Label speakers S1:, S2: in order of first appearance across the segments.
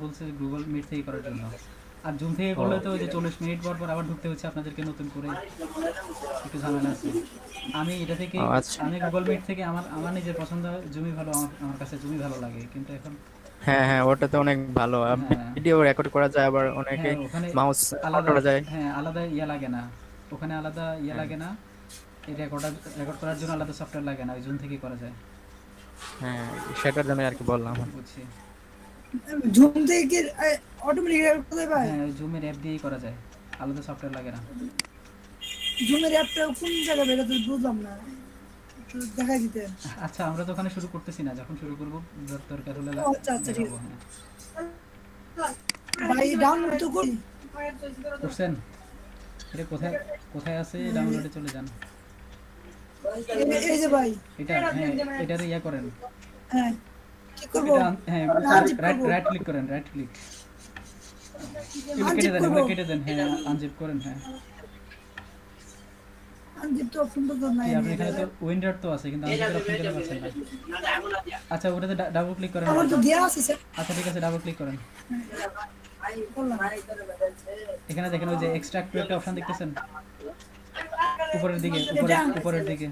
S1: বলছে Google meet থেকে করার জন্য। আর জুম থেকে করলে তো ওই যে 40 মিনিট পর পর আবার ঢুকতে হচ্ছে আপনাদেরকে নতুন করে, একটু ঝামেলা আছে। আমি এটা থেকে
S2: আচ্ছা।
S1: আমি গুগল মিট থেকে আমার আমার নিজের পছন্দ হয় জুমই ভালো, আমার কাছে জুমই ভালো লাগে। কিন্তু এখন
S2: হ্যাঁ হ্যাঁ, ওটাতে অনেক ভালো
S1: হ্যাঁ
S2: ভিডিও রেকর্ড করা যায়, আবার অনেকে
S1: হ্যাঁ ওখানে
S2: মাউস
S1: আলাদা,
S2: করা যায়।
S1: হ্যাঁ আলাদা ইয়ে লাগে না, ওখানে আলাদা ইয়ে
S2: হ্যাঁ
S1: লাগে না, এই রেকর্ড করার জন্য আলাদা সফটওয়্যার লাগে না, ওই জুম থেকেই করা যায়।
S2: হ্যাঁ, সেটার জন্য আর কি বললাম।
S1: বুঝছি।
S3: জুম থেকে অটোমেটিক রেকর্ড করতে পারে।
S1: হ্যাঁ ওই জুমের অ্যাপ দিয়েই করা যায়, আলাদা সফটওয়্যার লাগে না।
S3: জুমের অ্যাপটা কোন জায়গায় বের হতে বুঝলাম না, একটু দেখাই দিতে।
S1: আচ্ছা আমরা তো ওখানে শুরু করতেছি না, যখন শুরু করবো দরকার হলে
S3: আচ্ছা আচ্ছা ঠিক
S1: দেখাবো।
S3: আছে
S1: হ্যাঁ
S3: ভাই, ডাউনলোড তো করি।
S1: করছেন? এটা কোথায় কোথায় আছে? ডাউনলোডে চলে যান।
S3: এই যে ভাই,
S1: এটা হ্যাঁ এটাতে ইয়া করেন,
S3: হ্যাঁ কি করব?
S1: এটা হ্যাঁ
S3: আনজিপ
S1: রাইট
S3: করব,
S1: রাইট ক্লিক করেন, রাইট ক্লিক, এগুলো কেটে
S3: আনজিপ
S1: দেন,
S3: করব।
S1: এগুলো কেটে দেন, হ্যাঁ আনজিপ করেন। হ্যাঁ
S3: আনজিপ তো অপশন তো নাই।
S1: আপনি এখানে তো উইন্ডার তো আছে, কিন্তু আনজিপের অপশন কেন পাচ্ছেন না? আচ্ছা ওটাতে ডাবল ক্লিক করেন।
S3: আমার তো দেয়া আছে স্যার।
S1: আচ্ছা ঠিক আছে, ডাবল ক্লিক করেন।
S3: বললাম
S1: এখানে দেখেন ওই যে এক্সট্রাক্ট একটা অপশন দেখতেছেন উপরের দিকে, উপরের দিকে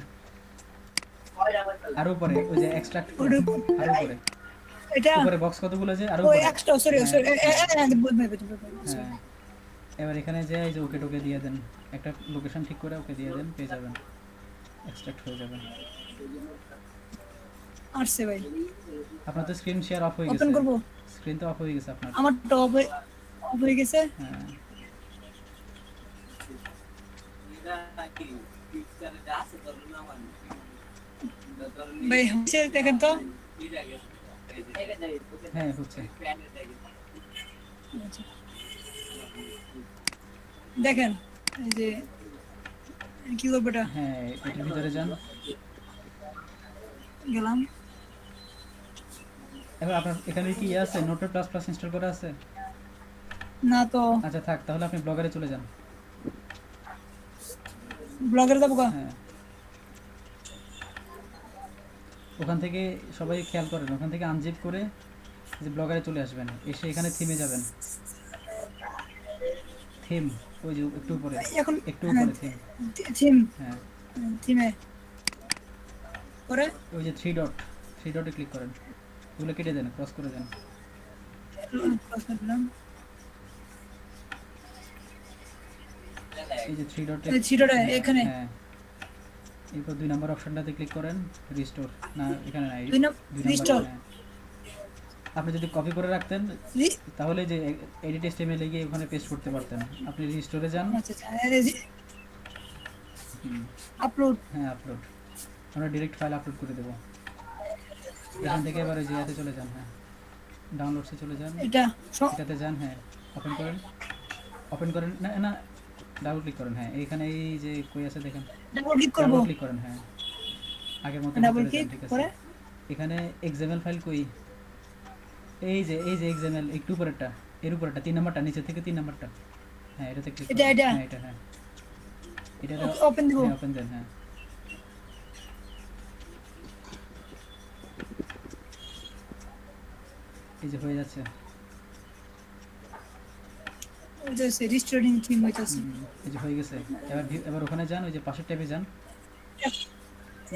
S1: আর উপরে ওই যে এক্সট্রাক্ট, আর উপরে
S3: এটা
S1: উপরে বক্স কতগুলো আছে আর
S3: ওই
S1: উপরে।
S3: এক্সট্রা, সরি
S1: হ্যাঁ
S3: সরি,
S1: হ্যাঁ এবার এখানে যে এই যে ওকে টোকে দিয়ে দেন, একটা লোকেশন ঠিক করে ওকে দিয়ে দেন, পেয়ে যাবেন, এক্সট্রাক্ট হয়ে যাবে।
S3: আসছে ভাই।
S1: আপনার তো স্ক্রিন শেয়ার অফ হয়ে
S3: ওপেন
S1: গেছে,
S3: করব।
S1: স্ক্রিন তো অফ হয়ে গেছে আপনার।
S3: আমার তো অফ হয়ে গেছে।
S1: হ্যাঁ
S3: ভাই হচ্ছে দেখেন তো।
S1: হ্যাঁ হচ্ছে।
S3: আচ্ছা। দেখেন এই যে কি করবো এটা,
S1: হ্যাঁ এটার ভিতরে যান।
S3: গেলাম।
S1: এবার আপনার এখানে কি ইয়ে আছে, নোটপ্যাড প্লাস প্লাস ইনস্টল করা আছে?
S3: না তো।
S1: আচ্ছা থাক, তাহলে আপনি ব্লগারে চলে যান।
S3: ব্লগের যাবো কা?
S1: হ্যাঁ ওখান থেকে সবাই খেয়াল করেন, ওখান থেকে আনজিপ করে যে ব্লগারে চলে আসবেন, এসে এখানে থিমে যাবেন। থিম ওই যে একটু উপরে,
S3: এখন
S1: একটু
S3: হ্যাঁ,
S1: উপরে থিম।
S3: থিম,
S1: হ্যাঁ
S3: থিমে করে
S1: ওই যে থ্রি ডটে ক্লিক করেন, ওগুলো কেটে দেন, ক্রস করে দেন।
S3: ক্রস করে দিলাম।
S1: এই যে থ্রি ডটে,
S3: এই থ্রিডটে এখানে
S1: হ্যাঁ এরপর 2 নম্বর অপশনটাতে ক্লিক করেন, রিস্টোর, না এখানে নাই, 2 নম্বর।
S3: রিস্টোর।
S1: হ্যাঁ আপনি যদি কপি করে রাখতেন তাহলে যে এডিট এসটিএমএল গিয়ে ওখানে পেস্ট করতে পারতেন। আপনি রিস্টোরে যান।
S3: আচ্ছা আপলোড।
S1: হ্যাঁ আপলোড, আমরা ডিরেক্ট ফাইল আপলোড করে দেবো এখান থেকে। এবার ওই যে ইয়াতে চলে যান, হ্যাঁ ডাউনলোডসে চলে যান,
S3: এটা
S1: এটাতে যান, হ্যাঁ ওপেন করেন, ওপেন করেন, না না ডাবল ক্লিক করেন, হ্যাঁ এইখানে এই যে কই আছে দেখেন,
S3: ডাবল ক্লিক করব।
S1: ডাবল ক্লিক করেন, হ্যাঁ আগের মতো
S3: ডাবল
S1: চলে
S3: ক্লিক
S1: যান। ঠিক আছে
S3: করে
S1: এখানে এক্সএমএল ফাইল কই, এই যে এক্সএমএল একটু উপরেরটা, এর উপরেরটা 3 নাম্বারটা, নিচে থেকে 3 নাম্বারটা, হ্যাঁ এটাতে ক্লিক
S3: এটা
S1: করুন।
S3: এটা
S1: হ্যাঁ এটা, হ্যাঁ এটা
S3: ওপেন দিব।
S1: হ্যাঁ ওপেন দেন। হ্যাঁ এই যে হয়ে যাচ্ছে।
S3: এটা রিস্টোরিং থিম হইতাছে।
S1: এই যে হয়ে গেছে। এবার ওখানে যান, ওই যে পাশের ট্যাবে যান,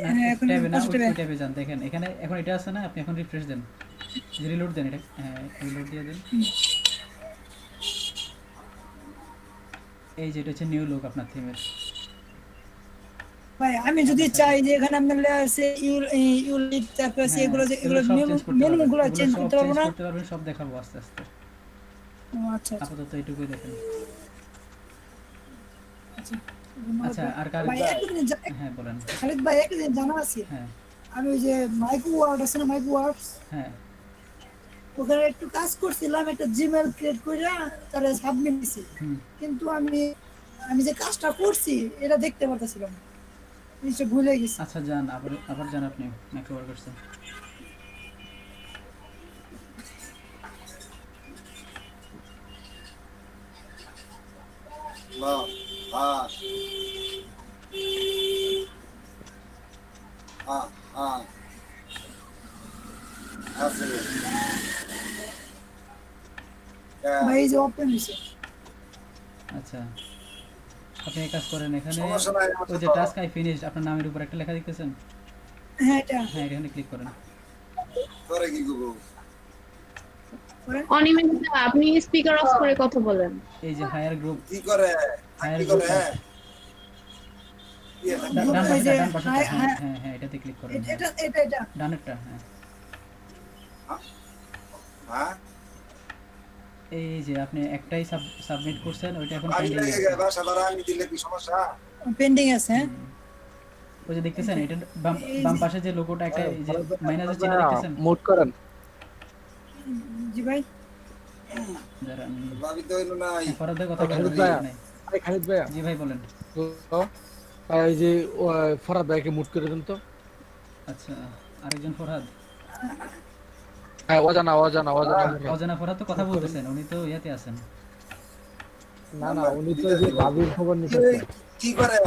S1: না
S3: হ্যাঁ এখন
S1: ট্যাবে না,
S3: পাশে
S1: ওই
S3: ট্যাবে।
S1: ট্যাবে যান, দেখেন এখানে এখন এটা আছে না, আপনি এখন রিফ্রেশ দেন, রিলোড দেন এটা, হ্যাঁ রিলোড দিয়ে দেন। এই যে এটা হচ্ছে নিউ লুক আপনার থিমের।
S3: ভাই আমি যদি চাই যে এখানে আপনার আছে ইউলিট, তারপর আছে
S1: হ্যাঁ
S3: এগুলো যে এগুলো
S1: সব চেঞ্জ করতে পারবেন,
S3: মেনুগুলো
S1: এগুলো
S3: চেঞ্জ
S1: সব
S3: করতে পারবো
S1: চেঞ্জ
S3: না।
S1: করতে পারবেন, সব দেখাবো আস্তে আস্তে।
S3: ও আচ্ছা আচ্ছা
S1: আপাতত এইটুকুই দেখেন।
S3: আচ্ছা।
S1: আচ্ছা আর কার,
S3: ভাই একটা জিনিস
S1: হ্যাঁ বলেন।
S3: খালিদ ভাই একটা জিনিস জানা আছে,
S1: হ্যাঁ
S3: আমি ওই যে মাইক্রো ওয়ার্ড আছে না, মাইক্রো ওয়ার্ডস,
S1: হ্যাঁ
S3: ওখানে একটু কাজ করছিলাম, একটা জিমেল ক্রিয়েট করে তারা সাবমিট দিছি,
S1: হুম
S3: কিন্তু আমি যে কাজটা করছি এটা দেখতে পারতেছিলাম না, জিনিসটা ভুলে গেছি।
S1: আচ্ছা যান, আবার আবার যান আপনি মাইক্রো ওয়ার্কার্সে।
S3: ভাই এই যে ওপেন হয়েছে।
S1: আচ্ছা, আপনি এক কাজ করেন, এখানে
S4: সমস্যা নাই
S1: ওই যে টাস্ক আই ফিনিশড আপনার নামের উপর একটা লেখা দেখতেছেন?
S3: হ্যাঁ এটা
S1: হ্যাঁ, এখানে ক্লিক করেন।
S4: তোরে কি করবো
S3: করেন।
S5: অনিমেষটা আপনি স্পিকার অফ করে কথা বলেন।
S1: এই যে হায়ার গ্রুপ,
S4: কি করে
S1: হায়ার
S4: কি
S1: গ্রুপ
S4: করে কি এটা?
S1: ডান
S3: এই যে
S1: পাশেটা, ডান পাশেটা,
S3: হ্যাঁ,
S1: হ্যাঁ
S3: হ্যাঁ,
S1: হ্যাঁ হ্যাঁ, এটাতে ক্লিক করেন।
S3: এটা এটা এটা
S1: ডানেরটা, হ্যাঁ।
S4: হ্যাঁ
S1: এই যে আপনি একটাই সাবমিট করছেন, ওইটা এখন
S4: আমি
S1: পেন্ডিং
S4: লেগে
S1: আছে।
S4: গেছে বাসা ভাড়া আমি দিলে কি সমস্যা
S3: পেন্ডিং আছে। হ্যাঁ
S1: ওই যে দেখতেছেন, এটা বাম পাশে যে লোগোটা একটা, এই যে মাইনাসের চিহ্ন দেখতেছেন?
S2: মুট করেন।
S3: জি ভাই।
S1: দাঁড়ান,
S4: ভাবি তো হইলো না
S1: ফরাদ ভাই কথা বলেন।
S6: খালিদ ভাইয়া।
S1: নাই।
S6: আরে খালিদ ভাইয়া,
S1: জি ভাই বলেন।
S6: তো এই যে ফরাদ ভাইকে মুট করে দেন তো।
S1: আচ্ছা, আরেকজন ফরহাদ,
S6: হ্যাঁ, অজানা অজানা অজানা ফরহাদ।
S1: অজানা ফরহাদ তো কথা বলতেছেন, উনি তো ইয়াতে আছেন।
S6: না না, উনি তো যে দাবির খবর নিতে
S4: কি করে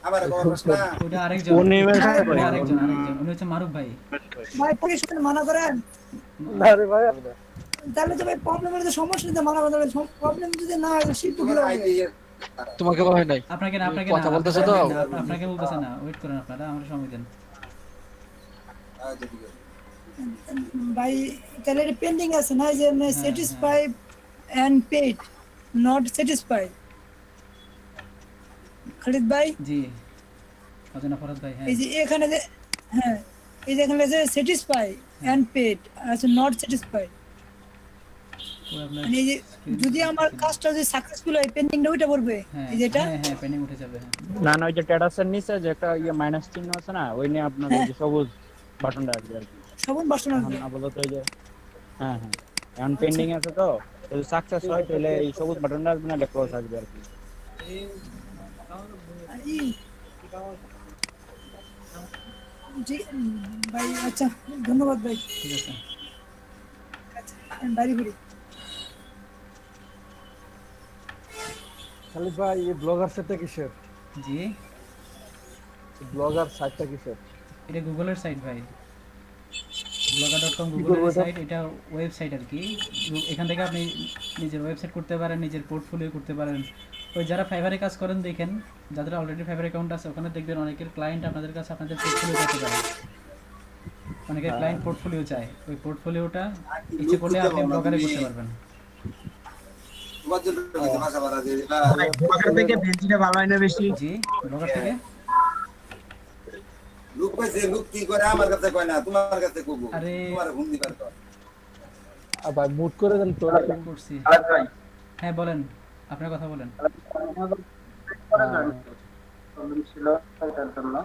S4: আমার খবর পাস না
S1: ওইটা আরেকজন,
S2: অনিমেষ
S1: উনি আরেকজন, উনি হচ্ছে মারুফ ভাই।
S3: ভাই পুলিশ মানা করেন।
S6: না রে ভাই,
S3: তাহলে তো ভাই প্রবলেম হলে তো সমস্যা নিতে মানা করতে হবে। প্রবলেম যদি না হয় শিল্প কি হবে?
S6: তোমাকে বলা হয় নাই।
S1: আপনাকে না, আপনাকে
S6: কথা
S1: না,
S6: বলতেছে তো।
S1: আপনাকে বলতেছে না, ওয়েট করেন আপনারা, আমরা সময় দেন।
S3: ভাই তাহলে এটা পেন্ডিং আছে না, যে
S1: হ্যাঁ,
S3: satisfied and paid not satisfied. Khalid ভাই
S1: জি, অজানা ফরহাদ ভাই, হ্যাঁ।
S3: এই যে এখানে যে, হ্যাঁ এই যে এখানে যে স্যাটিসফাই এন্ড পেড আছে নট স্যাটিসফাইড,
S1: ওই আপনার,
S3: মানে এই যে যদি আমার কাজটা যদি সাকসেসফুল হয় পেন্ডিংটা ওইটা পড়বে
S1: হ্যাঁ
S3: এই যেটা।
S1: হ্যাঁ হ্যাঁ, পেন্ডিং উঠে যাবে, হ্যাঁ।
S7: না না, ওই যে স্ট্যাটাসের নিচে যে একটা মাইনাস চিহ্ন আছে না, ওই নিয়ে আপনার ওই যে সবুজ বাটনটা আসবে আর কি।
S3: সবন বাসন
S7: এখন
S3: আসবে।
S7: আপাতত এই যে হ্যাঁ হ্যাঁ, এখন পেন্ডিং আছে তো, যদি সাকসেস হয় তাহলে এই সবুজ বাটনটা আসবে না, এটা ক্লোজ আসবে আর কি।
S3: আর জি ভাই, আচ্ছা ধন্যবাদ ভাই।
S1: ঠিক আছে।
S3: আচ্ছা আমি বাড়ি ফিরি।
S6: খালিদ ভাই, এই ব্লগার সাইটটা কিসের?
S1: জি,
S6: ব্লগার সাইটটা কিসের?
S1: এটা গুগলের সাইট ভাই, blogger.com
S6: কি করবো
S1: গুগলের
S6: এটা?
S1: সাইট, এটা ওয়েবসাইট আর কি। এখান থেকে আপনি নিজের ওয়েবসাইট করতে পারেন, নিজের পোর্টফোলিও করতে পারেন। ওই যারা ফাইবারে কাজ করেন দেখেন, যাদের অলরেডি ফাইবার অ্যাকাউন্ট আছে, ওখানে দেখবেন অনেকের ক্লায়েন্ট আপনাদের কাছে আপনাদের পোর্টফোলিও করতে পারে। অনেকের ক্লায়েন্ট পোর্টফোলিও চায়, ওই পোর্টফোলিওটা ইচ্ছে করলে আপনি ব্লগারে করতে পারবেন।
S4: তোমার জন্য বাসা ভাড়া দিয়ে দিলা
S8: ব্লগার থেকে ভেন্সিটা ভালো হয় না বেশি?
S1: জি, ব্লগার থেকে
S4: লোক কইছে লোক কি করে আমার কাছে কয় না তোমার কাছে কইব
S1: আরে
S4: তোমার ঘুম দিবার তো
S6: আর ভাই মুট করে দেন তো।
S1: করছি। হ্যাঁ বলেন, আপনার কথা বলেন।
S8: প্রবলেম ছিল এটার জন্য।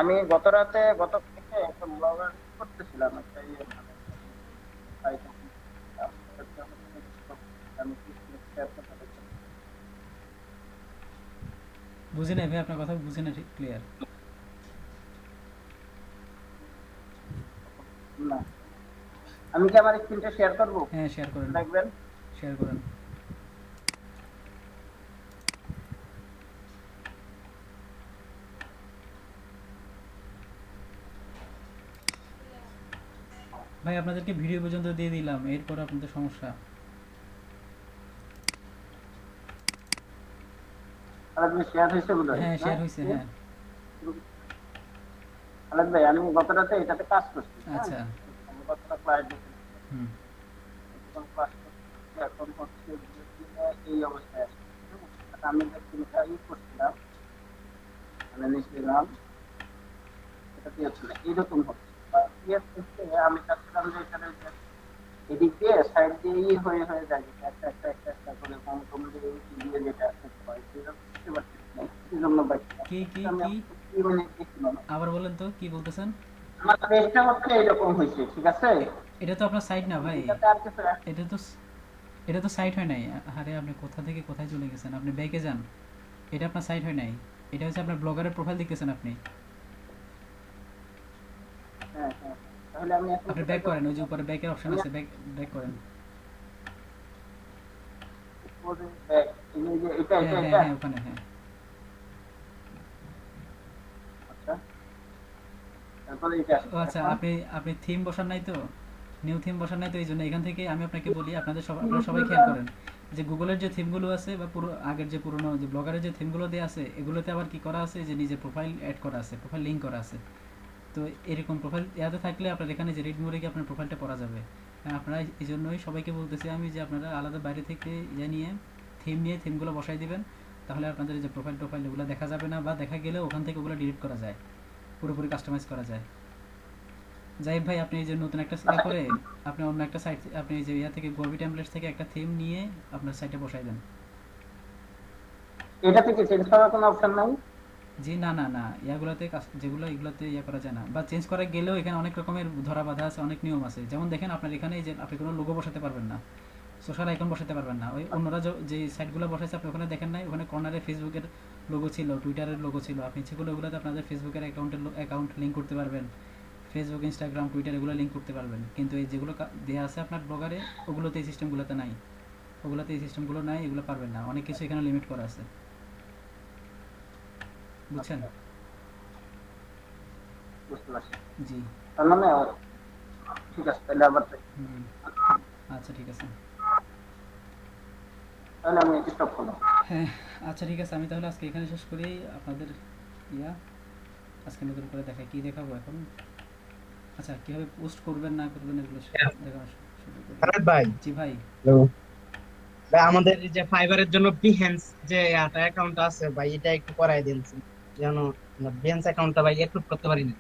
S8: আমি গত থেকে একটা ব্লগার করতেছিলাম, একটা ইয়ে মানে site আমি
S1: বুঝি নাই ভাই, আপনার কথা বুঝি না ঠিক ক্লিয়ার।
S8: না, আমি কি আমার স্ক্রিনটা শেয়ার করব?
S1: হ্যাঁ শেয়ার করেন,
S8: দেখবেন
S1: শেয়ার করেন। ভাই আপনাদেরকে ভিডিও পর্যন্ত দিয়ে দিলাম, এরপর আপনাদের সমস্যা।
S8: আপনি শেয়ার হয়েছে বোধহয়।
S1: হ্যাঁ শেয়ার হয়েছে, হ্যাঁ।
S8: আলাদ ভাই, আমি গত রাতে এটাতে কাজ করছি।
S1: আচ্ছা,
S8: আমি গতটা ক্লায়েন্ট
S1: হুম,
S8: ক্লাস করছি, এখন হচ্ছে এই অবস্থায় আছে। আমি যে স্ক্রিনটা ইউজ করছিলাম, মানে নিয়েছিলাম, এটা দিয়ে হচ্ছে না, এইরকম হচ্ছে। আমি চাচ্ছিলাম যে এখানে এদিক দিয়ে সাইড দিয়ে হয়ে হয়ে যায়, একটা একটা একটা একটা করে কম কম দিয়ে যেটা হয় সেটা বুঝতে পারছি না, এই জন্য
S1: কি কি
S8: আমি
S1: কি
S8: দেখছিলাম
S1: আবার বলেন তো, কি বলতেছেন?
S8: আমার পেজটা হচ্ছে এরকম হয়েছে, ঠিক আছে?
S1: এটা তো আপনার সাইট না ভাই,
S8: এটাতে আর কিছু
S1: এটা তো সাইট হয় নাই। আরে আপনি কোথা থেকে কোথায় চলে গেছেন, আপনি ব্যাকে যান। এটা আপনার সাইট হয় নাই, এটা হচ্ছে আপনার ব্লগারের প্রোফাইল দেখতেছেন আপনি।
S8: হ্যাঁ হ্যাঁ, তাহলে আমি এখন
S1: আপনি ব্যাক করেন, ওই যে উপরে ব্যাকের অপশন আছে, ব্যাক করেন।
S8: এটা
S1: হ্যাঁ
S8: এটা
S1: হ্যাঁ
S8: এটা
S1: হ্যাঁ, ওখানে, হ্যাঁ।
S8: আচ্ছা, তারপরে এটা
S1: ও আচ্ছা, আপনি থিম বসান নাই তো? নিউ থিম বসার নাই, তো এই জন্য এখান থেকে আমি আপনাকে বলি, আপনারা সবাই খেয়াল করেন যে গুগলের যে থিমগুলো আছে বা পুরো আগের যে পুরোনো যে ব্লগারের যে থিমগুলো দেওয়া আছে, এগুলোতে আবার কি করা আছে যে নিজের প্রোফাইল অ্যাড করা আছে, প্রোফাইল লিঙ্ক করা আছে। তো এরকম প্রোফাইল ইয়াতে থাকলে আপনার এখানে যে রিড মোডে গিয়ে আপনার প্রোফাইলটা পড়া যাবে। আপনারা এই জন্যই সবাইকে বলতেছি আমি যে আপনারা আলাদা বাইরে থেকে ইয়ে নিয়ে থিমগুলো বসাই দিবেন, তাহলে আপনাদের যে প্রোফাইল এগুলো দেখা যাবে না, বা দেখা গেলে ওখান থেকে ওগুলো ডিলিট করা যায়, পুরোপুরি কাস্টমাইজ করা যায়। জাহিদ ভাই, আপনি এই যে নতুন একটা ইয়া করে আপনি অন্য একটা সাইট, আপনি এই যে ইয়া থেকে গর্বি টেমপ্লেটস থেকে একটা থিম নিয়ে আপনার সাইটে বসাই দেন।
S8: এটা থেকে চেঞ্জ করার কোনো অপশন নাই?
S1: জি না না না, ইয়াগুলোতে যেগুলো এগুলোতে ইয়া করা যায় না, বা চেঞ্জ করা গেলেও এখানে অনেক রকমের ধরা বাধা আছে, অনেক নিয়ম আছে। যেমন দেখেন আপনার এখানে যে আপনি কোনো লোগো বসাতে পারবেন না, সোশ্যাল আইকন বসাতে পারবেন না। ওই অন্যরা যে সাইটগুলো বসাইছে আপনি ওখানে দেখেন নাই, ওখানে কর্নারে ফেসবুকের লোগো ছিল, টুইটারের লোগো ছিল, আপনি সেগুলো ওগুলোতে আপনাদের ফেসবুকের অ্যাকাউন্ট লিঙ্ক করতে পারবেন, ফেসবুক, ইনস্টাগ্রাম, টুইটার এগুলো লিঙ্ক করতে পারবেন। কিন্তু এই যেগুলো দেওয়া আছে আপনার ব্লগারে, ওগুলোতে এই সিস্টেমগুলোতে নাই, এই সিস্টেমগুলো নাই, এগুলো পারবেন না, অনেক কিছু এখানে লিমিট করা আছে, বুঝছেন?
S8: বুঝতে পারছি।
S1: জি
S8: তার মানে ঠিক আছে, তাহলে আবার
S1: হুম, আচ্ছা ঠিক আছে,
S8: তাহলে আমি স্টপ করলাম।
S1: হ্যাঁ আচ্ছা ঠিক আছে, আমি তাহলে আজকে এখানে শেষ করি আপনাদের ইয়া। আজকে নতুন করে দেখাই, কি দেখাবো এখন? আচ্ছা, কিভাবে পোস্ট করবেন না করবেন এগুলো দেখানো শুরু করি।
S9: ফারাদ ভাই,
S1: জি ভাই।
S9: ভাই আমাদের এই যে ফাইবারের জন্য বিহেন্স যে অ্যাকাউন্ট আছে ভাই, এটা একটু করাই দিন যেন বিহেন্স অ্যাকাউন্টটা ভাই অ্যাপ্রুভ করতে পারি না।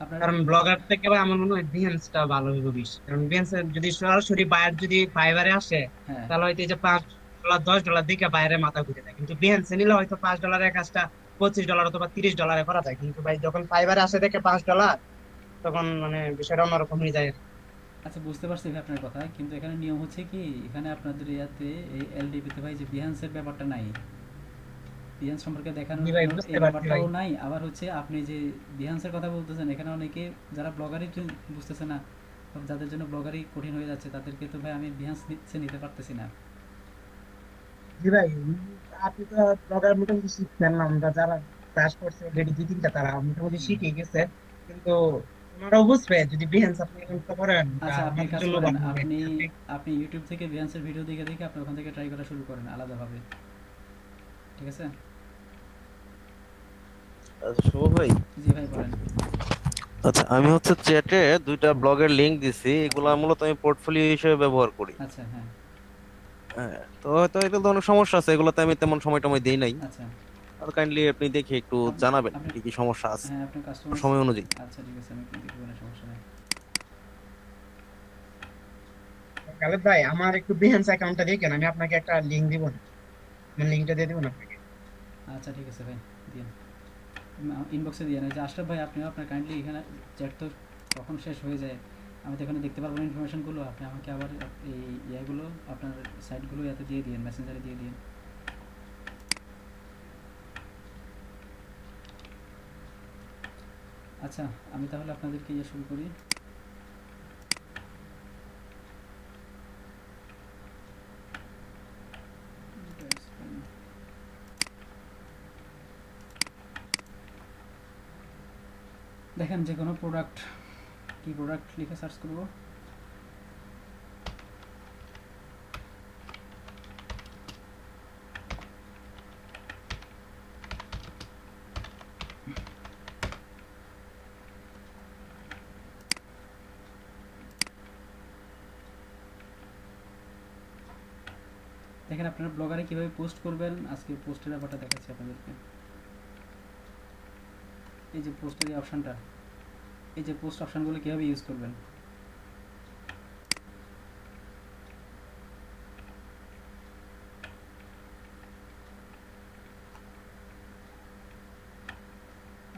S1: আপনার
S9: কারণ ব্লগার থেকে ভাই আমার মনে হয় বিহেন্সটা ভালো হবে বেশি। কারণ বিহেন্স যদি সরাসরি বায়ার যদি ফাইবারে আসে,
S1: হ্যাঁ
S9: তাহলে হয়তো এই যে $5 $10 দিকে বাইরে মাথা ঘুরে যায়। কিন্তু বিহেন্সে নিলে হয়তো $5 কাজটা $25 অথবা $30 করা যায়। কিন্তু ভাই যখন ফাইবারে আসে দেখে $5, তখন মানে বিষয়টা অন্যরকম হয়ে যায়।
S1: আচ্ছা, বুঝতে পারছি ভাই আপনার কথা, কিন্তু এখানে নিয়ম হচ্ছে কি, এখানে আপনাদের ইয়াতে এই এলডিপিতে ভাই যে বিহান্সের ব্যাপারটা নাই, বিহান্স সম্পর্কে দেখানোর
S9: জি ভাই,
S1: জন্য
S9: বুঝতে
S1: এই
S9: পারছি
S1: ব্যাপারটাও
S9: ভাই।
S1: নাই। আবার হচ্ছে আপনি যে বিহান্সের কথা বলতেছেন, এখানে অনেকে যারা ব্লগারই বুঝতেছে না, বা যাদের জন্য ব্লগারই কঠিন হয়ে যাচ্ছে, তাদেরকে তো ভাই আমি বিহান্স নিতে পারতেছি না।
S9: জি ভাই, আপনি তো ব্লগার মোটামুটি শিখছেন, আমরা যারা ক্লাস করছে অলরেডি 2-3টা, তারা মোটামুটি শিখে গেছে। কিন্তু ওনারাও বুঝবে যদি বিহেন্স আপনি এরকমটা করেন,
S1: আচ্ছা, আপনি
S9: আমাদের
S1: কাজ
S9: জন্য
S1: করেন,
S9: ভালো হবে।
S1: আপনি ইউটিউব থেকে বিহান্সের ভিডিও দেখে দেখে আপনি ওখান থেকে ট্রাই করা শুরু করেন আলাদাভাবে, ঠিক আছে?
S10: শুভ ভাই,
S1: জি ভাই বলেন।
S10: আচ্ছা আমি হচ্ছে চ্যাটে 2টা ব্লগের লিংক দিছি, এগুলা মূলত আমি পোর্টফোলিও হিসেবে ব্যবহার করি।
S1: আচ্ছা হ্যাঁ
S10: হ্যাঁ, তো হয়তো এটা তো অনেক সমস্যা আছে, এগুলোতে আমি তেমন সময় টময় দেই নাই।
S1: আচ্ছা,
S10: আর কাইন্ডলি আপনি দেখে একটু জানাবেন কি কি সমস্যা আছে
S1: হ্যাঁ আপনি কাস্টমার
S10: সময় অনুযায়ী।
S1: আচ্ছা ঠিক আছে, আমি দেখবো না, সমস্যা নেই।
S9: খালেদ ভাই, আমার একটু বিহেন্স অ্যাকাউন্টটা দেখেন, আমি আপনাকে একটা লিংক দিব না, মানে লিংকটা দিয়ে দিব না আপনাকে।
S1: আচ্ছা ঠিক আছে ভাই, দিন ইনবক্সে দিয়ে যে আশরাফ ভাই, আপনিও আপনার কাইন্ডলি এখানে চ্যাট তো কখন শেষ হয়ে যায়, আমি তো এখানে দেখতে পারবো না ইনফরমেশনগুলো, আপনি আমাকে আবার এই ইয়েগুলো আপনার সাইটগুলো ইয়াতে দিয়ে দিন, মেসেঞ্জারে দিয়ে দিন। আচ্ছা, আমি তাহলে আপনাদেরকে ইয়ে শুরু করি। দেখেন, যে কোনো প্রোডাক্ট, কি প্রোডাক্ট লিখে সার্চ করব, দেখেন আপনারা ব্লগারে কিভাবে পোস্ট করবেন, আজকে পোস্টের ব্যাপারটা দেখাচ্ছি আপনাদেরকে। এই যে পোস্টের এই অপশনটা, এই যে পোস্ট অপশনগুলো কিভাবে ইউজ করবেন।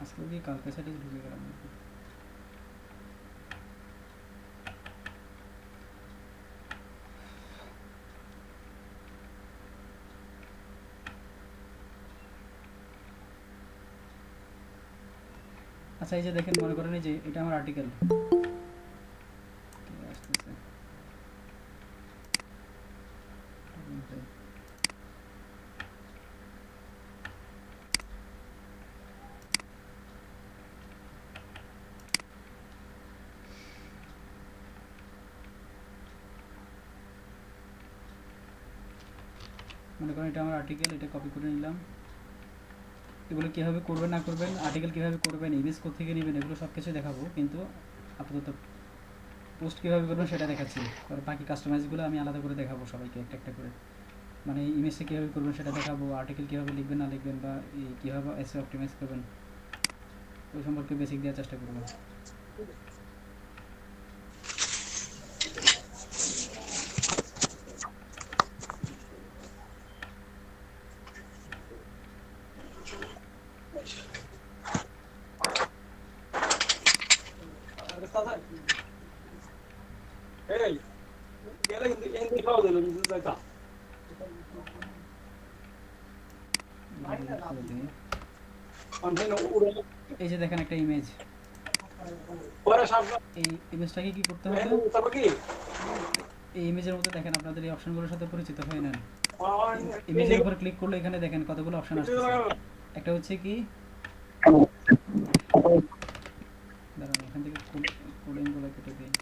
S1: আজকে কি কালকে সাইডে ঢুকে গেলাম নাকি? আচ্ছা, এই যে দেখেন, মনে করেন এই যে এটা আমার আর্টিকেল আসতেছে, মনে করেন এটা আমার আর্টিকেল, এটা কপি করে নিলাম। এগুলো কীভাবে করবেন না করবেন, আর্টিকেল কীভাবে করবেন, ইমেজ কোত্থেকে নেবেন, এগুলো সব কিছু দেখাবো, কিন্তু আপাতত পোস্ট কীভাবে করবেন সেটা দেখাচ্ছি। আর বাকি কাস্টমাইজগুলো আমি আলাদা করে দেখাবো সবাইকে একটা একটা করে। মানে ইমেজটা কীভাবে করবেন সেটা দেখাবো, আর্টিকেল কীভাবে লিখবেন না লিখবেন, বা কীভাবে এসইও অপটিমাইজ করবেন ওই সম্পর্কে বেসিক দেওয়ার চেষ্টা করবো। এই যে দেখেন একটা ইমেজ, এই ইমেজটাকে কি করতে হবে, এই ইমেজের মধ্যে দেখেন আপনাদের এই অপশনগুলোর সাথে পরিচিত হয়ে নেন। ইমেজের উপর ক্লিক করলে এখানে দেখেন কতগুলো অপশন আসছে। একটা হচ্ছে কি, দাঁড়ান এখান থেকে কোডিংগুলো কেটে দিই।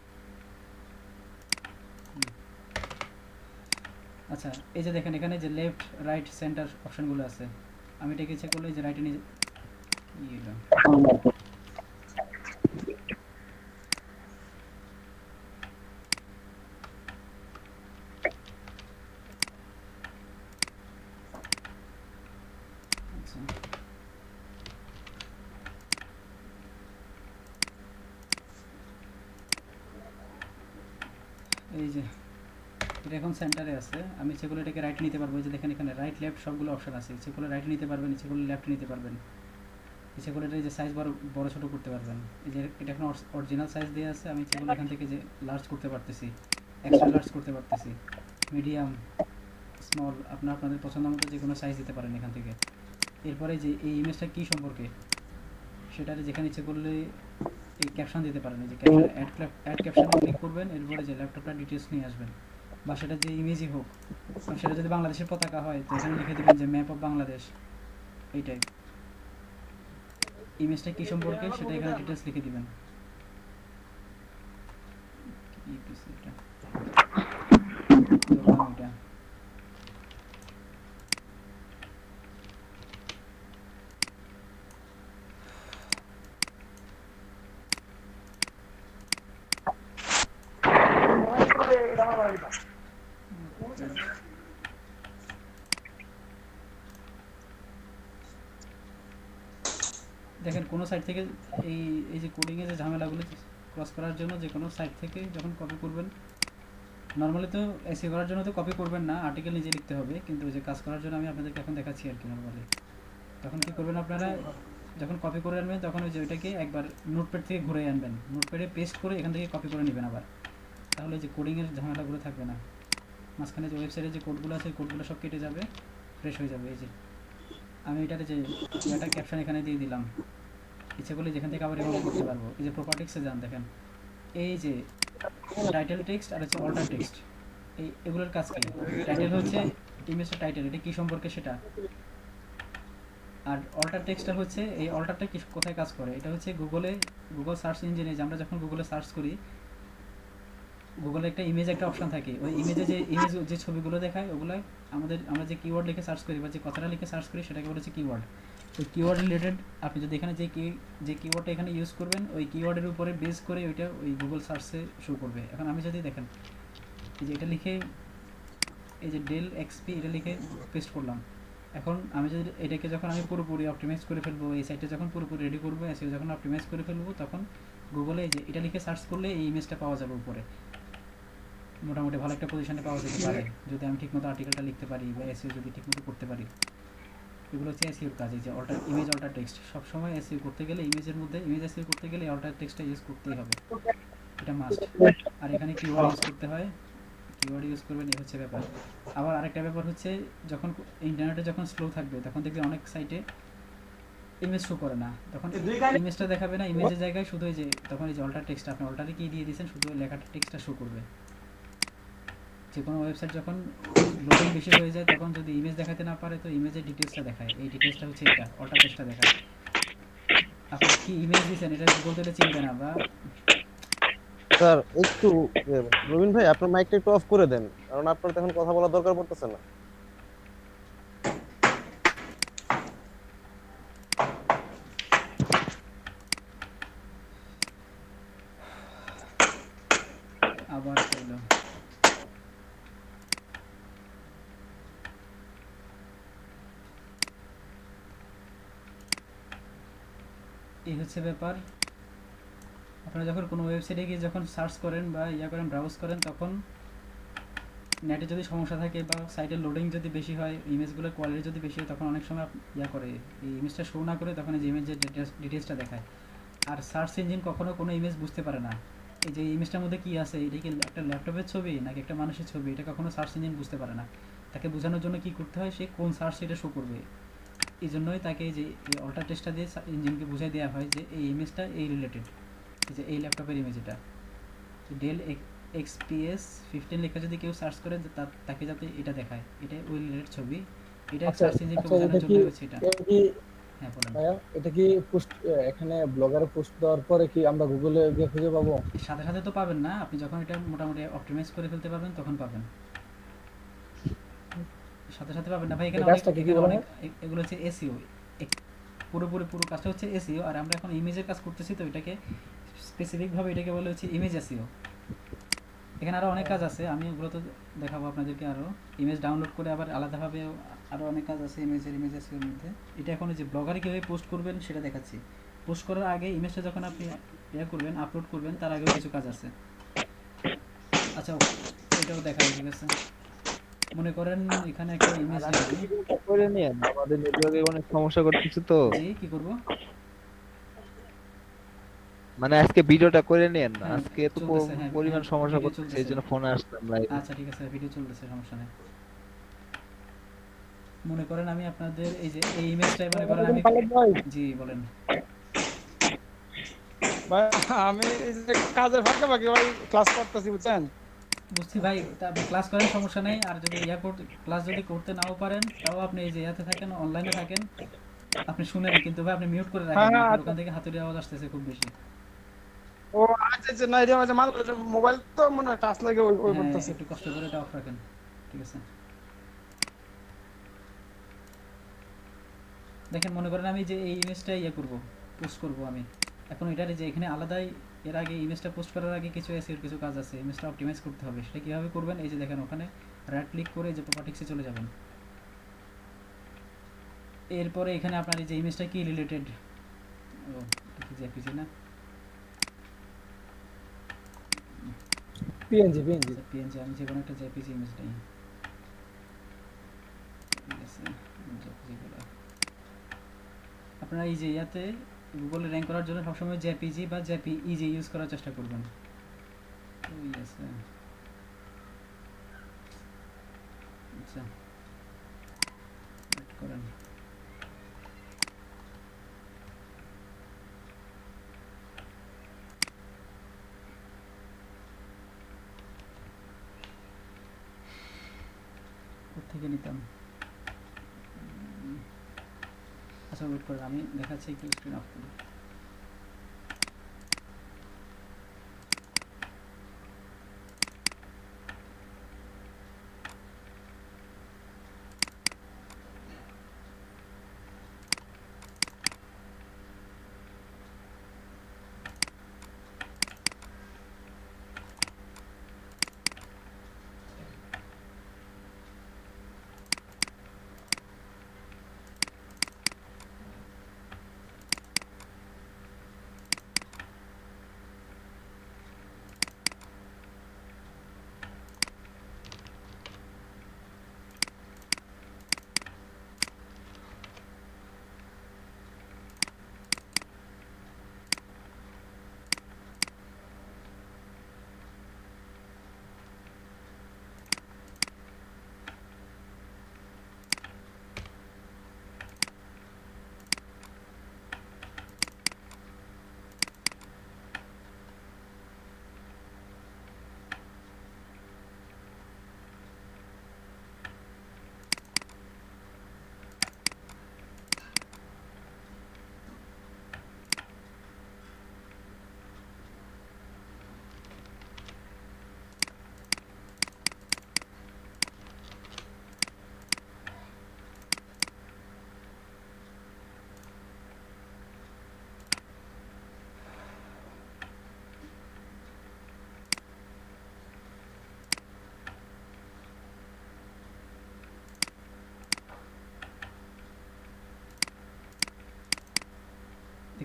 S1: আচ্ছা, এই যে দেখেন এখানে যে লেফট রাইট সেন্টার অপশনগুলো আছে, আমি এটাকে ইচ্ছে করলে যে রাইটে নিয়ে এই যে এটা এখন সেন্টারে আছে, আমি ইচ্ছে করলে এটাকে রাইট নিতে পারবো। এই যে দেখেন এখানে রাইট লেফট সবগুলো অপশন আছে, ইচ্ছে করলে রাইট নিতে পারবেন, ইচ্ছে করলে লেফট নিতে পারবেন, ইচ্ছে করলে এটা যে সাইজ বড় ছোট করতে পারবেন। এই যে এটা এখন অরিজিনাল সাইজ দেওয়া আছে, আমি ইচ্ছে করলে এখান থেকে যে লার্জ করতে পারতেছি, এক্সট্রা লার্জ করতে পারতেছি, মিডিয়াম, স্মল, আপনাদের পছন্দ মতো যে কোনো সাইজ দিতে পারেন এখান থেকে। এরপরে যে এই ইমেজটা কী সম্পর্কে সেটার যেখানে ইচ্ছে করলে এই ক্যাপশন দিতে পারেন, এই যে ক্যাপশন অ্যাড ক্যাপশনে ক্লিক করবেন, এরপরে যে ল্যাপটপটা ডিটেলস নিয়ে আসবেন, বা সেটা যে ইমেজই হোক, সেটা যদি বাংলাদেশের পতাকা হয় তো এখানে লিখে দেবেন যে ম্যাপ অফ বাংলাদেশ, এইটাই ইমেজটা কী সম্পর্কে সেটা এখানে ডিটেলস লিখে দিবেন। এটা দেখেন কোনো সাইট থেকে এই যে কোডিংয়ে যে ঝামেলাগুলো ক্রস করার জন্য যে কোনো সাইট থেকে যখন কপি করবেন, নর্মালি তো এসি করার জন্য তো কপি করবেন না, আর্টিকেল নিজে লিখতে হবে, কিন্তু ওই যে কাজ করার জন্য আমি আপনাদেরকে এখন দেখাচ্ছি আর কি। নর্মালি তখন কী করবেন আপনারা, যখন কপি করে আনবেন তখন ওই যে ওইটাকে একবার নোটপ্যাড থেকে ঘুরে আনবেন, নোটপ্যাডে পেস্ট করে এখান থেকে কপি করে নেবেন আবার, তাহলে যে কোডিংয়ের ঝামেলাগুলো থাকবে না। মাঝখানে যে ওয়েবসাইটে যে কোডগুলো আছে কোডগুলো সব কেটে যাবে, ফ্রেশ হয়ে যাবে। এই যে আমি এটাতে যে একটা ক্যাপশন এখানে দিয়ে দিলাম, ইচ্ছে করলে যেখান থেকে আবার রিমুভ করতে পারবো। এই যে প্রপার্টিক্সে যান, দেখেন এই যে টাইটেল টেক্সট আর হচ্ছে অল্টার টেক্সট, এগুলোর কাজ কি, টাইটেল হচ্ছে ইমেজের টাইটেল, এটা কী সম্পর্কে সেটা, আর অল্টার টেক্সটটা হচ্ছে এই অল্টারটা কি কোথায় কাজ করে, এটা হচ্ছে গুগল সার্চ ইঞ্জিনে যে আমরা যখন গুগলে সার্চ করি, গুগলে একটা ইমেজ একটা অপশন থাকে, ওই ইমেজে যে ছবিগুলো দেখায় ওগুলো আমরা যে কিওয়ার্ড লিখে সার্চ করি বা যে কথাটা লিখে সার্চ করি সেটাকে বলে হচ্ছে কিওয়ার্ড। ওই কিওয়ার্ড রিলেটেড আপনি যদি এখানে যে কিওয়ার্ডটা এখানে ইউজ করবেন ওই কিওয়ার্ডের উপরে বেস করে ওইটা ওই গুগল সার্চে শো করবে। এখন আমি যদি দেখেন এই যে এটা লিখে, এই যে ডেল এক্সপি এটা লিখে পেস্ট করলাম, এখন আমি যদি এটাকে যখন আমি পুরোপুরি অপটিমাইজ করে ফেলবো, এই সাইটটা যখন পুরোপুরি রেডি করবো, এসে যখন অপটিমাইজ করে ফেলবো, তখন গুগলে এই যে এটা লিখে সার্চ করলে এই ইমেজটা পাওয়া যাবে উপরে, মোটামুটি ভালো একটা পজিশনে পাওয়া যেতে পারে যদি আমি ঠিকমতো আর্টিকেলটা লিখতে পারি বা এসইও যদি ঠিকমতো করতে পারি। এগুলো হচ্ছে এসইওর কাজ। এই যে ইমেজ অল্টার টেক্সট, সবসময় এসইও করতে গেলে ইমেজের মধ্যে ইমেজ এসইও করতে গেলে অল্টার টেক্সটটা ইউজ করতেই হবে, এটা মাস্ট। আর এখানে কিওয়ার্ড ইউজ করতে হয়, কিওয়ার্ড ইউজ করবেন, এই হচ্ছে ব্যাপার। আবার আরেকটা ব্যাপার হচ্ছে যখন ইন্টারনেটে যখন স্লো থাকবে তখন দেখবে অনেক সাইটে ইমেজ শো করে না, তখন ইমেজটা দেখাবে না, ইমেজের জায়গায় শুধু এই যে তখন এই যে অল্টার টেক্সট আপনি অল্টারে কি দিয়ে দিয়েছেন শুধু লেখাটা টেক্সটটা শো করবে। যে কোনো ওয়েবসাইট যখন লোডিং বেশি হয়ে যায় তখন যদি ইমেজ দেখাতে না পারে তো ইমেজের ডিটেলসটা দেখায়, এই ডিটেলসটা হচ্ছে এটা অল্টার টেক্সটটা দেখায়। আপনি কি ইমেজ দিয়েছেন এটা গুগল দিলে চিনবে না। বা
S11: স্যার একটু রবিন ভাই আপনার মাইকটা একটু অফ করে দেন, কারণ আপনার তো এখন কথা বলার দরকার পড়তেছে না।
S1: এই হচ্ছে ব্যাপার। আপনারা যখন কোনো ওয়েবসাইটে গিয়ে যখন সার্চ করেন বা করেন ব্রাউজ করেন, তখন নেটে যদি সমস্যা থাকে বা সাইটের লোডিং যদি বেশি হয়, ইমেজগুলোর কোয়ালিটি যদি বেশি হয়, তখন অনেক সময় করে এই ইমেজটা শো না করে তখন এই যে ইমেজের ডিটেলসটা দেখায়। আর সার্চ ইঞ্জিন কখনো কোনো ইমেজ বুঝতে পারে না এই যে ইমেজটার মধ্যে কী আছে, এটা কি একটা ল্যাপটপের ছবি নাকি একটা মানুষের ছবি, এটা কখনো সার্চ ইঞ্জিন বুঝতে পারে না। তাকে বোঝানোর জন্য কি করতে হয়, সে কোন সার্চ এটা শো করবে, এই জন্যই তাকে যে এই অল্টার টেস্টটা দিয়ে ইঞ্জিনকে বুঝাই দেওয়া হয় যে এই ইমেজটা এই রিলেটেড, যে এই ল্যাপটপের ইমেজ এটা ডেল XPS 15 লেখা যদি কেউ সার্চ করে তাকে যাতে এটা দেখায়, এটা ওই রিলেটেড ছবি, এটা সার্চ ইঞ্জিনকে বোঝানোর জন্য হচ্ছে এটা। হ্যাঁ বলেন।
S6: এটা কি পোস্ট এখানে ব্লগারে পোস্ট দেওয়ার পরে কি আমরা গুগলে গিয়ে খুঁজে পাবো?
S1: সাথে সাথে তো পাবেন না, আপনি যখন এটা মোটামুটি অপটিমাইজ করে ফেলতে পারবেন তখন পাবেন, সাথে সাথে পাবেন না ভাই। এখানে অনেক এগুলো হচ্ছে এসইও, পুরো কাজটা হচ্ছে এসইও। আর আমরা এখন ইমেজের কাজ করতেছি, তো এটাকে স্পেসিফিকভাবে এটাকে বলে হচ্ছে ইমেজ এসইও। এখানে আরও অনেক কাজ আছে, আমি ওগুলো তো দেখাবো আপনাদেরকে। আরও ইমেজ ডাউনলোড করে আবার আলাদাভাবে আরও অনেক কাজ আছে ইমেজ এসইওর মধ্যে। এটা এখন যে ব্লগারে কীভাবে পোস্ট করবেন সেটা দেখাচ্ছি। পোস্ট করার আগে ইমেজটা যখন আপনি করবেন, আপলোড করবেন, তার আগেও কিছু কাজ আছে। আচ্ছা এটাও দেখাবো, ঠিক আছে। মনে করেন এখানে একটা ইমেজ
S11: করে নিয়ে আমাদের নেটওয়ার্কে অনেক সমস্যা করতেছে তো।
S1: জি কি করব,
S11: মানে আজকে ভিডিওটা করে নিয়েন না, আজকে এত
S1: চলতেছে, হ্যাঁ,
S11: পরিমাণ
S1: হ্যাঁ,
S11: সমস্যা
S1: ভিডিও
S11: করতেছে,
S1: চলতেছে।
S11: এই জন্য ফোনে আসলাম লাইভ।
S1: আচ্ছা ঠিক আছে, ভিডিও চলতেছে, সমস্যা নেই। মনে করেন আমি আপনাদের এই যে এই ইমেজটাই মনে করেন আমি, জি বলেন।
S6: ভাই আমি এই যে কাজের ফাঁকে ফাঁকে ভাই ক্লাস করতেছি, বুঝছেন?
S1: বুঝছি ভাই, আপনি ক্লাস করেন, সমস্যা নেই। আর যদি ক্লাস যদি করতে নাও পারেন, তাও আপনি এই যে থাকেন, অনলাইনে থাকেন, আপনি শুনেন, কিন্তু ভাই আপনি মিউট করে রাখেন, ওখান থেকে হাতুড়ি আওয়াজ আসতেছে খুব বেশি।
S6: ও আচ্ছা আচ্ছা, না এটা মোবাইল তো মনে হয় টাচ লাগে ওই করতেছে।
S1: একটু কষ্ট করে এটা অফ রাখেন, ঠিক আছে। দেখেন মনে করেন আমি যে এই ইমেজটা করব, পোস্ট করব আমি এখন, এটার যে এখানে আলাদাই এর আগে ইমেজটা পোস্ট করার আগে কিছু এসইওর কিছু কাজ আছে, ইমেজটা অপটিমাইজ করতে হবে। সেটা কীভাবে করবেন, এই যে দেখেন ওখানে রাইট ক্লিক করে যে প্রপার্টিক্সে চলে যাবেন। এরপরে এখানে আপনার এই যে ইমেজটা কি রিলেটেড, ও জেপিজি না,
S6: পিএনজি
S1: আমি যে কোনো একটা জেপিজি ইমেজ নেই, ঠিক আছে। আপনারা এই যে গুগলে র্যাঙ্ক করার জন্য সবসময় জেপিজি বা জেপিইজি ইউজ করার চেষ্টা করবেন। আচ্ছা করেন। কোথেকে নিতাম, আচ্ছা ওয়েট করেন, আমি দেখাচ্ছি, একটু স্ক্রিন অফ করি।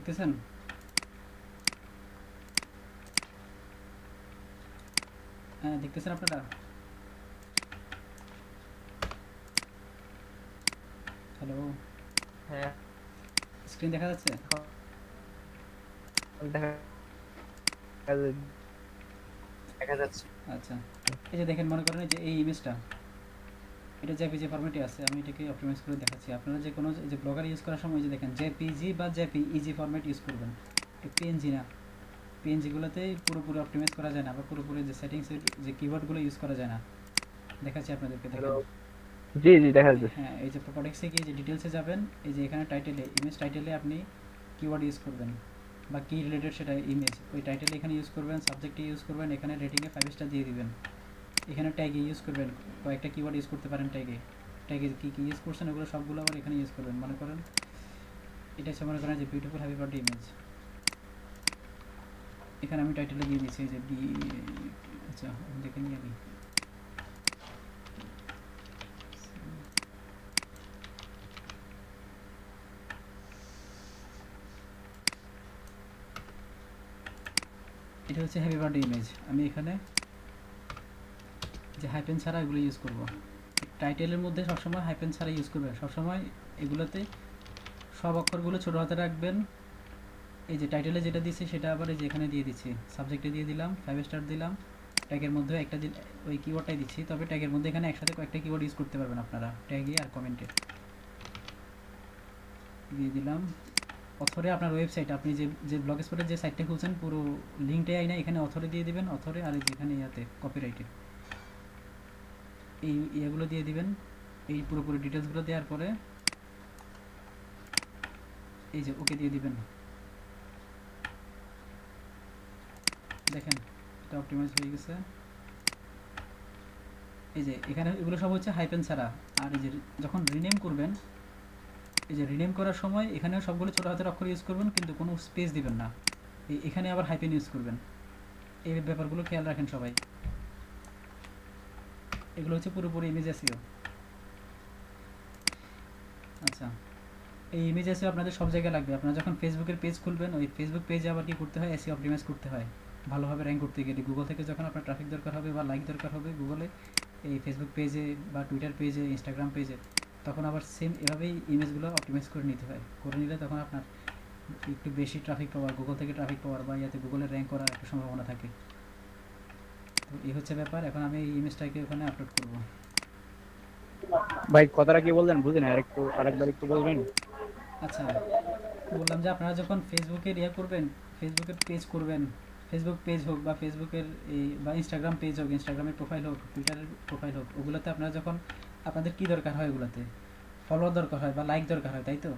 S1: দেখতেছেন? হ্যাঁ দেখতেছেন আপনারা? হ্যালো,
S2: হ্যাঁ
S1: স্ক্রিন দেখা যাচ্ছে?
S2: দেখা যাচ্ছে।
S1: আচ্ছা, এই যে দেখেন, মনে করেন এই যে এই ইমেজটা, এটা জেপিজি ফরম্যাটে আছে। আমি এটাকে অপটিমাইজ করে দেখাচ্ছি। আপনারা যে কোনো যে ব্লগার ইউজ করার সময় যে দেখেন জেপিজি বা জেপিইজি ফরম্যাট ইউজ করবেন, পিএনজি না। পিএনজিগুলোতে পুরোপুরি অপটিমাইজ করা যায় না, বা পুরোপুরি যে সেটিংসের যে কিওয়ার্ডগুলো ইউজ করা যায় না। দেখাচ্ছি আপনাদেরকে, দেখেন।
S11: জি জি দেখা যাচ্ছে।
S1: হ্যাঁ, এই যে প্রপার্টিক্সে গিয়ে যে ডিটেলসে যাবেন, এই যে এখানে টাইটেলে, ইমেজ টাইটেলে আপনি কিওয়ার্ড ইউজ করবেন বা কি রিলেটেড সেটা ইমেজ, ওই টাইটেলে এখানে ইউজ করবেন, সাবজেক্টে ইউজ করবেন, এখানে রেটিংয়ে 5 স্টার দিয়ে দিবেন। এখানে ট্যাগে ইউজ করবেন, কয়েকটা কিওয়ার্ড ইউজ করতে পারেন ট্যাগে। ট্যাগে কী কী ইউজ করছেন ওগুলো সবগুলো আবার এখানে ইউজ করবেন। মনে করেন এটা হচ্ছে, মনে করেন যে বিউটিফুল হ্যাপি বার্থডে ইমেজ, এখানে আমি টাইটেলে দিয়ে দিচ্ছি যে বি। আচ্ছা, দেখে নিয়ে নিই। এটা হচ্ছে হ্যাপি বার্থডে ইমেজ। আমি এখানে যে হাইপেন ছাড়া এগুলো ইউজ করব। টাইটেলের মধ্যে সবসময় হাইপেন ছাড়া ইউজ করবেন। সবসময় এগুলোতে সব অক্ষরগুলো ছোটো হাতে রাখবেন। এই যে টাইটেলে যেটা দিচ্ছি সেটা আবার এই যে এখানে দিয়ে দিচ্ছি, সাবজেক্টে দিয়ে দিলাম, 5 স্টার দিলাম, ট্যাগের মধ্যে একটা ওই কিওয়ার্ডটাই দিচ্ছি। তবে ট্যাগের মধ্যে এখানে একসাথে কয়েকটা কিওয়ার্ড ইউজ করতে পারবেন আপনারা, ট্যাগে আর কমেন্টে দিয়ে দিলাম। অথরে আপনার ওয়েবসাইট, আপনি যে ব্লগ স্পটের যে সাইটটা খুলছেন পুরো লিঙ্কটাই আইনা এখানে অথরে দিয়ে দিবেন, অথরে। আর যেখানে ইয়াতে কপিরাইটে এই ইয়েগুলো দিয়ে দিবেন, এই পুরোপুরি ডিটেলসগুলো দেওয়ার পরে এই যে ওকে দিয়ে দিবেন। দেখেন এটা অপটিমাইজ হয়ে গেছে। এই যে এখানে এগুলো সব হচ্ছে হাইপেন ছাড়া। আর এই যে যখন রিনেম করবেন, এই যে রিনেম করার সময় এখানেও সবগুলো ছোটো হাতের অক্ষর ইউজ করবেন, কিন্তু কোনো স্পেস দিবেন না। এখানে আবার হাইপেন ইউজ করবেন। এই ব্যাপারগুলো খেয়াল রাখেন সবাই। এগুলো হচ্ছে পুরোপুরি ইমেজ এসইও। আচ্ছা, এই ইমেজ এসইও আপনাদের সব জায়গায় লাগবে। আপনারা যখন ফেসবুকের পেজ খুলবেন, ওই ফেসবুক পেজে আবার কি করতে হয়, এসইও অপটিমাইজ করতে হয় ভালোভাবে র্যাঙ্ক করতে গেলে। গুগল থেকে যখন আপনার ট্রাফিক দরকার হবে বা লাইক দরকার হবে গুগলে, এই ফেসবুক পেজে বা টুইটার পেজে, ইনস্টাগ্রাম পেজে, তখন আবার সেম এভাবেই ইমেজগুলো অপটিমাইজ করে নিতে হয়। করে নিলে তখন আপনার একটু বেশি ট্রাফিক পাওয়ার, গুগল থেকে ট্রাফিক পাওয়ার বা ইয়াতে গুগলে র্যাঙ্ক করার একটা সম্ভাবনা থাকে। তো এই হচ্ছে ব্যাপার। এখন আমি এই ইমেজটাকে ওখানে আপলোড করব।
S7: ভাই কথাটা কি বললেন বুঝিনি, আরেকবার একটু বলবেন?
S1: আচ্ছা, বললাম যে আপনারা যখন ফেসবুকের ইয়ে করবেন, ফেসবুকের পেজ করবেন, ফেসবুক পেজ হোক বা ফেসবুকের এই বা ইনস্টাগ্রাম পেজ হোক, ইনস্টাগ্রামের প্রোফাইল হোক, টুইটারের প্রোফাইল হোক, ওগুলোতে আপনারা যখন আপনাদের কী দরকার হয়, ওগুলোতে ফলোয়ার দরকার হয় বা লাইক দরকার হয়, তাই তো?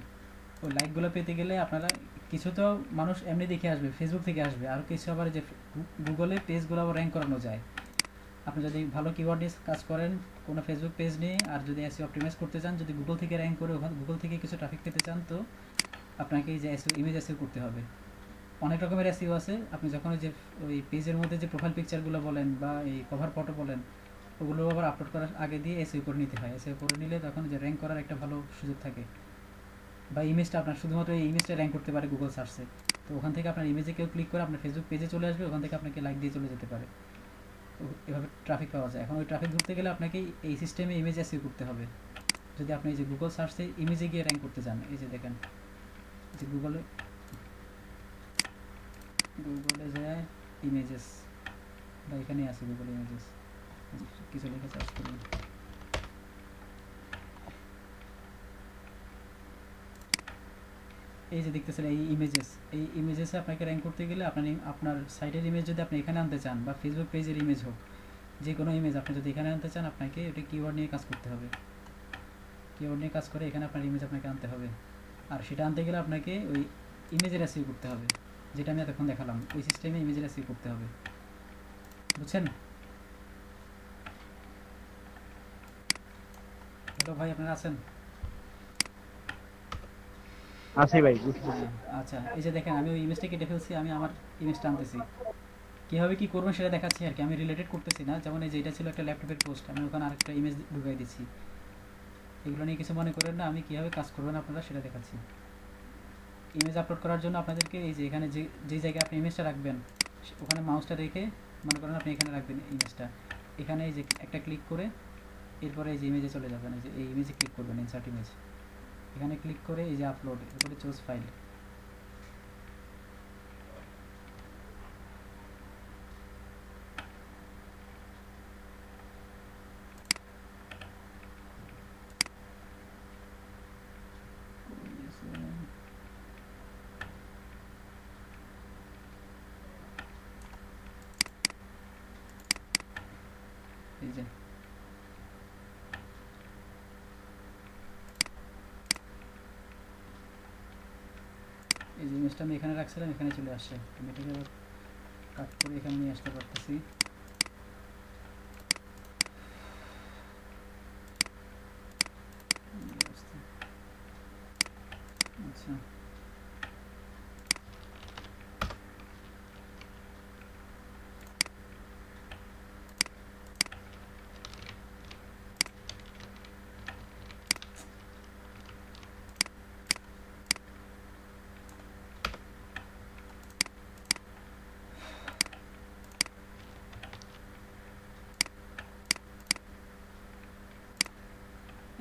S1: ওই লাইকগুলো পেতে গেলে আপনারা কিছু তো মানুষ এমনি দেখে আসবে, ফেসবুক থেকে আসবে, আর কিছু আবার যে গুগলে পেজগুলো আবার র্যাঙ্ক করানো যায়। আপনি যদি ভালো কিওয়ার্ড নিয়ে কাজ করেন কোনো ফেসবুক পেজ নিয়ে, আর যদি এসইও অপটিমাইজ করতে চান, যদি গুগল থেকে র্যাঙ্ক করে ওখানে গুগল থেকে কিছু ট্রাফিক পেতে চান, তো আপনাকে এই যে এসইও ইমেজ এসইও করতে হবে। অনেক রকমের এসইও আছে। আপনি যখন যে ওই পেজের মধ্যে যে প্রোফাইল পিকচারগুলো বলেন বা এই কভার ফটো বলেন, ওগুলো আবার আপলোড করার আগে দিয়ে এসইও করে নিতে হয়। এসইও করে নিলে তখন যে র্যাঙ্ক করার একটা ভালো সুযোগ থাকে। বা ইমেজটা আপনার শুধুমাত্র এই ইমেজটা র্যাঙ্ক করতে পারে গুগল সার্চে, তো ওখান থেকে আপনার ইমেজে কেউ ক্লিক করে আপনার ফেসবুক পেজে চলে আসবে, ওখান থেকে আপনাকে লাইক দিয়ে চলে যেতে পারে। এভাবে ট্রাফিক পাওয়া যায়। এখন ওই ট্রাফিক ধরতে গেলে আপনাকে এই সিস্টেমে ইমেজ এসইও করতে হবে। যদি আপনি এই যে গুগল সার্চে ইমেজে গিয়ে র্যাঙ্ক করতে চান, এই যে দেখেন যে গুগলে যায় ইমেজেস, বা এখানেই আছে গুগল ইমেজেস, কিছু লিখে সার্চ করুন। এই যে দেখতেছেন এই ইমেজেসে আপনাকে র্যাঙ্ক করতে গেলে আপনার সাইটের ইমেজ যদি আপনি এখানে আনতে চান, বা ফেসবুক পেজের ইমেজ হোক, যে কোনো ইমেজ আপনি যদি এখানে আনতে চান, আপনাকে ওটা কিওয়ার্ড নিয়ে কাজ করতে হবে। কিওয়ার্ড নিয়ে কাজ করে এখানে আপনার ইমেজ আপনাকে আনতে হবে। আর সেটা আনতে গেলে আপনাকে ওই ইমেজের এসইও করতে হবে, যেটা আমি এতক্ষণ দেখালাম, ওই সিস্টেমে ইমেজের এসইও করতে হবে। বুঝছেন? হ্যালো ভাই, আপনারা আছেন?
S7: আছি ভাই।
S1: আচ্ছা, এই যে দেখেন আমি ওই ইমেজটা কেটে ফেলছি, আমি আমার ইমেজটা আনতেছি। কীভাবে কী করবেন সেটা দেখাচ্ছি আর কি, আমি রিলেটেড করতেছি না। যেমন এই যে এটা ছিল একটা ল্যাপটপের পোস্ট, আমি ওখানে আরেকটা ইমেজ ঢুকাই দিচ্ছি। এগুলো নিয়ে কিছু মনে করেন না, আমি কীভাবে কাজ করবেন আপনারা সেটা দেখাচ্ছি। ইমেজ আপলোড করার জন্য আপনাদেরকে এই যে এখানে যে জায়গায় আপনি ইমেজটা রাখবেন ওখানে মাউসটা রেখে মনে করেন আপনি এখানে রাখবেন ইমেজটা, এখানে এই যে একটা ক্লিক করে এরপরে এই যে ইমেজে চলে যাবেন, এই যে এই ইমেজে ক্লিক করবেন, ইনসার্ট ইমেজ, এখানে ক্লিক করে এই যে আপলোড, এরপরে চুজ ফাইল। এই যে এই যে ইমেজটা আমি এখানে রাখছিলাম, এখানে চলে আসছে, আমি এটাকে আবার কাট করে এখানে নিয়ে আসতে পারতেছি। আচ্ছা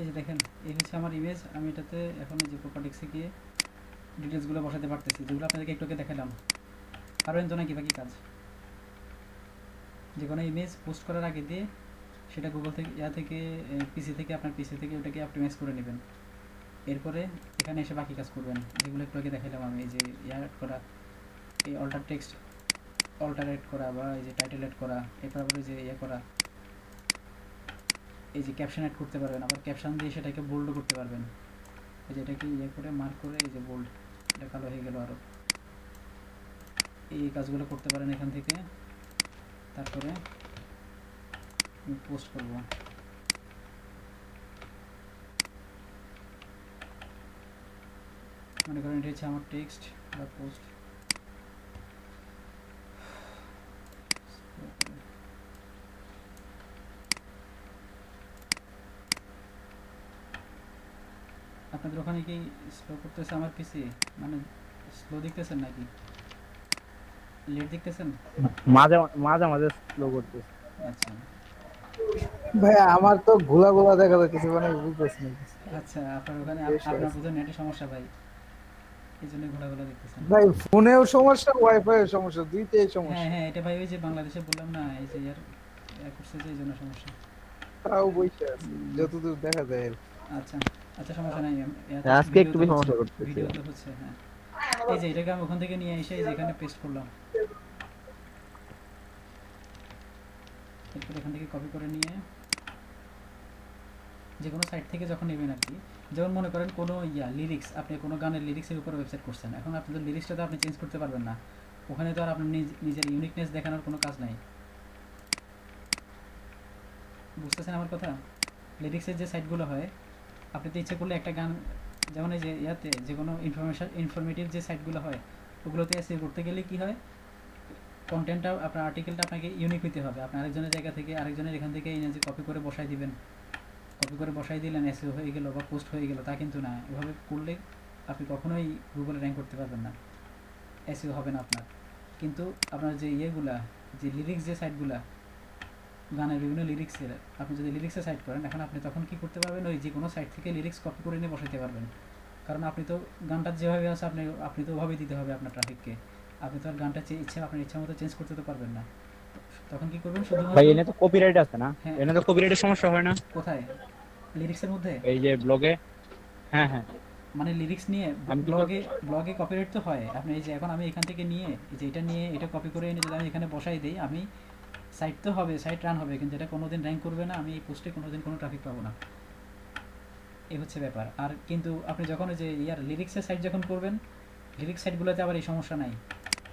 S1: এই যে দেখেন এই হচ্ছে আমার ইমেজ, আমি এটাতে এখন এই যে প্রপার্টিক্সে গিয়ে ডিটেলসগুলো বসাতে পারতেছি, যেগুলো আপনাদেরকে একটু দেখালাম। পারবেন তো নাকি বাকি কাজ? যে কোনো ইমেজ পোস্ট করার আগে দিয়ে সেটা গুগল থেকে থেকে পিসি থেকে আপনার পিসি থেকে ওটাকে অপটিমাইজ করে নেবেন, এরপরে এখানে এসে বাকি কাজ করবেন যেগুলো একটু আগে দেখালাম আমি। এই যে করা, এই অল্টার টেক্সট অল্টারেট করা, বা এই যে টাইটেল এড করা, এরপর আবার যে করা, এই যে ক্যাপশন অ্যাড করতে পারবেন, আবার ক্যাপশন দিয়ে সেটাকে বোল্ডও করতে পারবেন। এই যে এটাকে করে মার্ক করে এই যে বোল্ড, এটা কালো হয়ে গেল আরও। এই কাজগুলো করতে পারেন এখান থেকে। তারপরে আমি পোস্ট করব, মনে করেন এটা হচ্ছে আমার টেক্সট বা পোস্ট। আপনাদের ওখানে কি স্লো করতেছে আমার পিসি, মানে স্লো দেখতেছেন নাকি লেট দেখতেছেন?
S7: মাঝে মাঝে মাঝে স্লো করতেছে।
S1: আচ্ছা
S11: ভাই আমার তো গোলা গোলা দেখা যাচ্ছে, মানে বুঝতেছি না।
S1: আচ্ছা আপনার ওখানে আপনার বোধহয় নেটের সমস্যা ভাই, এই জন্য ঘোরাঘোরা দেখতেছেন।
S11: ভাই ফোনেও সমস্যা, ওয়াইফাইয়ের সমস্যা, দুইটাই সমস্যা।
S1: হ্যাঁ হ্যাঁ, এটা ভাই ওই যে বাংলাদেশে বললাম না, এই যে করছে যে এই জন্য সমস্যা।
S11: তাও বইসা আছে যতদূর দেখা যায়।
S1: আচ্ছা আচ্ছা, সমস্যা নাই।
S11: আজকে একটু বেশি সমস্যা করতেছে।
S1: ভিডিও তো হচ্ছে, হ্যাঁ। এই যে এটাকে আমি ওখান থেকে নিয়ে এসে এই যে এখানে পেস্ট করলাম, এরপর এখান থেকে কপি করে নিয়ে যে কোনো সাইট থেকে যখন নেবেন আর কি, যেমন মনে করেন কোনো লিরিক্স, আপনি কোনো গানের লিরিক্সের উপর ওয়েবসাইট করছেন, এখন আপনাদের লিরিক্সটা তো আপনি চেঞ্জ করতে পারবেন না, ওখানে তো আর আপনার নিজের ইউনিকনেস দেখানোর কোনো কাজ নাই। বুঝতেছেন আমার কথা? লিরিক্সের যে সাইটগুলো হয়, আপনি তো ইচ্ছে করলে একটা গান, যেমন এই যে যে কোনো ইনফরমেটিভ যে সাইটগুলো হয়, ওগুলোতে এসে করতে গেলে কি হয়, কন্টেন্টটা আপনার আর্টিকেলটা আপনাকে ইউনিক হইতে হবে। আপনি আরেকজনের জায়গা থেকে আরেকজনের এখান থেকে যে কপি করে বসাই দিবেন, কপি করে বসাই দিলেন এসইও হয়ে গেল বা পোস্ট হয়ে গেল, তা কিন্তু না। এভাবে করলে আপনি কখনোই গুগলে র্যাঙ্ক করতে পারবেন না, এসইও হবে না আপনার। কিন্তু আপনার যে যে লিরিক্স যে সাইটগুলা, গানের বিভিন্ন লিরিক্সের, আপনি যদি লিরিক্সের সাইট করেন, এখন আপনি তখন কি করতে পারবেন, ওই যে কোনো সাইট থেকে লিরিক্স কপি করে নিয়ে বসাতে পারবেন। কারণ আপনি তো গানটা যেভাবে আছে আপনি তো ওভাবেই দিতে হবে আপনার ট্রাফিককে। আপনি তো আর গানটা আপনার ইচ্ছা মতো চেঞ্জ করতে তো পারবেন না। তখন কি করবেন, শুধুমাত্র
S7: ভাই এনে তো কপিরাইট আছে না?
S1: হ্যাঁ।
S7: এনে তো কপিরাইটের সমস্যা হয় না?
S1: কোথায়? লিরিক্সের মধ্যে?
S7: এই যে ব্লগে। হ্যাঁ হ্যাঁ,
S1: মানে লিরিক্স নিয়ে ব্লগে কপিরাইট তো হয়। আপনি এই যে এখন আমি এখান থেকে নিয়ে এই যে এটা কপি করে এনে যদি আমি এখানে বসাই দিই, আমি সাইট তো হবে, সাইট রান হবে, কিন্তু এটা কোনোদিন র্যাঙ্ক করবে না, আমি এই পোস্টে কোনোদিন কোনো ট্রাফিক পাবো না। এই হচ্ছে ব্যাপার। আর কিন্তু আপনি যখন ওই যে লিরিক্সের সাইট যখন করবেন, লিরিক্স সাইটগুলোতে আবার এই সমস্যা নাই।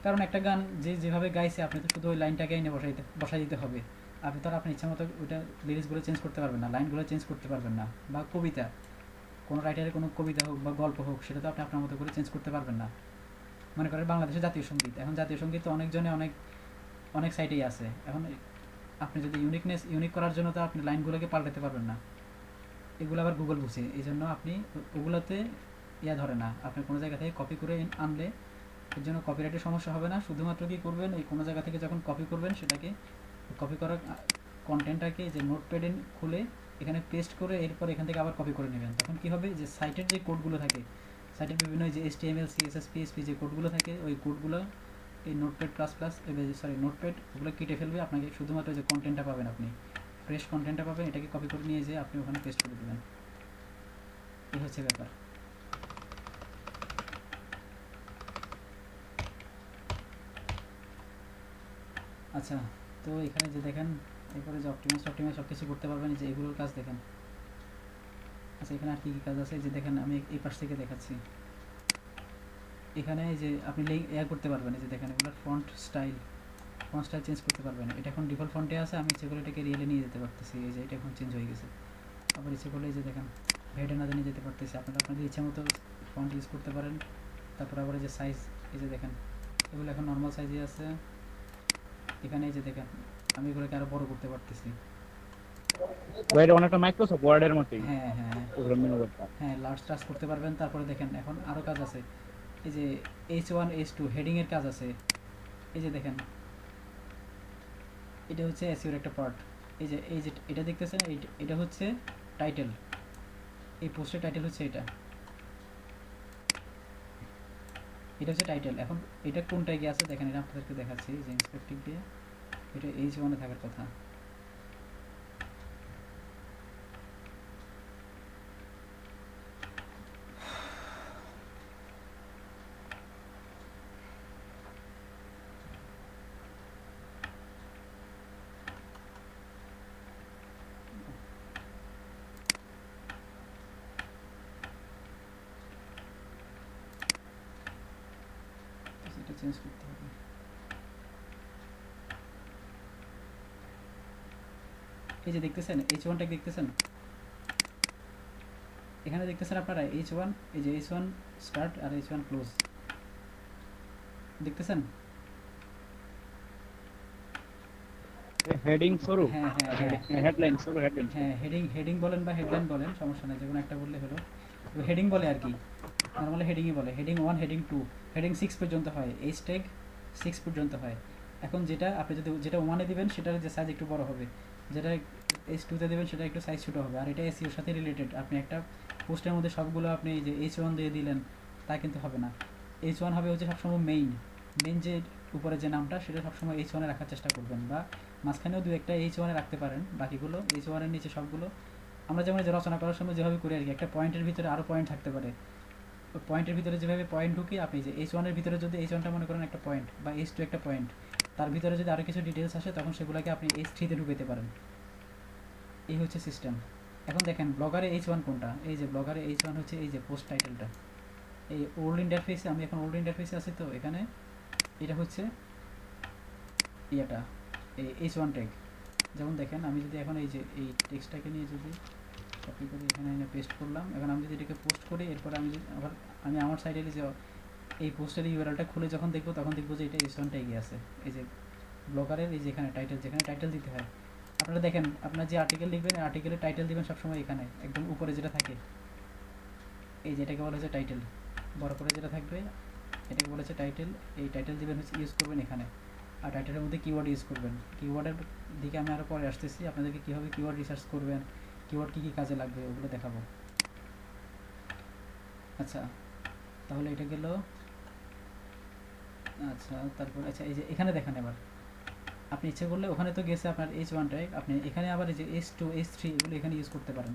S1: কারণ একটা গান যেভাবে গাইছে, আপনি তো শুধু ওই লাইনটাকে এনে বসাই দিতে হবে। আপনি তো আর আপনার ইচ্ছা মতো ওইটা লিরিক্সগুলো চেঞ্জ করতে পারবেন না, লাইনগুলো চেঞ্জ করতে পারবেন না। বা কবিতা, কোনো রাইটারের কোনো কবিতা হোক বা গল্প হোক, সেটা তো আপনি আপনার মতো করে চেঞ্জ করতে পারবেন না। মনে করেন বাংলাদেশের জাতীয় সঙ্গীত, এখন জাতীয় সঙ্গীত তো অনেকজনে অনেক সাইটেই আছে। এখন আপনি যদি ইউনিক করার জন্য তো আপনি লাইনগুলোকে পাল্টাতে পারবেন না, এগুলো আবার গুগল বুঝে। এই জন্য আপনি ওগুলোতে ইয়া ধরে না, আপনি কোনো জায়গা থেকে কপি করে আনলে এর জন্য কপিরাইটের সমস্যা হবে না। শুধুমাত্র কি করবেন, এই কোনো জায়গা থেকে যখন কপি করবেন সেটাকে কপি করা কন্টেন্টটাকে যে নোটপ্যাডে খুলে এখানে পেস্ট করে এরপর এখান থেকে আবার কপি করে নেবেন। তখন কি হবে, যে সাইটের যে কোডগুলো থাকে, সাইটের বিভিন্ন যে HTML CSS PHP যে কোডগুলো থাকে, ওই কোডগুলো এই নোটপ্যাড প্লাস প্লাস নোটপ্যাড ওগুলো কেটে ফেলবে। আপনাকে শুধুমাত্র যে কন্টেন্টটা পাবেন, আপনি ফ্রেশ কন্টেন্টটা পাবেন, এটাকে কপি করে নিয়ে যেয়ে আপনি ওখানে পেস্ট করে দেবেন। এই হচ্ছে ব্যাপার। আচ্ছা, তো এখানে যে দেখেন এরপরে যে অপটিমাইজ সব কিছু করতে পারবেন, যে এগুলোর কাজ দেখেন। আচ্ছা, এখানে আর কী কী কাজ আছে যে দেখেন, আমি এই পাশ থেকে দেখাচ্ছি। এখানে যে আপনি করতে পারবেন, এই যে দেখেন এগুলোর ফন্ট স্টাইল চেঞ্জ করতে পারবেন। এটা এখন ডিফল্ট ফন্টে আছে, আমি ইচ্ছে করে এটাকে রিয়েলে নিয়ে যেতে পারতেছি। এই যে এটা এখন চেঞ্জ হয়ে গেছে। আবার ইচ্ছে করলে এই যে দেখেন হেডেনাতে নিয়ে যেতে পারতেছি। আপনারা আপনাদের ইচ্ছা মতো ফন্ট ইউজ করতে পারেন। তারপর আবার এই যে সাইজ, এই যে দেখেন এগুলো এখন নর্মাল সাইজে আছে। এখানে এই যে দেখেন আমি এগুলোকে আরো বড় করতে পারতেছি।
S7: ভাই এটা অনেকটা মাইক্রোসফট ওয়ার্ডের মতোই।
S1: হ্যাঁ হ্যাঁ
S7: প্রোগ্রামিং ওয়ার্ডটা।
S1: হ্যাঁ, লার্জ টাচ করতে পারবেন। তারপরে দেখেন এখন আরো কাজ আছে, এই যে H1 H2 হেডিং এর কাজ আছে। এই যে দেখেন এটা হচ্ছে এসইওর একটা পার্ট। এই যে এটা দেখতেছেন, এটা হচ্ছে টাইটেল। এই পোস্টের টাইটেল হচ্ছে এটা হচ্ছে টাইটেল। এখন এটা কোনটায় গিয়ে আছে দেখেন, এটা আপনাদেরকে দেখাচ্ছি যে ইন্সপেক্টিভ দিয়ে। এটা H1 এ থাকার কথা। এটা চেঞ্জ করতে হবে। এই যে দেখতেছেন H1টা দেখতেছেন, এখানে দেখতেছেন আপনারা H1, এই যে H1 স্টার্ট আর H1 ক্লোজ দেখতেছেন।
S7: হেডিং শুরু,
S1: হ্যাঁ হ্যাঁ হ্যাঁ
S7: হেডলাইন শুরু, হেডলাইন।
S1: হ্যাঁ, হেডিং বলেন বা হেডলাইন বলেন, সমস্যা নেই, যে কোনো একটা বললে হলো। তো হেডিং বলে আর কি, নর্মালি হেডিংই বলে। হেডিং 1, হেডিং 2, হেডিং 6 পর্যন্ত হয়, H ট্যাগ 6 পর্যন্ত হয়। এখন যেটা আপনি যদি যেটা 1 এ দিবেন সেটার যে সাইজ একটু বড় হবে, যেটা H2 তে দেবেন সেটা একটু সাইজ ছোট হবে। আর এটা এসইওর সাথে রিলেটেড। আপনি একটা পোস্টের মধ্যে সবগুলো আপনি যে H1 দিয়ে দিলেন তা কিন্তু হবে না। H1 হবে হচ্ছে সবসময় মেইন যে উপরে যে নামটা সেটা সবসময় H1 এ রাখার চেষ্টা করবেন, বা মাঝখানেও দু একটা H1 এ রাখতে পারেন। বাকিগুলো H1 এর নিচে সবগুলো আমরা যেমন যে রচনা করার সময় যেভাবে করি আর কি, একটা পয়েন্টের ভিতরে আরও পয়েন্ট থাকতে পারে। ওই পয়েন্টের ভিতরে যেভাবে পয়েন্ট ঢুকি, আপনি যে H1 এর ভিতরে যদি H1টা মনে করেন একটা পয়েন্ট, বা H2 একটা পয়েন্ট, তার ভিতরে যদি আরও কিছু ডিটেলস আসে তখন সেগুলোকে আপনি H3 তে ঢুকাতে পারেন। এই হচ্ছে সিস্টেম। এখন দেখেন ব্লগারে H1 কোনটা, এই যে ব্লগারে H1 হচ্ছে এই যে পোস্ট টাইটেলটা। এই ওল্ড ইন্টারফেসে, আমি এখন ওল্ড ইন্টারফেসে আছি, তো এখানে এটা হচ্ছে এই H1 ট্যাগ। যেমন দেখেন আমি যদি এখন এই যে এই টেক্সটটাকে নিয়ে যদি কপি করে এখানে এনে পেস্ট করলাম, এখন আমি যদি এটাকে পোস্ট করি, এরপর আমি যদি আবার আমি আমার সাইডে যে এই পোস্টের ইউআরএলটা খুলে যখন দেখবো, তখন দেখবো যে এটা H1 ট্যাগে আছে। এই যে ব্লগারের এই যে এখানে টাইটেল, যেখানে টাইটেল দিতে হয়, আপনারা দেখেন আপনার যে আর্টিকেল লিখবেন, আর্টিকেলের টাইটেল দিবেন সবসময় এখানে একদম উপরে যেটা থাকে, এই যে এটাকে বলা হচ্ছে টাইটেল, বড় করে যেটা থাকবে এটাকে বলা হচ্ছে টাইটেল। এই টাইটেল দিবেন হচ্ছে ইউজ করবেন এখানে। আর টাইটেলের মধ্যে কিওয়ার্ড ইউজ করবেন। কিওয়ার্ডের দিকে আমি আরও পরে আসতেছি, আপনাদেরকে কীভাবে কিওয়ার্ড রিসার্চ করবেন, কিওয়ার্ড কী কী কাজে লাগবে ওগুলো দেখাবো। আচ্ছা, তাহলে এটা গেল। আচ্ছা, তারপর আচ্ছা এই যে এখানে দেখেন, এবার আপনি ইচ্ছে করলে ওখানে তো গেছে আপনার H1 ট্যাগ, আপনি এখানে আবার এই যে H2 H3 এগুলো এখানে ইউজ করতে পারেন।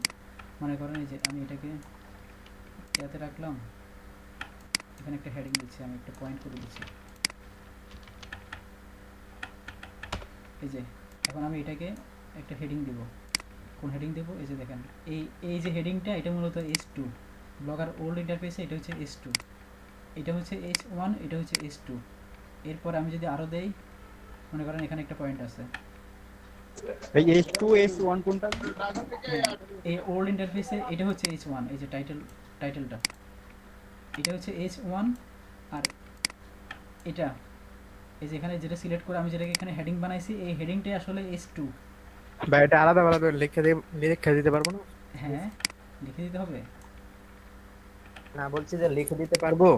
S1: মনে করেন এই যে আমি এটাকে ইয়াতে রাখলাম, এখানে একটা হেডিং দিচ্ছি, আমি একটা পয়েন্ট করে দিচ্ছি। এই যে এখন আমি এটাকে একটা হেডিং দেব। কোন হেডিং দেব, এই যে দেখেন এই যে হেডিংটা, এটা মূলত H2 ব্লগার ওল্ড ইন্টারফেসে, এটা হচ্ছে H2, এটা হচ্ছে H1, এটা হচ্ছে H2। এরপর আমি যদি আরও দেই, মনে করেন এখানে একটা পয়েন্ট আছে,
S7: এই H2 H1 কোনটা?
S1: এই ওল্ড ইন্টারফেসে এটা হচ্ছে H1, এই যে টাইটেলটা এটা হচ্ছে H1। আর এটা এই যে এখানে যেটা সিলেক্ট করে আমি যেটাকে এখানে হেডিং বানাইছি, এই হেডিংটাই আসলে H2।
S11: ভাই এটা আলাদা আলাদা লিখে দিতে পারবো না?
S1: হ্যাঁ, লিখে দিতে হবে।
S2: না বলছি যে লিখে দিতে পারবো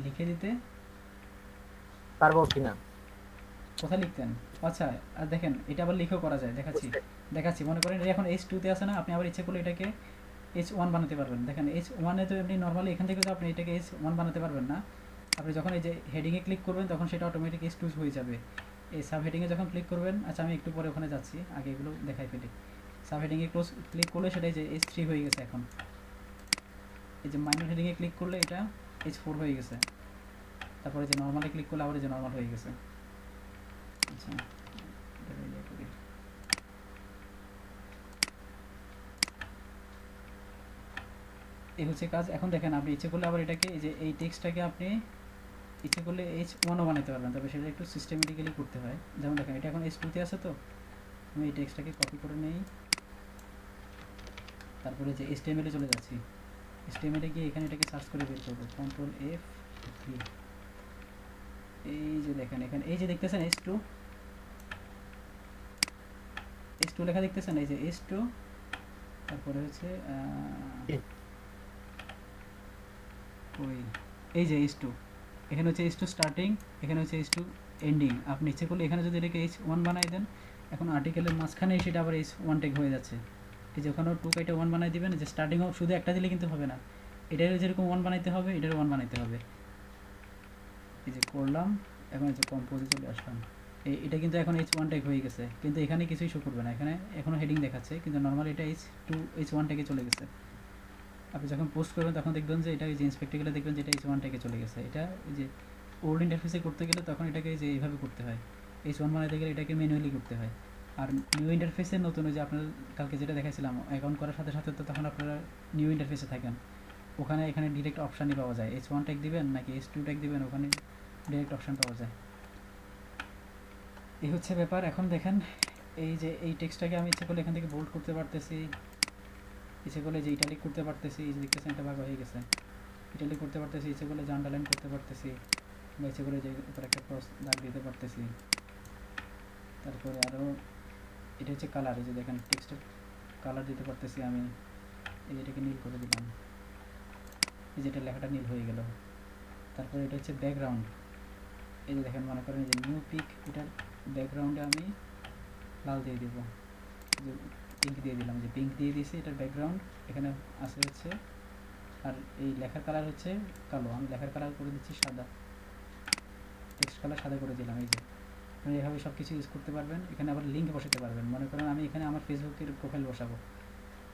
S1: লিখে দিতে
S2: কিনা।
S1: কোথায় লিখতেন? আচ্ছা, আর দেখেন এটা আবার লিখেও করা যায়, দেখাচ্ছি। মনে করেন এখন H2 তে আছে না, আপনি আবার ইচ্ছে করলে এটাকে H1 বানাতে পারবেন। দেখেন H1 এ তো এমনি নরমালি এখান থেকে তো আপনি এটাকে H1 বানাতে পারবেন না। আপনি যখন এই যে হেডিং এ ক্লিক করবেন তখন সেটা অটোমেটিক H2 হয়ে যাবে। এই সাব হেডিং এ যখন ক্লিক করবেন, আচ্ছা আমি একটু পরে ওখানে যাচ্ছি, আগে এগুলো দেখাই ফেলি। সাব হেডিং এ ক্লিক করলে সেটা এই যে H3 হয়ে গেছে এখন। এই যে মাইনর হেডিং এ ক্লিক করলে এটা H4 হয়ে গেছে। তারপরে যে নরমালে ক্লিক করলে আবার এই যে নরমাল হয়ে গেছে। আচ্ছা, এটা ইয়ে করি। এই হচ্ছে কাজ। এখন দেখেন আপনি ইচ্ছে করলে আবার এটাকে এই যে এই টেক্সটটাকে আপনি ইচ্ছে করলে H1 ও বানাতে পারবেন, তবে সেটা একটু সিস্টেমেটিক্যালি করতে হয়। যেমন দেখেন এটা এখন H2 তে আছে, তো আমি এই টেক্সটটাকে কপি করে নেই, তারপরে যে HTML এ চলে যাচ্ছি। HTML এ গিয়ে এখানে এটাকে সার্চ করে বের করব, কন্ট্রোল F3। এই যে দেখেন এখানে এই যে দেখতেছেন H2 লেখা দেখতেছেন, এই যে H2, তারপরে হচ্ছে ওই এই যে H2, এখানে হচ্ছে H2 স্টার্টিং, এখানে হচ্ছে H2 এন্ডিং। আপনি ইচ্ছে করলে এখানে যদি এটাকে H1 বানাই দেন, এখন আর্টিকেলের মাঝখানে সেটা আবার H1 ট্যাগ হয়ে যাচ্ছে। এই যে ওখানেও 2 কাইটা 1 বানাই দিবেন, যে স্টার্টিং শুধু একটা দিলে কিন্তু হবে না, এটারও যেরকম 1 বানাইতে হবে, এটারও 1 বানাইতে হবে। এই যে করলাম, এখন এই যে কম্পোজে চলে আসলাম। এটা কিন্তু এখন H1 ট্যাগ হয়ে গেছে, কিন্তু এখানে কিছুই শো করবে না, এখানে এখনো হেডিং দেখাচ্ছে, কিন্তু নরমালি এটা H1 ট্যাগে চলে গেছে। আপনি যখন পোস্ট করবেন তখন দেখবেন যে এটা এই যে ইন্সপেক্টে গেলে দেখবেন যে এটা H1 ট্যাগে চলে গেছে। এটা এই যে ওল্ড ইন্টারফেসে করতে গেলে তখন এটাকে যে এইভাবে করতে হয়, H1 বানাতে গেলে এটাকে ম্যানুয়ালি করতে হয়। আর নিউ ইন্টারফেসে নতুন ওই যে আপনার কালকে যেটা দেখাইছিলাম, অ্যাকাউন্ট করার সাথে সাথে তো তখন আপনারা নিউ ইন্টারফেসে থাকেন, ওখানে এখানে ডিরেক্ট অপশানই পাওয়া যায়, H1 ট্যাগ দিবেন নাকি H2 ট্যাগ দিবেন, ওখানে ডিরেক্ট অপশান পাওয়া যায়। এই হচ্ছে ব্যাপার। এখন দেখেন এই যে এই টেক্সটটাকে আমি ইচ্ছে করলে এখান থেকে বোল্ড করতে পারতেছি, ইচ্ছে করলে যে ইটালিক করতে পারতেছি, এই যে দেখতেছেন এটা ভাগ হয়ে গেছে, ইটালিক করতে পারতেছি, ইচ্ছে করলে যে আন্ডারলাইন করতে পারতেছি, বা ইচ্ছে করে যে উপরে একটা ক্রস দাগ দিতে পারতেছি। তারপরে আরও এটা হচ্ছে কালার, এই যে দেখেন টেক্সটের কালার দিতে পারতেছি আমি, এই যেটাকে নীল করে দিলাম, এই যেটা লেখাটা নীল হয়ে গেল। তারপরে এটা হচ্ছে ব্যাকগ্রাউন্ড, এই যে দেখেন মনে করেন যে নিউ পিক, এটার ব্যাকগ্রাউন্ডে আমি লাল দিয়ে দেবো, যে পিঙ্ক দিয়ে দিলাম, যে পিঙ্ক দিয়ে দিয়েছি এটার ব্যাকগ্রাউন্ড, এখানে আছে হচ্ছে, আর এই লেখার কালার হচ্ছে কালো, আমি লেখার কালার করে দিচ্ছি সাদা, টেক্সট কালার সাদা করে দিলাম। এই যে আপনি এভাবে সব কিছু ইউজ করতে পারবেন। এখানে আবার লিঙ্ক বসাতে পারবেন, মনে করেন আমি এখানে আমার ফেসবুকের প্রোফাইল বসাবো,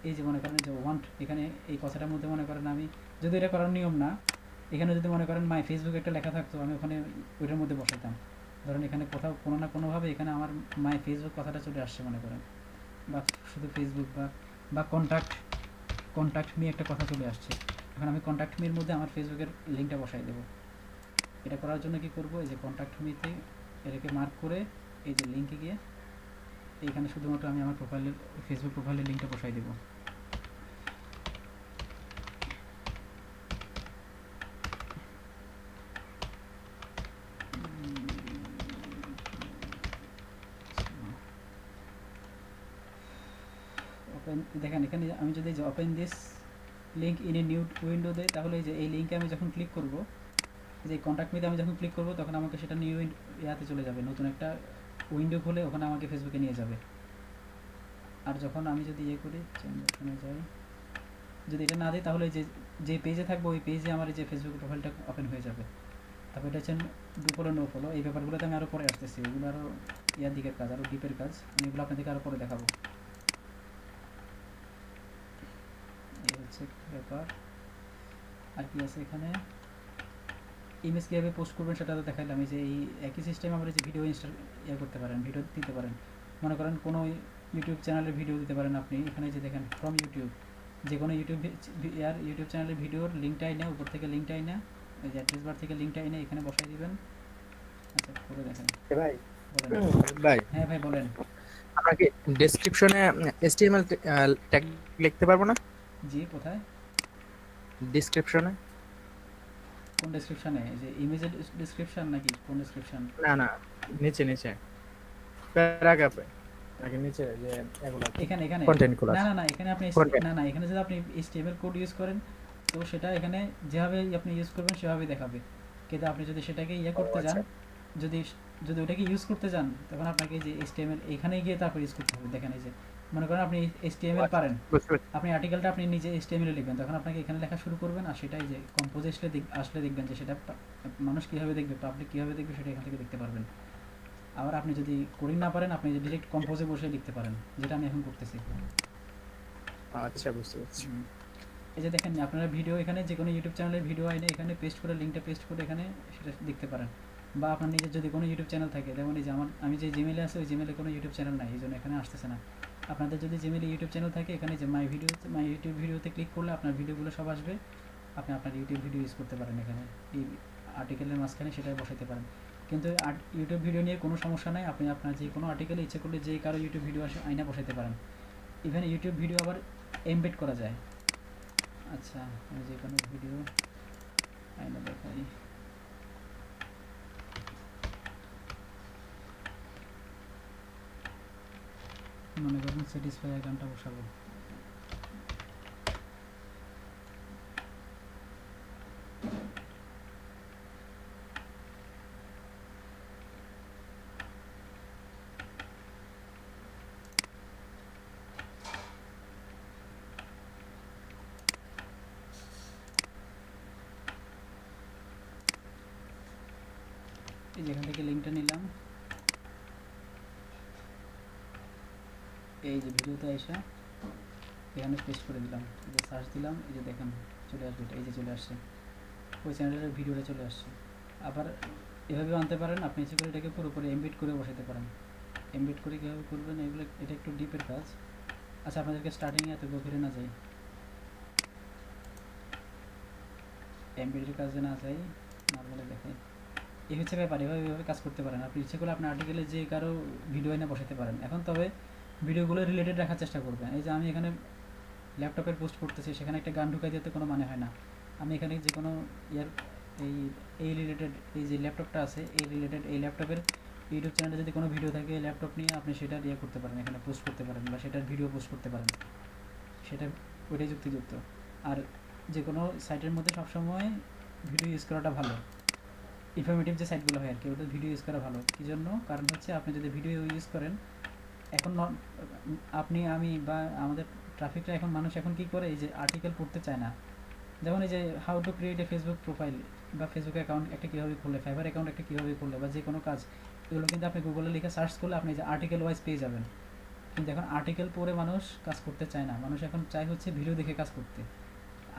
S1: এই যে মনে করেন যে ওয়ান্ট, এখানে এই কথাটার মধ্যে মনে করেন আমি, যদি এটা করার নিয়ম না, এখানে যদি মনে করেন মাই ফেসবুক একটা লেখা থাকতো, আমি ওখানে ওইটার মধ্যে বসাতাম। ধরেন এখানে কোথাও কোনো না কোনোভাবে এখানে আমার মাই ফেসবুক কথাটা চলে আসছে মনে করেন, বা শুধু ফেসবুক বা কন্ট্যাক্ট মি একটা কথা চলে আসছে, এখন আমি কন্ট্যাক্ট মির মধ্যে আমার ফেসবুকের লিঙ্কটা বসাই দেবো। এটা করার জন্য কি করব, এই যে কন্ট্যাক্ট মিতে এটাকে মার্ক করে এই যে লিঙ্কে গিয়ে এইখানে শুধুমাত্র আমি আমার প্রোফাইলের ফেসবুক প্রোফাইলের লিঙ্কটা বসাই দেবো। দেখেন এখানে আমি যদি যে open this link in a new window দেই, তাহলে এই যে এই লিঙ্কে আমি যখন ক্লিক করব, যে কন্ট্যাক্ট মিতে আমি যখন ক্লিক করব, তখন আমাকে সেটা নিউ ইয়াতে চলে যাবে, নতুন একটা উইন্ডো খুলে ওখানে আমাকে ফেসবুকে নিয়ে যাবে। আর যখন আমি যদি ইয়ে করি, চেঞ্জ যাই, যদি এটা না দিই, তাহলে যে পেজে থাকবো ওই পেজে আমার এই যে ফেসবুক প্রোফাইলটা ওপেন হয়ে যাবে। তারপর এটা হচ্ছে ডু ফলো নো ফলো, এই ব্যাপারগুলোতে আমি আরও পরে আসতেছি, এগুলো আরও ইয়ার দিকের কাজ, আরও ডিপের কাজ, আমি এগুলো আপনাদেরকে আরও পরে দেখাবো। এই হচ্ছে ব্যাপার। আর কি আছে এখানে, ইমেজ কীভাবে পোস্ট করবেন সেটা তো দেখাইলাম। এই যে এই একই সিস্টেমে আমরা যে ভিডিও করতে পারেন, ভিডিও দিতে পারেন, মনে করেন কোনো ইউটিউব চ্যানেলের ভিডিও দিতে পারেন আপনি, এখানে যে দেখেন ফ্রম ইউটিউব, যে কোনো ইউটিউব চ্যানেলের ভিডিওর লিঙ্কটা এনে, উপর থেকে লিঙ্কটা এনে, এই যে অ্যাড্রেস বার থেকে লিঙ্কটা এনে এখানে বসাই দিবেন। আচ্ছা করে দেখেন
S2: ভাই
S1: বলেন।
S2: ভাই,
S1: হ্যাঁ ভাই বলেন।
S2: আমরা কি ডেসক্রিপশনে HTML ট্যাগ লিখতে পারবো না?
S1: জি, কোথায়?
S2: ডেসক্রিপশনে।
S1: কোন ডেসক্রিপশনে? এই যে ইমেজের ডেসক্রিপশন নাকি কোন ডেসক্রিপশন?
S2: না না, নিচে প্যারাগ্রাফে নাকি নিচে, যে এগুলো
S1: এখানে
S2: কন্টেন্টগুলো।
S1: না এখানে আপনি না এখানে যদি আপনি HTML কোড ইউজ করেন, তো সেটা এখানে যেভাবে আপনি ইউজ করবেন সেভাবেই দেখাবে। কিন্তু আপনি যদি সেটাকে ইয়ে করতে যান, যদি যদি ওটাকে ইউজ করতে যান, তখন আপনাকে যে HTML এখানে গিয়ে তারপর ইউজ করতে হবে। দেখেন এই যে মনে করেন আপনি HTML পারেন, আপনি আর্টিকেলটা আপনি নিজে HTML এ লিখবেন, তখন আপনাকে এখানে লেখা শুরু করবেন, আর সেটাই যে কম্পোজে আসলে দেখবেন যে সেটা মানুষ কীভাবে দেখবে, পাবলিক কীভাবে দেখবে, সেটা এখান থেকে দেখতে পারবেন। আবার আপনি যদি কোডিং না পারেন, আপনি ডিরেক্ট কম্পোজে বসে লিখতে পারেন, যেটা আমি এখন করতেছি।
S2: আচ্ছা, বুঝতে পারছি।
S1: এই যে দেখেন আপনারা ভিডিও এখানে যে কোনো ইউটিউব চ্যানেলের ভিডিও আইনে এখানে পেস্ট করে, লিঙ্কটা পেস্ট করে এখানে সেটা দেখতে পারেন। বা আপনার নিজের যদি কোনো ইউটিউব চ্যানেল থাকে, যেমন এই যে আমি যে জিমেলে আছে, ওই জিমেলে কোনো ইউটিউব চ্যানেল নাই, এই জন্য এখানে আসতেছে না। আপনাদের যদি জিমেলে ইউটিউব চ্যানেল থাকে, এখানে যে মাই ইউটিউব ভিডিওতে ক্লিক করলে আপনার ভিডিওগুলো সব আসবে, আপনি আপনার ইউটিউব ভিডিও ইউজ করতে পারেন এখানে, এই আর্টিকেলের মাঝখানে সেটাই বসাতে পারেন। কিন্তু ইউটিউব ভিডিও নিয়ে কোনো সমস্যা নাই, আপনি আপনার যে কোনো আর্টিকেলে ইচ্ছে করলে যে কারো ইউটিউব ভিডিও আসে আইনা বসাতে পারেন। ইভেন ইউটিউব ভিডিও আবার এমবেড করা যায়। আচ্ছা, আমি যে কোনো ভিডিও আইনা দেখাই। মনে করেন স্যাটিসফাই গানটা বসাবো, এই যেখান থেকে লিঙ্কটা নিলাম, এই যে ভিডিওতে এসে এখানে পেস্ট করে দিলাম, এই যে সার্চ দিলাম, এই যে দেখেন চলে আসবে, এই যে চলে আসছে, ওই চ্যানেলের ভিডিওটা চলে আসছে। আবার এভাবেও আনতে পারেন, আপনি ইচ্ছে করে এটাকে পুরোপুরি এমবিট করে বসাতে পারেন। এমবিট করে কীভাবে করবেন এগুলো, এটা একটু ডিপের কাজ। আচ্ছা, আপনাদেরকে স্টার্টিংয়ে এত গভীরে না যাই, এমবিটের কাজে না যাই, নর্মালি দেখাই। এই হচ্ছে ব্যাপার, এভাবে কাজ করতে পারেন। আপনি ইচ্ছে করলে আপনার আর্টিকেলে যে কারো ভিডিও এনে বসাতে পারেন। এখন তবে ভিডিওগুলো রিলেটেড রাখার চেষ্টা করবেন। এই যে আমি এখানে ল্যাপটপের পোস্ট করতেছি, সেখানে একটা গান ঢুকাই দিতে কোনো মানে হয় না। আমি এখানে যে কোনো এই রিলেটেড, এই যে ল্যাপটপটা আছে, এই রিলেটেড এই ল্যাপটপের ইউটিউব চ্যানেলে যদি কোনো ভিডিও থাকে, ল্যাপটপ নিয়ে আপনি সেটা করতে পারেন, এখানে পোস্ট করতে পারেন, বা সেটার ভিডিও পোস্ট করতে পারেন, সেটা ওইটাই যুক্তিযুক্ত। আর যে কোনো সাইটের মধ্যে সবসময় ভিডিও ইউজ করাটা ভালো, ইনফরমেটিভ যে সাইটগুলো হয় আর কি, ওটা ভিডিও ইউজ করা ভালো। কী জন্য? কারণ হচ্ছে আপনি যদি ভিডিও ইউজ করেন, এখন আপনি আমি বা আমাদের ট্রাফিকটা, এখন মানুষ এখন কী করে, এই যে আর্টিকেল পড়তে চায় না। যেমন এই যে how to create a Facebook profile, বা ফেসবুক অ্যাকাউন্ট একটা কীভাবে খুললে, ফাইবার অ্যাকাউন্ট একটা কীভাবে খুললে, বা যে কোনো কাজ, এগুলো কিন্তু আপনি গুগলে লিখে সার্চ করলে আপনি যে আর্টিকেল ওয়াইজ পেয়ে যাবেন। কিন্তু এখন আর্টিকেল পড়ে মানুষ কাজ করতে চায় না, মানুষ এখন চায় হচ্ছে ভিডিও দেখে কাজ করতে।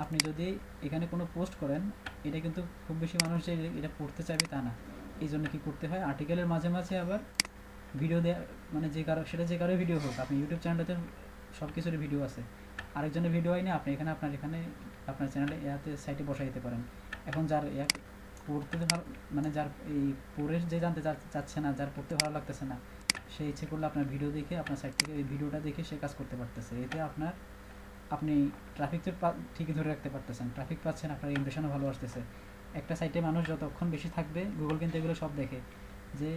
S1: আপনি যদি এখানে কোনো পোস্ট করেন, এটা কিন্তু খুব বেশি মানুষ যে এটা পড়তে চাইবে তা না। এই জন্য কী করতে হয়, আর্টিকেলের মাঝে মাঝে আবার ভিডিও দেওয়া, মানে যে কারো, সেটা যে কারো ভিডিও হোক, আপনি ইউটিউব চ্যানেলটাতে সব কিছুর ভিডিও আছে, আরেকজনের ভিডিও হয় না, আপনি এখানে আপনার চ্যানেলে সাইটে বসাই দিতে পারেন। এখন যার পড়তে ভালো, মানে যার এই পড়ে যে জানতে চাচ্ছে না, যার পড়তে ভালো লাগতেছে না, সে ইচ্ছে করলে আপনার ভিডিও দেখে, আপনার সাইট থেকে এই ভিডিওটা দেখে সে কাজ করতে পারতেছে। এতে আপনি ট্রাফিক তো ঠিকই ধরে রাখতে পারতেছেন, ট্রাফিক পাচ্ছেন, আপনার ইমপ্রেশনও ভালো আসতেছে। একটা সাইটে মানুষ যতক্ষণ বেশি থাকবে, গুগল কিন্তু এগুলো সব দেখে, যে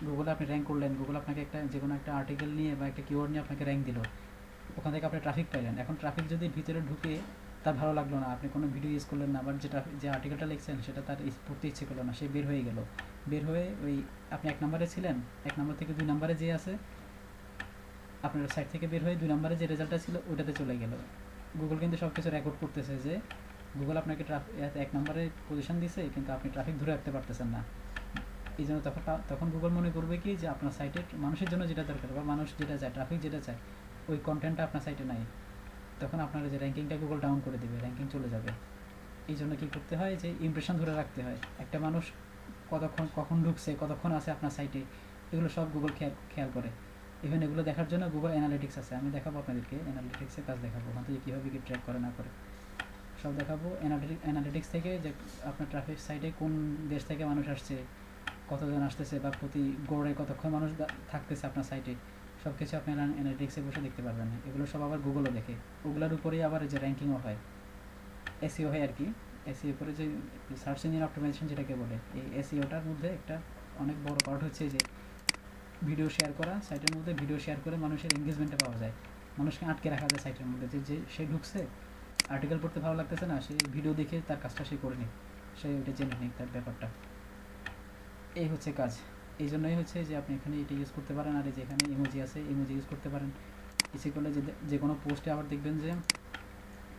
S1: গুগলে আপনি র্যাঙ্ক করলেন, গুগল আপনাকে যে কোনো একটা আর্টিকেল নিয়ে বা একটা কিওয়ার্ড নিয়ে আপনাকে র্যাঙ্ক দিল, ওখান থেকে আপনি ট্রাফিক পাইলেন। এখন ট্রাফিক যদি ভিতরে ঢুকে তার ভালো লাগলো না, আপনি কোনো ভিডিও ইউজ করলেন না, বাট যে আর্টিকেলটা লিখছেন সেটা তার পড়তে ইচ্ছে করলো না, সে বের হয়ে গেল। বের হয়ে ওই আপনি 1 নম্বরে ছিলেন, 1 নম্বর থেকে 2 নম্বরে যে আছে, আপনার সাইট থেকে বের হয়ে 2 নম্বরে যে রেজাল্টটা ছিল ওটাতে চলে গেল। গুগল কিন্তু সব কিছু রেকর্ড করতেছে, যে গুগল আপনাকে 1 নম্বরে পজিশন দিছে, কিন্তু আপনি ট্রাফিক ধরে রাখতে পারতেছেন না। এই জন্য তখন গুগল মনে করবে কি, যে আপনার সাইটে মানুষের জন্য যেটা দরকার, বা মানুষ যেটা চায়, ট্রাফিক যেটা চায়, ওই কন্টেন্টটা আপনার সাইটে নাই। তখন আপনার যে র্যাঙ্কিংটা গুগল ডাউন করে দেবে, র্যাঙ্কিং চলে যাবে। এই জন্য কী করতে হয়, যে ইমপ্রেশন ধরে রাখতে হয়। একটা মানুষ কখন ঢুকছে, কতক্ষণ আছে আপনার সাইটে, এগুলো সব গুগল খেয়াল করে। ইভেন এগুলো দেখার জন্য গুগল অ্যানালিটিক্স আছে, আমি দেখাবো আপনাদেরকে, অ্যানালিটিক্সের কাজ দেখাবো, ওখান থেকে কীভাবে কি ট্র্যাক করে না করে সব দেখাবো। অ্যানালিটিক্স থেকে যে আপনার ট্রাফিক সাইটে কোন দেশ থেকে মানুষ আসছে, কতজন আসতেছে, বা প্রতি গড়ে কতক্ষণ মানুষ থাকতেছে আপনার সাইটে, সব কিছু আপনি অ্যানালিটিক্সে বসে দেখতে পারবেন। এগুলো সব আবার গুগলও দেখে, ওগুলোর উপরেই আবার যে র্যাঙ্কিংও হয়, এসইও হয় আর কি। এসইও করে যে সার্চ ইঞ্জিন অপটিমাইজেশন যেটাকে বলে, এই এসইওটার মধ্যে একটা অনেক বড় পার্ট হচ্ছে যে ভিডিও শেয়ার করা। সাইটের মধ্যে ভিডিও শেয়ার করে মানুষের এঙ্গেজমেন্টটা পাওয়া যায়, মানুষকে আটকে রাখা যায় সাইটের মধ্যে, যে সে ঢুকছে, আর্টিকেল পড়তে ভালো লাগতেছে না, সে ভিডিও দেখে তার কাজটা সে করে নিক, সে ওইটা জেনে নিক তার ব্যাপারটা। এই হচ্ছে কাজ। এই জন্যই হচ্ছে যে আপনি এখানে এটা ইউজ করতে পারেন। আর এই যে এখানে ইমোজি আছে, ইমোজি ইউজ করতে পারেন। ইচ্ছে করলে যে কোনো পোস্টে আবার দেখবেন যে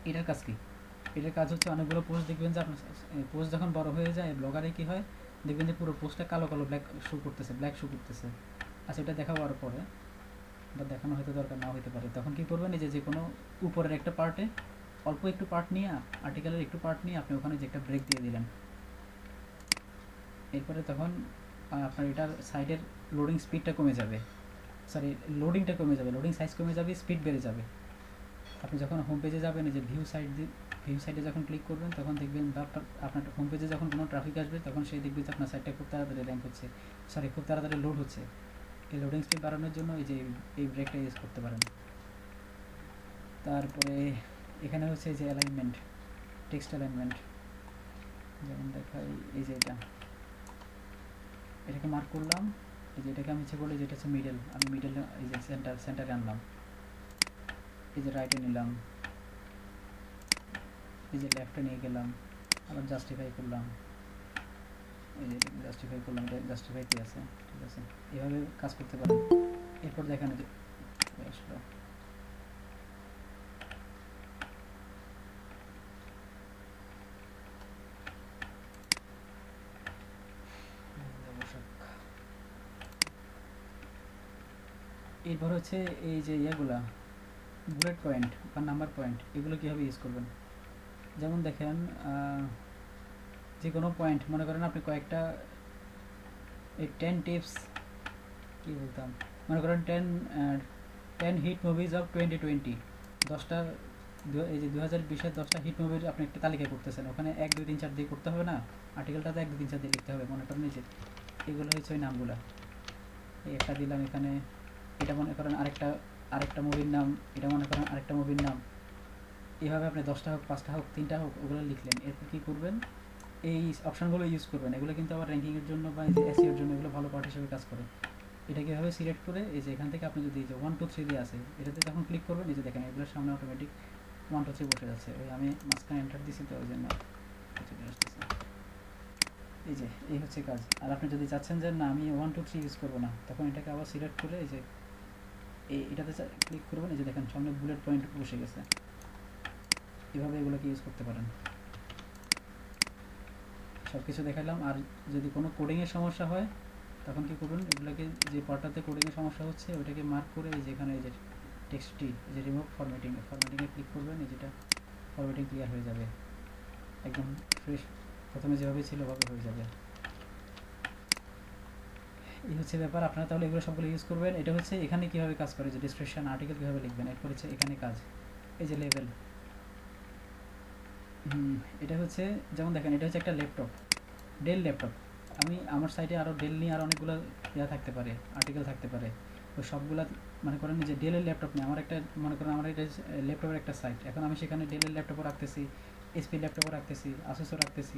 S1: এটার কাজ কি, এটার কাজ হচ্ছে অনেকগুলো পোস্ট দেখবেন যে আপনার পোস্ট যখন বড় হয়ে যায় ব্লগারে কী হয় দেখবেন যে পুরো পোস্টটা কালো কালো ব্ল্যাক শো করতেছে, ব্ল্যাক শো করতেছে। আচ্ছা, এটা দেখাবার পরে বা দেখানো হয়তো দরকার নাও হতে পারে, তখন কী করবেন, এই যে কোনো উপরের একটা পার্টে অল্প একটু পার্ট নিয়ে, আর্টিকেলের একটু পার্ট নিয়ে আপনি ওখানে যে একটা ব্রেক দিয়ে দিলেন। এরপরে তখন আপনার এটার সাইডের লোডিং স্পিডটা কমে যাবে, সরি লোডিংটা কমে যাবে, লোডিং সাইজ কমে যাবে, স্পিড বেড়ে যাবে। আপনি যখন হোম পেজে যাবেন, এই যে ভিউ সাইডে যখন ক্লিক করবেন তখন দেখবেন আপনার হোম পেজে যখন কোনো ট্রাফিক আসবে তখন সেই দেখবে যে আপনার সাইটটা খুব তাড়াতাড়ি র্যাঙ্ক হচ্ছে, সরি খুব তাড়াতাড়ি লোড হচ্ছে। এই লোডিং স্পিড বাড়ানোর জন্য এই যে এই ব্রেকটা ইউজ করতে পারেন। তারপরে এখানে হচ্ছে এই যে অ্যালাইনমেন্ট, টেক্সট অ্যালাইনমেন্ট, যেমন দেখাই এই যে এটাকে মার্ক করলাম, এই যে এটাকে আমি ইচ্ছে করলে যেটা হচ্ছে মিডল, আমি মিডল এই যে সেন্টারে আনলাম, এই যে রাইটে নিলাম, এই যে লেফটে নিয়ে গেলাম, আবার জাস্টিফাই করলাম, এই যে জাস্টিফাই করলাম, এটা জাস্টিফাই কি আছে, ঠিক আছে, এভাবে কাজ করতে পারেন। এরপর দেখেন যে আসলো এরপর হচ্ছে এই যে ইয়েগুলা বুলেট পয়েন্ট বা নাম্বার পয়েন্ট, এগুলো কীভাবে ইউজ করবেন। যেমন দেখেন যে কোনো পয়েন্ট মনে করেন আপনি কয়েকটা এই 10 টিপস কী বলতাম, মনে করেন 10 হিট মুভিজ অফ 2020, 10টা এই যে 2020-এর 10টা হিট মুভির আপনি একটা তালিকা করতেছেন, ওখানে 1 2 3 4 দিয়ে করতে হবে না, আর্টিকেলটাতে 1 2 3 4 দিয়ে লিখতে হবে। মনে করেন এই যে এগুলো হচ্ছে ওই নামগুলো, এই একটা দিলাম এখানে, এটা মনে করেন আরেকটা মুভির নাম, এটা মনে করেন আরেকটা মুভির নাম, এভাবে আপনি 10টা হোক 5টা হোক 3টা হোক ওগুলো লিখলেন। এরপর কী করবেন, এই অপশানগুলো ইউজ করবেন, এগুলো কিন্তু আবার র্যাঙ্কিংয়ের জন্য বা এই যে এসইওর জন্য এগুলো ভালো পার্ট হিসেবে কাজ করে। এটা কীভাবে সিলেক্ট করে এই যে এখান থেকে আপনি যদি এই যে 1 2 3 দিয়ে আসে এটাতে যখন ক্লিক করবেন, এই যে দেখেন এগুলোর সামনে অটোমেটিক 1 2 3 বসে যাচ্ছে। ওই আমি মাঝখানে এন্টার দিছি তো ওই জন্য চলে আসতেছে। এই যে এই হচ্ছে কাজ। আর আপনি যদি চাচ্ছেন যে না আমি 1 2 3 ইউজ করবো না, তখন এটাকে আবার সিলেক্ট করে এই যে এটাতে ক্লিক করবেন, এই যে দেখেন সামনে বুলেট পয়েন্ট বসে গেছে। এভাবে এগুলোকে ইউজ করতে পারেন। সব কিছু দেখালাম। আর যদি কোনো কোডিংয়ের সমস্যা হয় তখন কী করবেন, এগুলোকে যে পার্টটাতে কোডিংয়ের সমস্যা হচ্ছে ওইটাকে মার্ক করে এই যেখানে এই যে টেক্সটটি এই যে রিমুভ ফরম্যাটিংয়ে ক্লিক করবেন, এই যেটা ফরম্যাটিং ক্লিয়ার হয়ে যাবে, একদম ফ্রেশ প্রথমে যেভাবে ছিল ওভাবে হয়ে যাবে। এই হচ্ছে ব্যাপার। আপনারা তাহলে এগুলো সবগুলো ইউজ করবেন। এটা হচ্ছে এখানে কীভাবে কাজ করে, যে ডিসক্রিপশন আর্টিকেল কীভাবে লিখবেন, এরপর হচ্ছে এখানে কাজ, এই যে লেভেল। এটা হচ্ছে যেমন দেখেন এটা হচ্ছে একটা ল্যাপটপ, ডেল ল্যাপটপ। আমি আমার সাইটে আরও ডেল নিয়ে আরও অনেকগুলো ইয়া থাকতে পারে, আর্টিকেল থাকতে পারে। ওই সবগুলা মনে করেন যে ডেলের ল্যাপটপ নিয়ে আমার একটা মনে করেন আমার এটা ল্যাপটপের একটা সাইট, এখন আমি সেখানে ডেলের ল্যাপটপও রাখতেছি, এসপি ল্যাপটপও রাখতেছি, আসুসও রাখতেছি,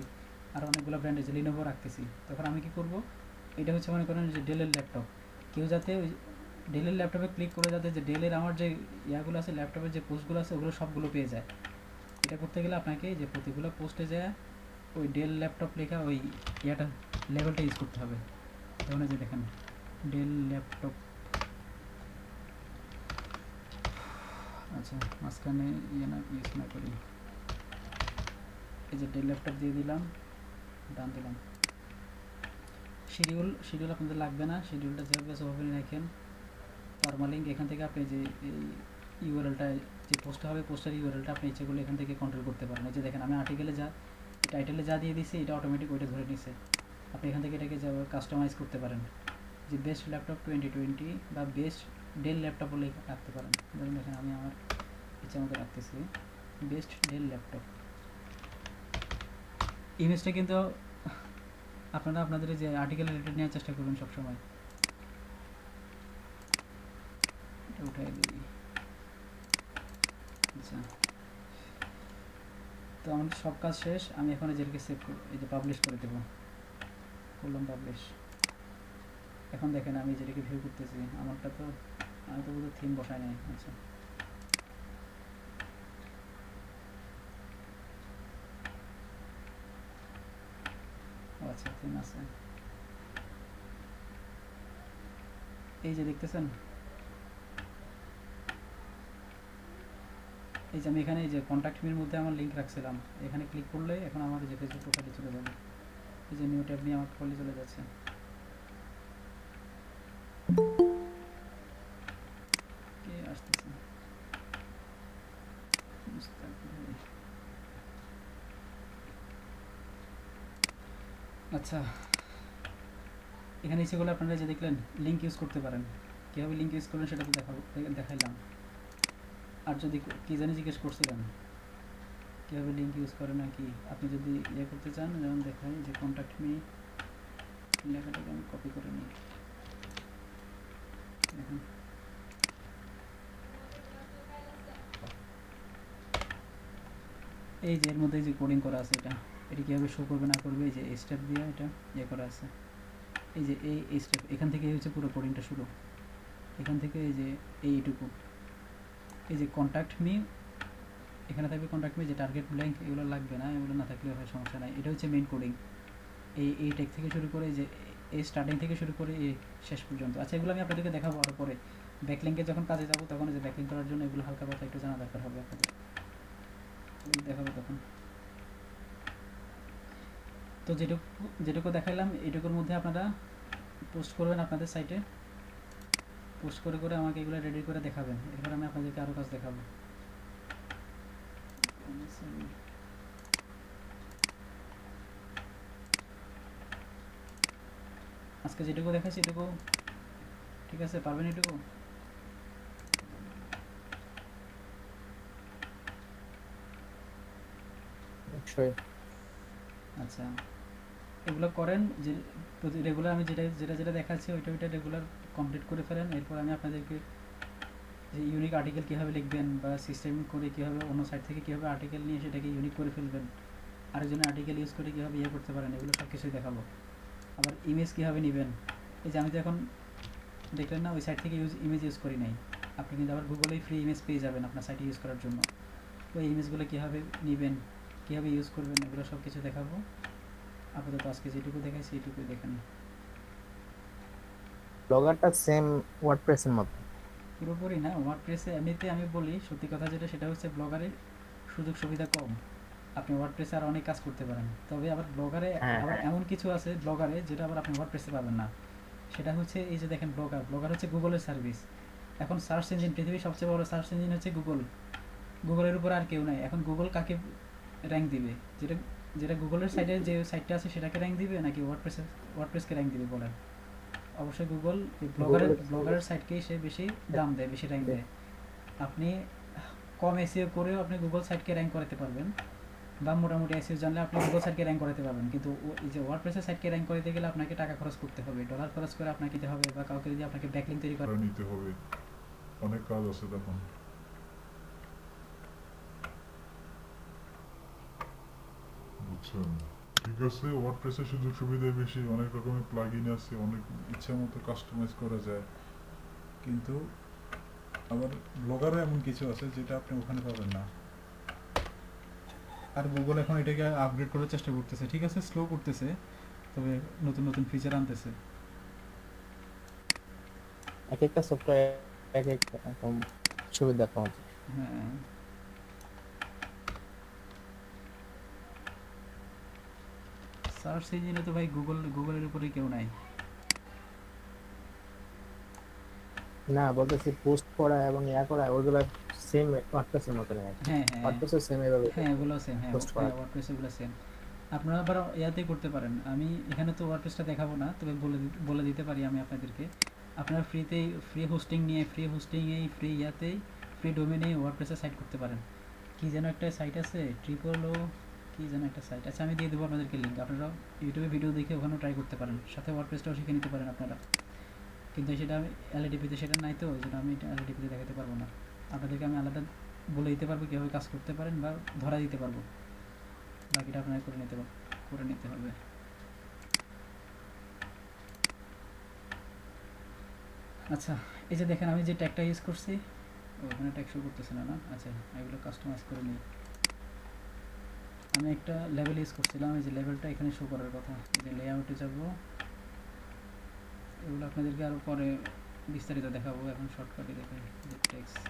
S1: আর অনেকগুলো ব্র্যান্ডের যে লিনোভো রাখতেছি। তখন আমি কী করব, এটা হচ্ছে মনে করেন যে ডেলের ল্যাপটপ, কেউ যাতে ওই ডেলের ল্যাপটপে ক্লিক করে যাতে যে ডেলের আমার যে ইয়াগুলো আছে ল্যাপটপের যে পোস্টগুলো আছে ওগুলো সবগুলো পেয়ে যায়। এটা করতে গেলে আপনাকে যে প্রতিগুলো পোস্টে যায় ওই ডেল ল্যাপটপ লেখা ওই ইয়াটা লেভেলটা ইউজ করতে হবে। যেমন যে দেখেন ডেল ল্যাপটপ, আচ্ছা মাঝখানে ইয়ে না ইউজ না করি, এই যে ডেল ল্যাপটপ দিয়ে দিলাম, ডান দিলাম। শিডিউল আপনাদের লাগবে না, শিডিউলটা যেভাবে সেভাবে রাখেন। পারমালিঙ্ক এখান থেকে আপনি যে এই ইউআরএলটা যে পোস্ট হবে পোস্টের ইউআরএলটা আপনি ইচ্ছে করলে এখান থেকে কন্ট্রোল করতে পারেন। এই যে দেখেন আমি আর্টিকেলে যা টাইটেলে যা দিয়ে দিছি এটা অটোমেটিক ওইটা ধরে নিছে। আপনি এখান থেকে এটাকে কাস্টমাইজ করতে পারেন, যে বেস্ট ল্যাপটপ 2020 বা বেস্ট ডেল ল্যাপটপ বলে রাখতে পারেন। যেমন দেখেন আমি আমার ইচ্ছা মতো রাখতেছি বেস্ট ডেল ল্যাপটপ। ইমেজটা কিন্তু আপনারা আপনাদের যে আর্টিকেল রিলেটেড নেওয়ার চেষ্টা করবেন সবসময়। এটা উঠাই দিই। আচ্ছা, তো আমাদের সব কাজ শেষ। আমি এখন যেটাকে সেভ করব, এই যে পাবলিশ করে দেবো, করলাম পাবলিশ। এখন দেখেন আমি যেটাকে ভিউ করতেছি আমারটা তো আমি তো বোধহয় থিম বসাই নাই। আচ্ছা সেম আছে। এই যে দেখতেছেন, এই যে আমি এখানে এই যে কন্ট্যাক্ট মির মধ্যে আমার লিংক রাখছিলাম, এখানে ক্লিক করলে এখন আমার যে ফেসবুক প্রোফাইলে চলে যাবে। এই যে নিউ ট্যাব নিয়ে আমার প্রোফাইলে চলে যাচ্ছে। কে আসতেছে? আচ্ছা, এখানে ইচ্ছে করলে আপনারা যে দেখলেন লিঙ্ক ইউজ করতে পারেন। কীভাবে লিঙ্ক ইউজ করবেন সেটা তো দেখাইলাম। আর যদি কি জানি জিজ্ঞেস করছিলেন কীভাবে লিঙ্ক ইউজ করে না কি, আপনি যদি ইয়ে করতে চান, যেমন দেখাই যে কন্ট্যাক্ট মি লেখাটাকে আমি কপি করে নিই। দেখুন এই যে এর মধ্যে যে কোডিং করা আছে, এটা কীভাবে শো করবে না করবে, এই যে স্টেপ দিয়ে এটা ইয়ে করা আছে। এই যে এই স্টেপ, এখান থেকে হচ্ছে পুরো কোডিংটা শুরু, এখান থেকে এই যে এইটুকু, এই যে কন্ট্যাক্ট মি এখানে থাকবে, কন্ট্যাক্ট মি যে টার্গেট ব্ল্যাঙ্ক এগুলো লাগবে না, এগুলো না থাকলেও হয়, সমস্যা নাই। এটা হচ্ছে মেইন কোডিং, এই টেক থেকে শুরু করে যে এই স্টার্টিং থেকে শুরু করে এই শেষ পর্যন্ত। আচ্ছা, এগুলো আমি আপনাদেরকে দেখাবো আরও পরে, ব্যাকলিঙ্কে যখন কাজে যাবো তখন যে ব্যাকলিঙ্ক করার জন্য এগুলো হালকা পাতলা একটু জানা দরকার হবে আপনাদের, দেখাবো তখন। তো যেটুকু দেখাইলাম এইটুকুর মধ্যে আপনারা পোস্ট করবেন আপনাদের সাইটে, পোস্ট করে করে আমাকে এগুলো রেডি করে দেখাবেন, এরপর আমি আপনাদেরকে আরও কাজ দেখাবো। আজকে যেটুকু দেখাচ্ছি এটুকু ঠিক আছে, পারবেন এটুকু? আচ্ছা, এগুলো করেন যে রেগুলার আমি যেটা দেখাচ্ছি ওইটা রেগুলার কমপ্লিট করে ফেলেন। এরপর আমি আপনাদেরকে যে ইউনিক আর্টিকেল কীভাবে লিখবেন বা সিস্টেম করে কীভাবে অন্য সাইট থেকে কীভাবে আর্টিকেল নিয়ে সেটাকে ইউনিক করে ফেলবেন, আরেকজনের আর্টিকেল ইউজ করে কীভাবে ইয়ে করতে পারেন, এগুলো সব কিছুই দেখাবো। আবার ইমেজ কীভাবে নেবেন, এই যে আমি তো এখন দেখলেন না ওই সাইট থেকে ইমেজ ইউজ করি নাই, আপনি কিন্তু আবার গুগলেই ফ্রি ইমেজ পেয়ে যাবেন আপনার সাইটে ইউজ করার জন্য। ওই ইমেজগুলো কীভাবে নেবেন, কীভাবে ইউজ করবেন, এগুলো সব কিছু দেখাবো। আপাতত আজকে যেটুকু দেখাইছি এইটুকুই দেখেন।
S2: ব্লগারটা সেম ওয়ার্ডপ্রেসের মতো
S1: পুরোপুরি না, ওয়ার্ডপ্রেসে এমনিতে আমি বলি সত্যি কথা যেটা, সেটা হচ্ছে ব্লগারের সুযোগ সুবিধা কম, আপনি ওয়ার্ডপ্রেসে আর অনেক কাজ করতে পারেন। তবে আবার ব্লগারে আবার এমন কিছু আছে ব্লগারে যেটা আবার আপনি ওয়ার্ডপ্রেসে পাবেন না, সেটা হচ্ছে এই যে দেখেন ব্লগার হচ্ছে গুগলের সার্ভিস। এখন সার্চ ইঞ্জিন, পৃথিবীর সবচেয়ে বড় সার্চ ইঞ্জিন হচ্ছে গুগল, গুগলের উপর আর কেউ নাই। এখন গুগল কাকে র্যাঙ্ক দিবে, যেটা গুগলের সাইডে যে সাইটটা আছে সেটাকে র্যাঙ্ক দিবে নাকি ওয়ার্ডপ্রেসকে র্যাঙ্ক দিবে বলেন? অবশ্যই গুগল ব্লগারের সাইটকেই সে বেশি দাম দেয়, বেশি র্যাঙ্ক দেয়। আপনি কম এসইও করেও আপনি গুগল সাইটকে র্যাঙ্ক করাতে পারবেন, বা মোটামুটি এসইও জানলে আপনি গুগল সাইটকে র্যাঙ্ক করাতে পারবেন। কিন্তু এই যে ওয়ার্ডপ্রেসের সাইটকে র্যাঙ্ক করতে গেলে আপনাকে টাকা খরচ করতে হবে, ডলার খরচ করে আপনাকে দিতে হবে, বা কাউকে যদি আপনাকে ব্যাকলিঙ্ক তৈরি করে
S12: নিতে হবে, অনেক কাজ আছে তখন। বুঝছেন? ঠিক আছে, ওয়ার্ডপ্রেসের সুযোগ সুবিধা বেশি, অনেক রকমের প্লাগইন আছে, অনেক ইচ্ছা মতো কাস্টমাইজ করা যায়, কিন্তু আবার ব্লগারও এমন কিছু আছে যেটা আপনি ওখানে পাবেন না। আর গুগল এখন এটাকে আপগ্রেড করার চেষ্টা করতেছে, ঠিক আছে স্লো করতেছে, তবে নতুন নতুন ফিচার আনতেছে।
S2: এক একটা সফটওয়্যার এক এক রকম সুবিধা পাওয়া যায়।
S1: হ্যাঁ, সার্চ ইঞ্জিনে তো ভাই গুগলের উপরে কেউ নাই।
S2: না, বলতেছি পোস্ট করা এবং ইয়া করা ওইগুলো সেম ওয়ার্ডপ্রেসের মতো না।
S1: হ্যাঁ
S2: ওয়ার্ডপ্রেসও সেম এইভাবে
S1: হ্যাঁ, এগুলো সেম, হ্যাঁ
S2: পোস্ট করা।
S1: ওয়ার্ডপ্রেস এগুলো সেম। আপনারা আবার ইয়াতেই করতে পারেন, আমি এখানে তো ওয়ার্ডপ্রেসটা দেখাবো না, তবে বলে দিতে পারি আমি আপনাদেরকে। আপনারা ফ্রি হোস্টিং নিয়ে ফ্রি ইয়াতেই ফ্রি ডোমেনেই ওয়ার্ডপ্রেসের সাইট করতে পারেন। কি যেন একটা সাইট আছে কি যেন একটা সাইট আছে, আমি দিয়ে দেবো আপনাদেরকে লিঙ্ক, আপনারা ইউটিউবে ভিডিও দেখে ওখানেও ট্রাই করতে পারেন, সাথে ওয়ার্ডপ্রেসটাও শিখে নিতে পারেন আপনারা। কিন্তু সেটা আমি এলএডিপিতে সেটা নাই, তো ওই জন্য আমি এটা এলএডিপিতে দেখাতে পারবো না। আপনাদেরকে আমি আলাদা বলে দিতে পারবো কীভাবে কাজ করতে পারেন, বা ধরা দিতে পারবো, বাকিটা আপনারা করে নিতে হবে। আচ্ছা, এই যে দেখেন আমি যে ট্যাগটা ইউজ করছি, ওখানে ট্যাগ শো করতেছে না, আচ্ছা এগুলো কাস্টমাইজ করে নিই। আমি একটা লেভেল ইউজ করছিলাম, এই যে লেভেলটা এখানে শো করার কথা। এই যে লেআউটে যাব, এগুলো আপনাদেরকে আরো পরে বিস্তারিত দেখাবো, এখন শর্টকাটে দেখাই। যে text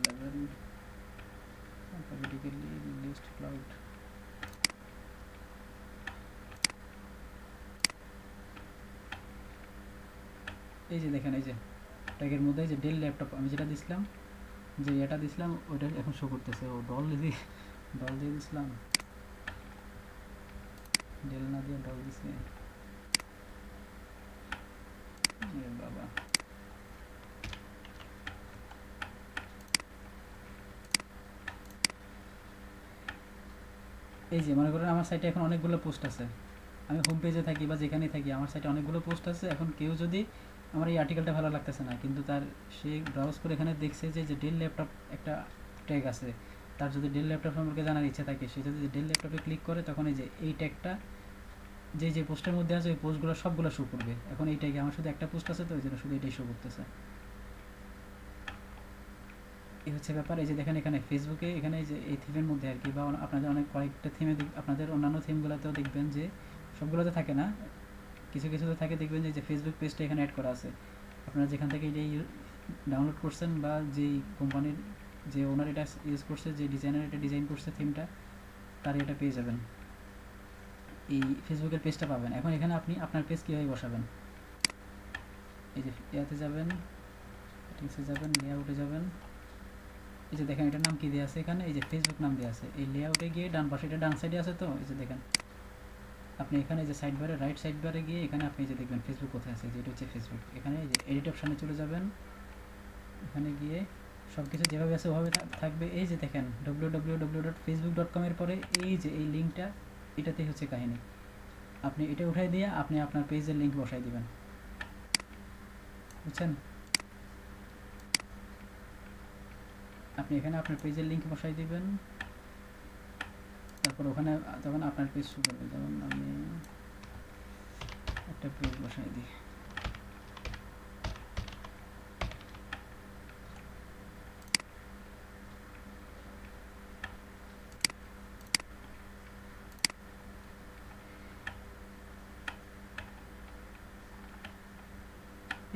S1: level automatically list cloud. এই যে দেখেন, এই যে ট্যাগের মধ্যে এই যে ডেল ল্যাপটপ আমি যেটা দিছিলাম, যে এটা দিছিলাম ওইটা এখন শো করতেছে। ও ডল দিয়ে দিছিলাম, ডেল না দিয়ে ডল দিছে। এ বাবা, এই যে মনে করেন আমার সাইটে এখন অনেকগুলো পোস্ট আছে, আমি হোম পেজে থাকি বা যেখানেই থাকি আমার সাইটে অনেকগুলো পোস্ট আছে। এখন কেউ যদি আমার এই আর্টিকেলটা ভালো লাগতেছে না, কিন্তু তার সে ব্রাউজ করে এখানে দেখছে যে ডেল ল্যাপটপ একটা ট্যাগ আছে, তার যদি ডেল ল্যাপটপ সম্পর্কে জানার ইচ্ছা থাকে, সে যদি ডেল ল্যাপটপে ক্লিক করে তখন এই যে এই ট্যাগটা যে পোস্টের মধ্যে আছে ওই পোস্টগুলো সবগুলো শো করবে। এখন এই ট্যাগে আমার শুধু একটা পোস্ট আছে, তো ওই জন্য শুধু এটাই শো করতেছে। এই হচ্ছে ব্যাপার। এই যে দেখেন এখানে ফেসবুকে এখানে যে এই থিমের মধ্যে আর কি, বা আপনাদের অনেক কয়েকটা থিমে আপনাদের অন্যান্য থিমগুলোতেও দেখবেন যে সবগুলোতে থাকে না, কিছু কিছুতে থাকে, দেখবেন যে ফেসবুক পেজটা এখানে অ্যাড করা আছে। আপনারা যেখান থেকে এটা ডাউনলোড করছেন বা যেই কোম্পানির যে ওনার এটা ইউজ করছে, যে ডিজাইনার এটা ডিজাইন করছে থিমটা, তার এটা পেয়ে যাবেন, এই ফেসবুকের পেজটা পাবেন। এখন এখানে আপনি আপনার পেজ কীভাবে বসাবেন, এই যে ইয়াতে যাবেন, সেটিংসে যাবেন, লেআউটে যাবেন, এই যে দেখেন এটার নাম কি দেওয়া আছে এখানে, এই যে ফেসবুক নাম দেওয়া আছে। এই লেআউটে গিয়ে ডান পাশে, এটা ডান সাইডে আছে, তো এই যে দেখেন আপনি এখানে যে সাইড বারে রাইট সাইড বারে গিয়ে এখানে আপনি যে দেখবেন ফেসবুক কোথায় আছে, যে এটা হচ্ছে ফেসবুক। এখানে এই যে এডিট অপশানে চলে যাবেন, এখানে গিয়ে সব কিছু যেভাবে আছে ওভাবে থাকবে। এই যে দেখেন www.facebook.com এর পরে এই যে এই লিঙ্কটা, এটাতেই হচ্ছে কাহিনী। আপনি এটা উঠাই দিয়ে আপনি আপনার পেজের লিঙ্ক বসাই দিবেন, বুঝছেন? আপনি এখানে আপনার পেজের লিঙ্ক বসাই দিবেন, তারপর ওখানে তখন আপনার পেজ শুরু করবে। যেমন আমি একটা পেজ বসাই দিই,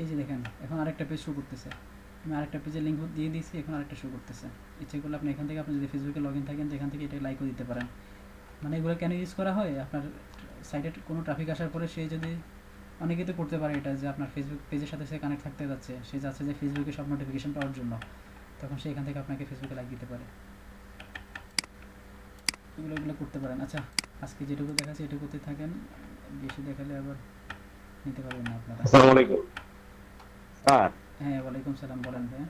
S1: এই যে দেখেন এখন আরেকটা পেজ শো করতেছে। আমি আরেকটা পেজের লিঙ্ক দিয়ে দিয়েছি, এখন আরেকটা শো করতেছে। ইচ্ছে করলে আপনি এখান থেকে, আপনি যদি ফেসবুকে লগ ইন থাকেন, যেখান থেকে এটা লাইকও দিতে পারেন। মানে এগুলো কেন ইউজ করা হয়, আপনার সাইটে কোনো ট্রাফিক আসার পরে সে যদি, অনেকেই তো করতে পারে এটা, যে আপনার ফেসবুক পেজের সাথে সে কানেক্ট থাকতে যাচ্ছে, সে যাচ্ছে যে ফেসবুকে সব নোটিফিকেশন পাওয়ার জন্য, তখন সে এখান থেকে আপনাকে ফেসবুকে লাইক দিতে পারে। এগুলো করতে পারেন। আচ্ছা, আজকে যেটুকু দেখাচ্ছি এটুকুতে থাকেন, বেশি দেখালে আবার নিতে পারবেন না আপনারা।
S13: আসসালামু আলাইকুম স্যার।
S1: হ্যাঁ, ওয়ালাইকুম সালাম, বলেন ভাই।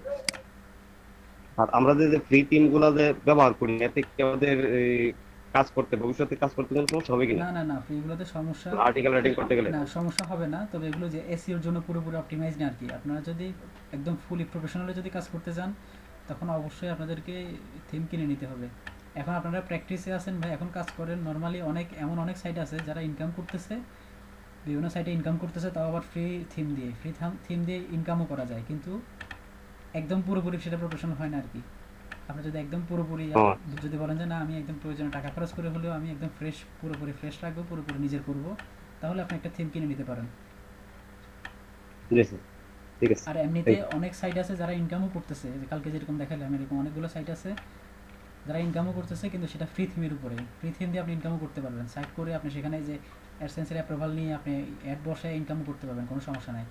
S13: আর আমরা যে ফ্রি টিম গুলা যে ব্যবহার করি, এতে কি আমাদের কাজ করতে, ভবিষ্যতে কাজ করতে কোনো সমস্যা হবে কিনা?
S1: না না না, ফ্রিগুলোতে সমস্যা,
S13: আর্টিকেল রাইটিং করতে গেলে
S1: না সমস্যা হবে না। তবে এগুলো যে এসইওর জন্য পুরোপুরি অপটিমাইজ না আর কি। আপনারা যদি একদম ফুলি প্রফেশনালি যদি কাজ করতে চান, তখন অবশ্যই আপনাদেরকে থিম কিনে নিতে হবে। এখন আপনারা প্র্যাকটিসে আছেন ভাই, এখন কাজ করেন। নর্মালি অনেক সাইট আছে যারা ইনকাম করতেছে, বিভিন্ন সাইটে ইনকাম করতেছে, তাও আবার ফ্রি থিম দিয়ে ইনকামও করা যায়, কিন্তু একদম পুরোপুরি সেটা প্রফেশনাল হয় না আর কি। আপনি যদি একদম পুরোপুরি যদি বলেন যে না আমি একদম প্রয়োজনে টাকা খরচ করে হলেও আমি একদম পুরোপুরি ফ্রেশ রাখবো, পুরোপুরি নিজের করবো, তাহলে আপনি একটা থিম কিনে নিতে পারেন।
S13: ঠিক আছে।
S1: আর এমনিতে অনেক সাইট আছে যারা ইনকামও করতেছে, যে কালকে যেরকম দেখালাম, এরকম অনেকগুলো সাইট আছে যারা ইনকামও করতেছে, কিন্তু সেটা ফ্রি থিমের উপরে। ফ্রি থিম দিয়ে আপনি ইনকামও করতে পারবেন। সাইট করে আপনি সেখানে যে অ্যাডসেন্সের অ্যাপ্রুভাল নিয়ে আপনি অ্যাড বসায় ইনকামও করতে পারবেন, কোনো সমস্যা নাই।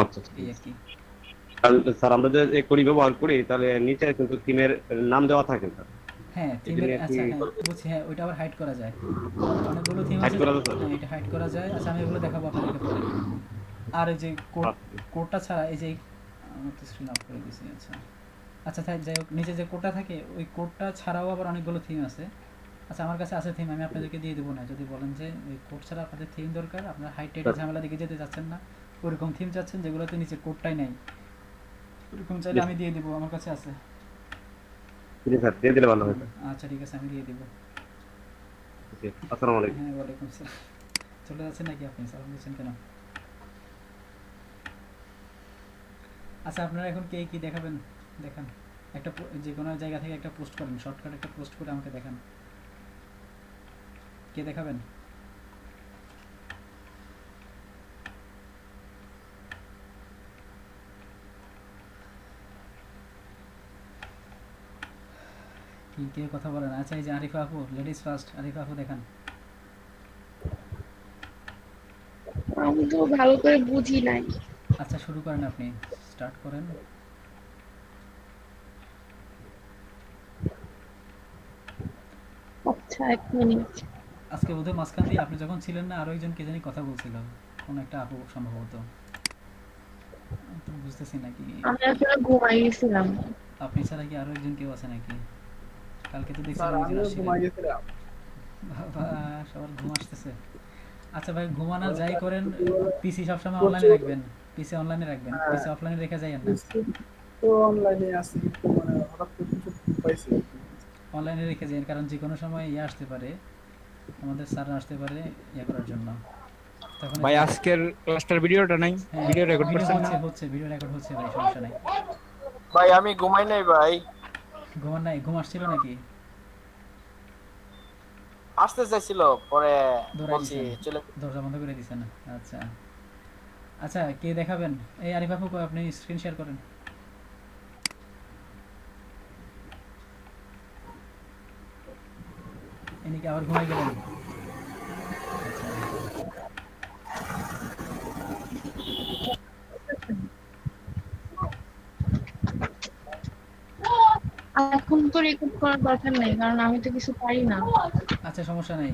S13: আচ্ছা, এই আর কি। স্যার আমরা যে করি ব্যবহার করি, তাহলে নিচে কিন্তু থিমের নাম দেওয়া থাকে না।
S1: হ্যাঁ, থিমের, আচ্ছা হ্যাঁ বুঝছি, হ্যাঁ ওইটা আবার হাইড করা যায়। অনেকগুলো থিম আছে, হ্যাঁ এটা হাইড করা যায়। আচ্ছা, আমি এগুলো দেখাবো আপনাদেরকে পরে। আর এই যে কোডটা ছাড়া, এই যে আমার তো স্ক্রিন অফ করে দিয়েছি। আচ্ছা তাই যাই হোক, নিচে যে কোডটা থাকে ওই কোডটা ছাড়াও আবার অনেকগুলো থিম আছে। আচ্ছা, আমার কাছে আছে থিম, আমি আপনাদেরকে দিয়ে দেবো না। যদি বলেন যে ওই কোড ছাড়া আপনাদের থিম দরকার, আপনার হাইটেড ঝামেলা দিকে যেতে যাচ্ছেন না, ওইরকম থিম চাচ্ছেন যেগুলোতে নিচে কোডটাই নাই, ওইরকম চাইলে আমি দিয়ে দেবো, আমার কাছে আছে। আচ্ছা ঠিক আছে, আমি দিয়ে দেবো।
S13: আসসালামু আলাইকুম।
S1: হ্যাঁ, ওয়ালাইকুম আসসালাম। চলে যাচ্ছেন নাকি আপনি? সালাম দিচ্ছেন কেন? আচ্ছা, আপনারা এখন কে কি দেখাবেন? দেখান একটা যে কোনো জায়গা থেকে একটা পোস্ট করেন, শর্টকাট একটা পোস্ট করে আমাকে দেখান। কে দেখাবেন? কি কেউ কথা বলেন? আচ্ছা এই যে আরিফা আপু, লেডিস ফার্স্ট, আরিফা আপু দেখান।
S5: আমি তো ভালো করে বুঝি নাই।
S1: আচ্ছা শুরু করেন, আপনি স্টার্ট করেন।
S5: আচ্ছা 1 মিনিট।
S1: আজকে বোধহয় মাঝখান দিয়ে আপনি যখন ছিলেন না, আরো একজন কে জানি কথা বলছিল, কোন একটা আপু সম্ভবত। আমি তো বুঝতেছি নাকি
S5: আমি আসলে ঘুমাই গেছিলাম।
S1: আপনি ছাড়া কি আরো একজন কেউ আছে নাকি? কালকে তো
S11: স্যার
S1: দেখছিলাম
S11: আমিও ঘুমাই গেছিলাম।
S1: বাবা সবার ঘুম আসতেছে। আচ্ছা ভাই ঘুমানো যাই করেন, পিসি সবসময় অনলাইনে রাখবেন, পিসি অনলাইনে রাখবেন, পিসি অফলাইনে রেখে যাইয়েন না।
S11: তো অনলাইনে আছি, তো মানে হঠাৎ করে কিছু পাইছি।
S1: অনলাইনে রেখে যাইয়েন, কারণ যে কোনো সময় ইয়ে আসতে পারে, আমাদের স্যার আসতে পারে ইয়ে করার জন্য। তখন
S7: ভাই আজকের ক্লাসটার ভিডিওটা নাই, ভিডিও রেকর্ড করছেন না?
S1: হচ্ছে ভিডিও রেকর্ড হচ্ছে ভাই, সমস্যা নাই।
S9: ভাই আমি ঘুমাই নাই ভাই,
S1: ঘুমান নাই? ঘুম আসছিল নাকি?
S9: আসতে চাইছিল পরে বলছি চলে।
S1: দরজা বন্ধ করে দিছেন? আচ্ছা আচ্ছা কে দেখাবেন? এই আরিফ আপু আপনি স্ক্রিন শেয়ার করেন। ইনি কি আবার ঘুমাই গেলেন?
S5: এখন তো রেকর্ড করার দরকার নেই, কারণ আমি তো কিছু পারি না।
S1: আচ্ছা সমস্যা নাই,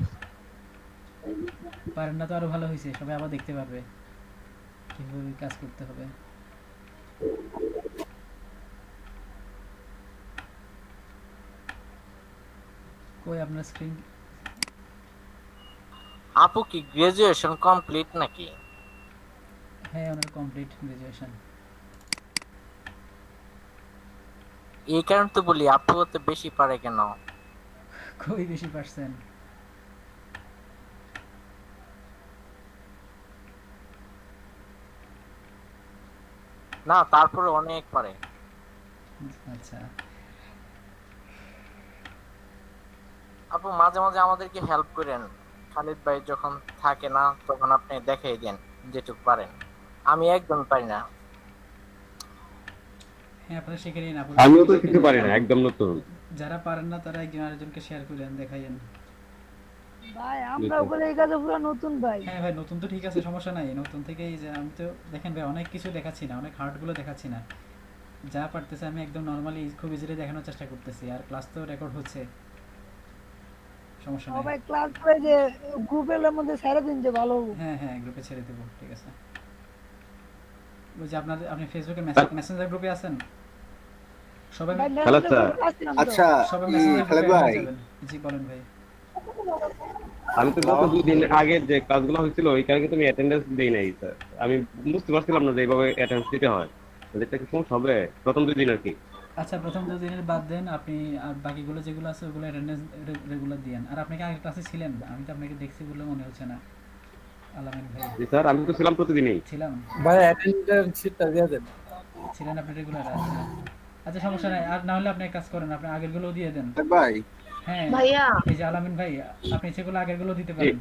S1: পারেন না তো আরো ভালো হয়েছে, সবাই আবার দেখতে পারবে কিভাবে কাজ করতে হবে। কই আপনার স্ক্রিন?
S9: আপু কি গ্রাজুয়েশন কমপ্লিট নাকি?
S1: হ্যাঁ ওনার কমপ্লিট গ্রাজুয়েশন।
S9: এই কারণ তো বলি আপু তো বেশি পারে কেন?
S1: কই বেশি পারছেন?
S9: না তারপরে অনেক পারে।
S1: আচ্ছা
S9: আপু মাঝে মাঝে আমাদেরকে হেল্প করেন, খালিদ ভাই যখন থাকে না তখন আপনি দেখাই দেন যেটুকু পারেন। আমি একদম পারি না।
S1: হ্যাঁ আপনারা শিখে নিন।
S13: আমিও তো কিছু পারি না, একদম নতুন।
S1: যারা পারেন না তারা একজন আরেকজনকে শেয়ার করেন, দেখাইয়েন।
S3: ভাই আমরা বলে এই কাজে পুরো নতুন ভাই।
S1: হ্যাঁ ভাই নতুন তো ঠিক আছে, সমস্যা নাই, নতুন থেকেই যে আমি তো দেখেন ভাই অনেক কিছু দেখাচ্ছি না, অনেক হার্ডগুলো দেখাচ্ছি না, যা পারতেছে আমি একদম নরমালি খুব ইজিলি দেখানোর চেষ্টা করতেছি। আর ক্লাস তো রেকর্ড হচ্ছে, সমস্যা নাই।
S3: সবাই ক্লাস করে যে গ্রুপের মধ্যে ছেড়ে দিন যে ভালো হবে।
S1: হ্যাঁ হ্যাঁ গ্রুপে ছেড়ে দেবো, ঠিক আছে। ওই যে আপনি ফেসবুকে মেসেঞ্জার গ্রুপে আছেন সবাই?
S4: আচ্ছা
S1: সবাই মেসেঞ্জার গ্রুপে যাবেন। জি বলেন ভাই।
S13: আমি তো গত 2 দিন আগে যে ক্লাসগুলো হয়েছিল ওই কারণে তুমি অ্যাটেন্ডেন্স দেই নাই স্যার। আমি বুঝতে পারছিলাম না যে এইভাবে অ্যাটেন্ডেন্স দিতে হয়। এটা কি সমস্যা হবে প্রথম 2 দিন আর কি?
S1: আচ্ছা প্রথম 2 দিনের বাদ দেন আপনি, আর বাকিগুলো যেগুলো আছে ওগুলো অ্যাটেন্ডেন্স রেগুলার দিয়েন। আর আপনি কি আগের ক্লাসে ছিলেন? আমি তো আপনাকে দেখছি বলে মনে হচ্ছে না। আলামিন ভাই?
S13: জি স্যার আমি তো ছিলাম প্রতিদিনই।
S1: ছিলাম
S11: ভাই অ্যাটেন্ডেন্স শিটটা দিয়ে দেন।
S1: ছিলেন আপনি রেগুলার? আচ্ছা সমস্যা নাই, আর না হলে আপনি এক কাজ করেন, আপনি আগেরগুলো দিয়ে দেন।
S4: ভাই
S1: হ্যাঁ
S5: ভাইয়া
S1: এই যে আলামিন ভাই আপনি সেগুলো আগেরগুলো দিতে পারেন।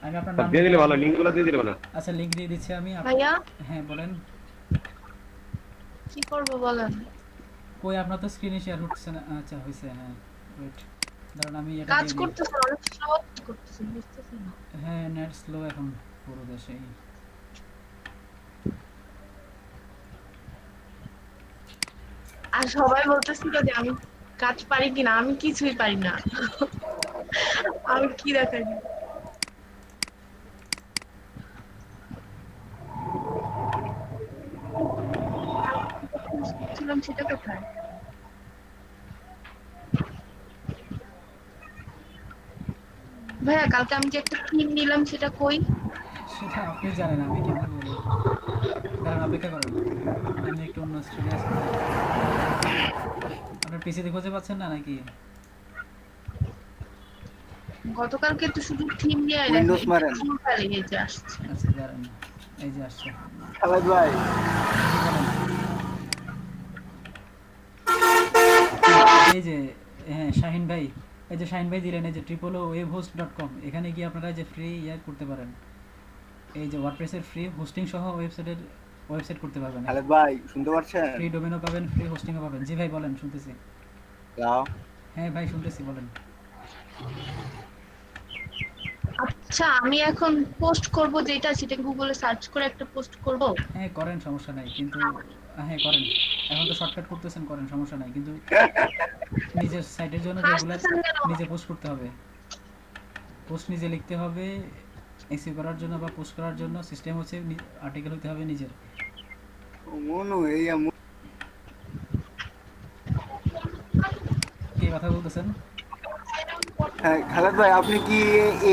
S1: আমি আপনার নাম
S13: দিয়ে দিলে ভালো, লিংকগুলো দিয়ে দিলে ভালো।
S1: আচ্ছা লিংক দিয়ে দিচ্ছি আমি।
S5: ভাইয়া
S1: হ্যাঁ বলেন
S5: কি করব বলেন?
S1: কই আপনার তো স্ক্রিনে শেয়ার হচ্ছে না। আচ্ছা হইছে, হ্যাঁ ওয়েট দাঁড়ান আমি এটা
S5: কাজ
S1: দিয়ে দিই।
S5: করতেছে অনেক স্লো করতেছে, বুঝতেছি না।
S1: হ্যাঁ নেট স্লো এখন পুরো দেশে।
S5: আর সবাই বলতেছিল যে আমি কাজ পারি কিনা, আমি কিছুই পারি না। আমি কি দেখাই? ছিলাম সেটা কোথায়? ভাইয়া কালকে আমি যে একটা থিম নিলাম সেটা কই?
S1: সেটা আপনি জানেন, আমি কেমন বলি। দাঁড়ান অপেক্ষা করেন, আমি একটু অন্য স্টুডিও আছি। আপনার পিসিতে খুঁজে পাচ্ছেন না নাকি?
S5: গতকালকে তো শুধু থিম নিয়ে
S4: উইন্ডোজ মারেন।
S5: এই যে আসছে।
S1: আচ্ছা দাঁড়ান এই যে আসছে।
S11: খালেদ ভাই
S1: এই যে হ্যাঁ শাহিন ভাই, এই যে শাহিন ভাই দিলেন এই যে www.webhost.com, এখানে গিয়ে আপনারা যে ফ্রি করতে পারেন, এই যে ওয়ার্ডপ্রেসের ফ্রি হোস্টিং সহ ওয়েবসাইট করতে পারবেন।
S14: খালেদ ভাই শুনতে পাচ্ছেন?
S1: ফ্রি ডোমেনও পাবেন, ফ্রি হোস্টিংও পাবেন। জি ভাই বলেন, শুনতেছি। হ্যাঁ ভাই শুনতেছি, বলেন।
S5: আচ্ছা আমি এখন পোস্ট করব যেটা, সেটা গুগলে সার্চ করে একটা পোস্ট করব।
S1: হ্যাঁ করেন, সমস্যা নাই, কিন্তু হ্যাঁ করেন, এখন তো শর্টকাট করতেছেন, করেন সমস্যা নাই, কিন্তু নিজের সাইটের জন্য রেগুলার নিজে পোস্ট করতে হবে, পোস্ট নিজে লিখতে হবে। এসইও করার জন্য বা পোস্ট করার জন্য সিস্টেম হচ্ছে আর্টিকেল হতে হবে নিজের। কে কথা বলতেছেন?
S14: হ্যাঁ খালেদ ভাই, আপনি কি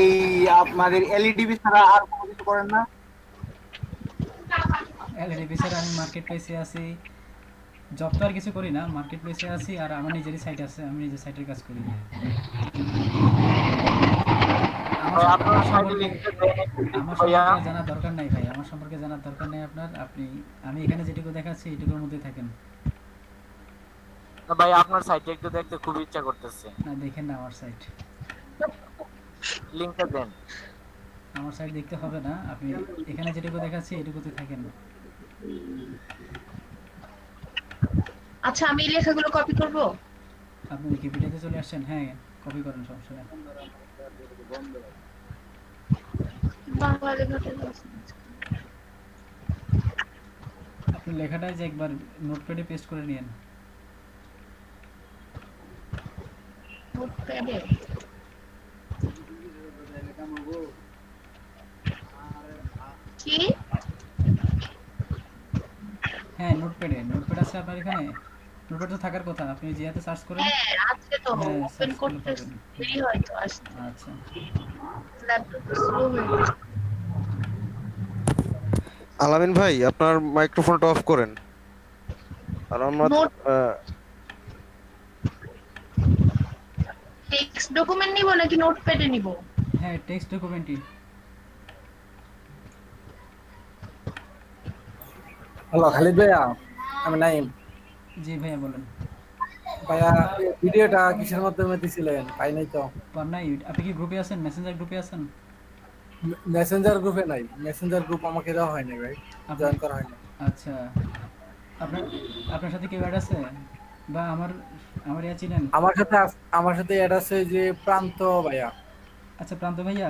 S14: এই আপনাদের এলইডিবি ছাড়া আর কোনো কিছু করেন না?
S1: এলইডিবি ছাড়া আমি মার্কেট প্লেসে আছি, জব তো আর কিছু করি না, মার্কেট প্লেসে আছি, আর আমার নিজেরই সাইট আছে, আমি নিজের সাইটের কাজ করি। আমার সম্পর্কে জানার দরকার নাই ভাই, আমার সম্পর্কে জানার দরকার নেই আপনার। আমি এখানে যেটুকু দেখাচ্ছি এটুকুর মধ্যে থাকেন।
S15: ভাই আপনার সাইটে একটু দেখতে খুব ইচ্ছা করতেছে।
S1: না দেখেন না আমার সাইট,
S15: লিংকটা দেন।
S1: আমার সাইট দেখতে হবে না, আপনি এখানে যেটুকু দেখাচ্ছি এটুকুতে থাকেন।
S5: আচ্ছা আমি এই লেখাগুলো কপি করব?
S1: আপনি উইকিপিডিয়াতে চলে আসছেন, হ্যাঁ কপি করেন, সমস্যা নেই।
S5: বাংলা লেখাটা
S1: আপনি লেখাটা যে একবার নোটপ্যাডে পেস্ট করে নিয়েন।
S5: নোটপ্যাডে? কি?
S1: হ্যাঁ নোটপ্যাড আছে আপনার এখানে, নোটপ্যাড তো থাকার কথা, আপনি জিয়াতে সার্চ করেন।
S5: হ্যাঁ আছে তো, ওপেন করতে দেরি হয় তো আসতে।
S1: আচ্ছা
S5: ল্যাপটপ স্লো হয়ে গেছে।
S10: আলামিন ভাই আপনার মাইক্রোফোনটা অফ করেন। আর আমরা
S5: টেক্সট ডকুমেন্ট নিব নাকি নোটপ্যাডে নিব?
S1: হ্যাঁ টেক্সট ডকুমেন্টই।
S11: হ্যালো খালিদ ভাইয়া, আমি নাইম।
S1: জি ভাইয়া বলেন।
S11: ভাইয়া ভিডিওটা কিসের মাধ্যমে দিছিলেন? পাই নাই তো।
S1: পার নাই? আপনি কি গ্রুপে আছেন, মেসেঞ্জার গ্রুপে আছেন?
S11: মেসেঞ্জার গ্রুপে নাই, মেসেঞ্জার গ্রুপ আমাকে দেওয়া হয়নি ভাই, জয়েন করা হয়নি।
S1: আচ্ছা আপনার সাথে কেউ অ্যাড আছে বা আমার ইয়া চিনেন?
S11: আমার সাথে অ্যাড আছে যে প্রান্ত ভাইয়া।
S1: আচ্ছা প্রান্ত ভাইয়া,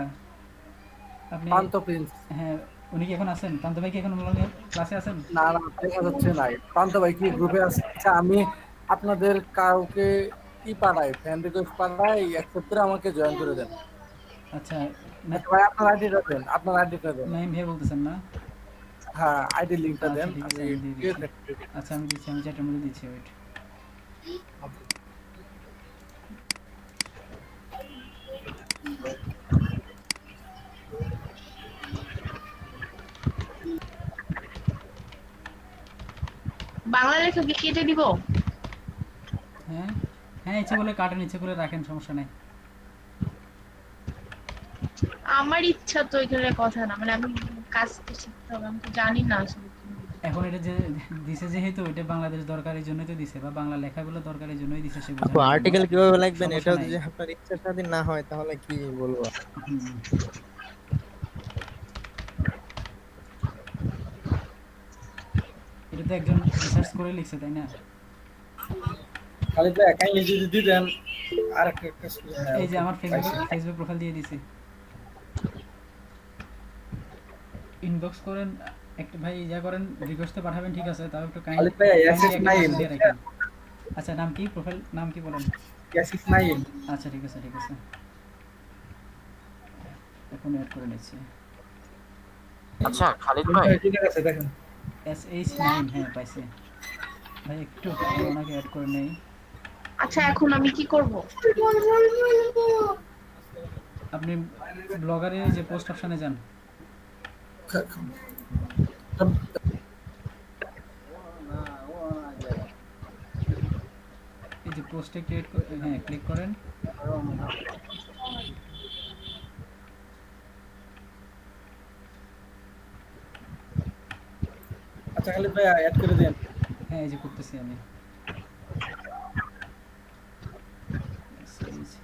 S1: আপনি
S11: প্রান্ত প্রিন্স।
S1: হ্যাঁ উনি কি এখন আছেন? প্রান্ত ভাই কি এখন অনলাইনে ক্লাসে আছেন?
S11: না দেখা যাচ্ছে নাই। প্রান্ত ভাই কি গ্রুপে আছে? আচ্ছা আমি আপনাদের কাউকে পাঠাই, ফ্রেন্ড রিকোয়েস্ট পাঠাই, অ্যাকসেপ্ট করে আমাকে জয়েন করে দেন।
S1: আচ্ছা
S11: ভাই আপনার আইডিটা দেন, আপনার আইডিটা দেন।
S1: নাইম ভাই বলতেছেন না?
S11: হ্যাঁ আইডি লিংকটা দেন।
S1: আচ্ছা আমি দিচ্ছি, আমি চ্যাটের মধ্যে দিচ্ছি, ওয়েট।
S5: বাংলা লেখা কি কেটে দিব?
S1: হ্যাঁ হ্যাঁ ইচ্ছে করলে কাটেন, ইচ্ছে করে রাখেন, সমস্যা নাই।
S5: আমার ইচ্ছা তো এখানে কথা না, মানে আমি কাজ তো শিখতে হবে, আমি তো জানি না আসলে।
S1: এখন এটা যে দিছে যেহেতু এটা বাংলাদেশ দরকারের জন্যই তো দিছে, বা বাংলা লেখাগুলো দরকারের জন্যই দিছে। সে
S16: আপু আর্টিকেল কিভাবে লিখবেন এটাও যদি আপনার ইচ্ছার স্বাধীন না হয় তাহলে কি বলবো?
S1: এটা তো একজন রিসার্চ করে লিখছে, তাই না?
S11: খালিদ ভাই কাইন্ডলি যদি দিতেন আরেকটা
S1: এই যে আমার ফেসবুক প্রোফাইল দিয়ে দিছি, ইনবক্স করেন একটা ভাই, ইয়া করেন, রিকোয়েস্টে পাঠাবেন, ঠিক আছে? তাও একটু
S11: খালিদ ভাই এসএস নাইম।
S1: আচ্ছা নাম কি, প্রোফাইল নাম কি বলেন?
S11: এসএস নাইম।
S1: আচ্ছা ঠিক আছে এখন অ্যাড করে নিচ্ছি।
S15: আচ্ছা খালিদ ভাই
S11: ঠিক আছে দেখেন
S1: SH9, হ্যাঁ পাইছি ভাই, একটু ওনাকে অ্যাড করে নেই।
S5: আচ্ছা এখন আমি কি করব?
S1: আপনি ব্লগারে যে পোস্ট অপশনে যান, এই যে পোস্টে ক্রিয়েট, হ্যাঁ ক্লিক করেন।
S11: আচ্ছা খালিদ ভাই অ্যাড করে দেন।
S1: হ্যাঁ এই যে করতেছি আমি।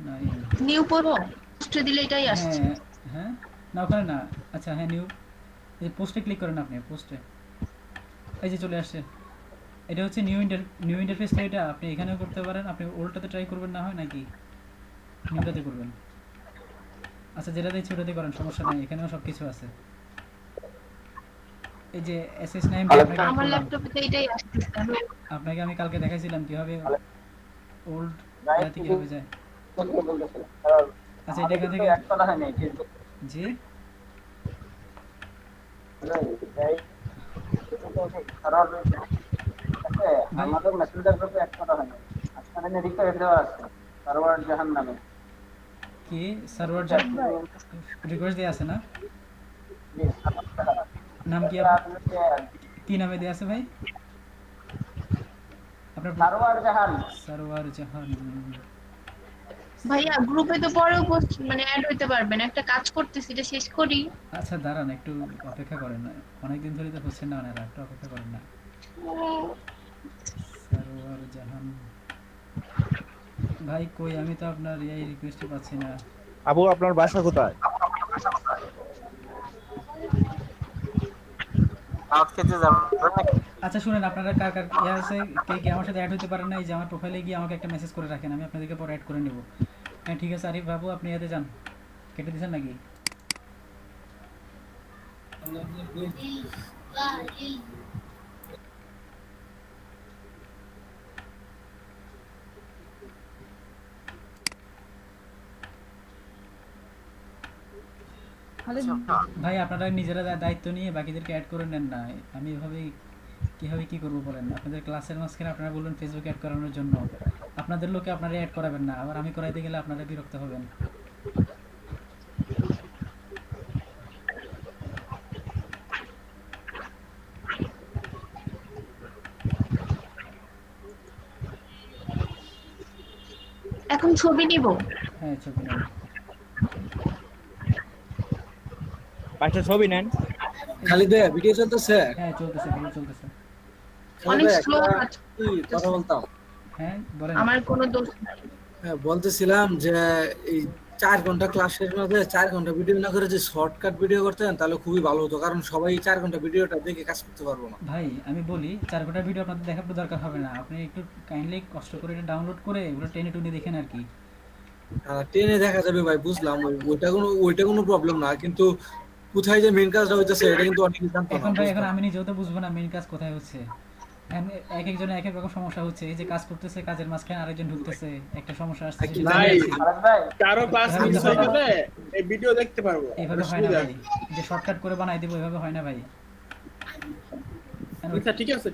S1: নাই।
S5: নিউ পড়ো পোস্টে দিলে এটাই আসছে।
S1: হ্যাঁ হ্যাঁ, না ওখানে না। আচ্ছা হ্যাঁ, নিউ, এই পোস্টে ক্লিক করেন আপনি, পোস্টে এই যে চলে আসছে। এটা হচ্ছে নিউ ইন্টারফেসটা, এটা আপনি এখানেও করতে পারেন। আপনি ওল্ডটাতে ট্রাই করবেন না হয় নাকি নিউটাতে করবেন? আচ্ছা যেটাতে ইচ্ছে ওটাতে করেন, সমস্যা নাই, এখানেও সব কিছু আছে। এই যে এসএস নাইম
S5: আমার ল্যাপটপে এটাই আসছে।
S1: আপনাকে আমি কালকে দেখাইছিলাম কিভাবে ওল্ড ইয়াতে কিভাবে যায়। আচ্ছা এটা এখান থেকে
S8: একটা দেখা নেই কিন্তু
S1: জি
S8: আমাদের মেসেঞ্জার গ্রুপে একটা দেখা নেই, আপনাদের রিকোয়েস্ট দেওয়া আছে সার্ভার জাহান নামে।
S1: কি সার্ভার রিকোয়েস্ট দেয়া আছে না? নাম কি আপনার, কি নামে দেয়া আছে ভাই আপনার?
S8: সার্ভার জাহান।
S1: সার্ভার জাহান
S5: ভাইয়া গ্রুপে তো পরেও পোস্ট মানে অ্যাড হইতে পারবেন। একটা কাজ করতেছি, এটা শেষ করি।
S1: আচ্ছা দাঁড়ান একটু অপেক্ষা করেন, অনেকদিন ধরে তো হচ্ছে না, ওনারা একটু অপেক্ষা করেন না। সার্ভার জাহান ভাই কই, আমি তো আপনার এই রিকোয়েস্টই পাচ্ছি না।
S7: আবু আপনার বাসা কোথায়?
S1: আচ্ছা শুনেন, আপনারা কার কার ইয়ে আছে, কে আমার সাথে অ্যাড হতে পারেন না, এই যে আমার প্রোফাইলে গিয়ে আমাকে একটা মেসেজ করে রাখেন, আমি আপনাদেরকে পরে অ্যাড করে নেব। হ্যাঁ ঠিক আছে, আরিফ বাবু আপনি এতে যান, কেটে দিয়েছেন নাকি? ভাই আপনারা নিজেরা দায়িত্ব নিয়ে বাকিদেরকে অ্যাড করে নেন না। আমি এভাবে কিভাবে কি করবো বলেন? আপনাদের ক্লাসের মাঝখানে আপনারা বলবেন ফেসবুকে অ্যাড করানোর জন্য, আপনাদের লোকে আপনারা অ্যাড করাবেন না, আবার আমি করাইতে গেলে আপনারা বিরক্ত হবেন।
S5: এখন ছবি নিব।
S1: হ্যাঁ ছবি নেন,
S7: পাঁচটা ছবি নেন।
S11: খালিদ ভাই ভিডিও চলতেছে?
S1: হ্যাঁ চলতেছে, ভিডিও চলতেছে।
S5: অনেক স্লো
S11: কথা বলতাম।
S1: হ্যাঁ বলেন।
S5: আমার কোনো দোষ নাই।
S11: হ্যাঁ বলতেছিলাম যে এই 4 ঘন্টা ক্লাস শেষ মধ্যে 4 ঘন্টা ভিডিও না করে যে শর্টকাট ভিডিও করতেন তাহলে খুবই ভালো হতো, কারণ সবাই 4 ঘন্টা ভিডিওটা দেখে কাজ করতে পারবো না।
S1: ভাই আমি বলি 4 ঘন্টার ভিডিও আপনাদের দেখার দরকার হবে না, আপনি একটু কাইন্ডলি কষ্ট করে এটা ডাউনলোড করে ওগুলো টেনে টুনে দেখেন আর কি।
S11: টেনে দেখা যাবে ভাই, বুঝলাম, ওইটা কোনো প্রবলেম না, কিন্তু কোথায় যে মেইন কাজটা হইতেছে এটা কিন্তু অনেকেই জানতো না।
S1: এখন ভাই এখন আমি নিজেও তো বুঝবো না মেইন কাজ কোথায় হচ্ছে। এক একজনের এক এক রকম সমস্যা হচ্ছে, এই যে কাজ করতেছে কাজের মাঝখানে আরেকজন ঢুকতেছে, একটা সমস্যা আসছে।
S6: কারো ক্লাস মিস হয়ে গেলে এই ভিডিও দেখতে পারবো।
S1: এইভাবে হয় না ভাই, যে শর্টকাট করে বানাই দেব এইভাবে হয় না ভাই।
S6: আচ্ছা ঠিক আছে।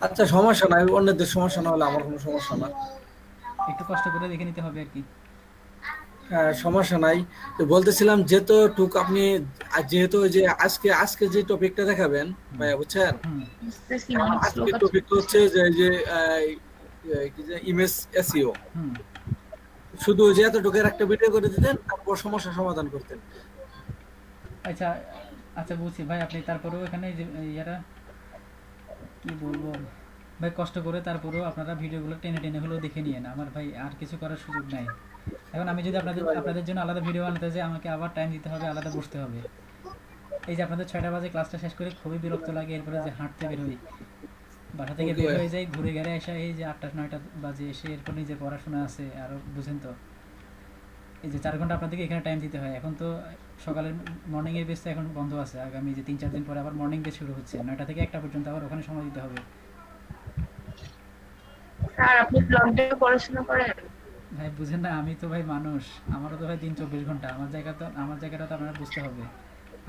S11: আচ্ছা সমস্যা নাই, অন্যদের সমস্যা না হলে আমার কোনো সমস্যা না।
S1: একটু কষ্ট করে দেখে নিতে হবে আর কি।
S11: হ্যাঁ সমস্যা নাই। তো বলতেছিলাম যেহেতু আপনি যেহেতু যে আজকে যে টপিকটা দেখাবেন ভাইয়া বুঝছেন, আজকে টপিকটা হচ্ছে যে ইমেজ এসইও। শুধু যে এতটুকু একটা ভিডিও করে দিতেন, তারপর সমস্যা সমাধান করতেন।
S1: আচ্ছা আচ্ছা বুঝছি ভাই, আপনি তারপরেও এখানে যে ইয়ারা কি বলবো ভাই, কষ্ট করে তারপরেও আপনারা ভিডিওগুলো টেনে টেনে হলেও দেখে নিয়েন। আমার ভাই আর কিছু করার সুযোগ নাই। এখন আমি যদি আপনাদের জন্য আলাদা ভিডিও বানাতে যাই, আমাকে আবার টাইম দিতে হবে, আলাদা বসতে হবে। এই যে আপনাদের 6টা বাজে ক্লাসটা শেষ করে খুবই বিরক্ত লাগে, এরপরে যে হাঁটতে বের হই, বাসা থেকে বের হয়ে যাই, ঘুরে ঘেরে আসা এই যে 8টা 9টা বাজে এসে এরপর নিজের পড়াশোনা আছে আরও বুঝেন তো। এই যে 4 ঘন্টা আপনাদেরকে এখানে টাইম দিতে হয়। এখন তো সকালের মর্নিংয়ের বেসটা এখন বন্ধ আছে, আগামী যে 3-4 দিন পরে আবার মর্নিং বেস শুরু হচ্ছে, 9টা থেকে 1টা পর্যন্ত আবার ওখানে সময় দিতে হবে।
S5: স্যার আপনি ব্লগে পড়াশোনা করেন?
S1: ভাই বুঝেন না, আমি তো ভাই মানুষ, আমারও তো ভাই দিন 24 ঘন্টা, আমার জায়গাটা তো আপনারা বুঝতে হবে।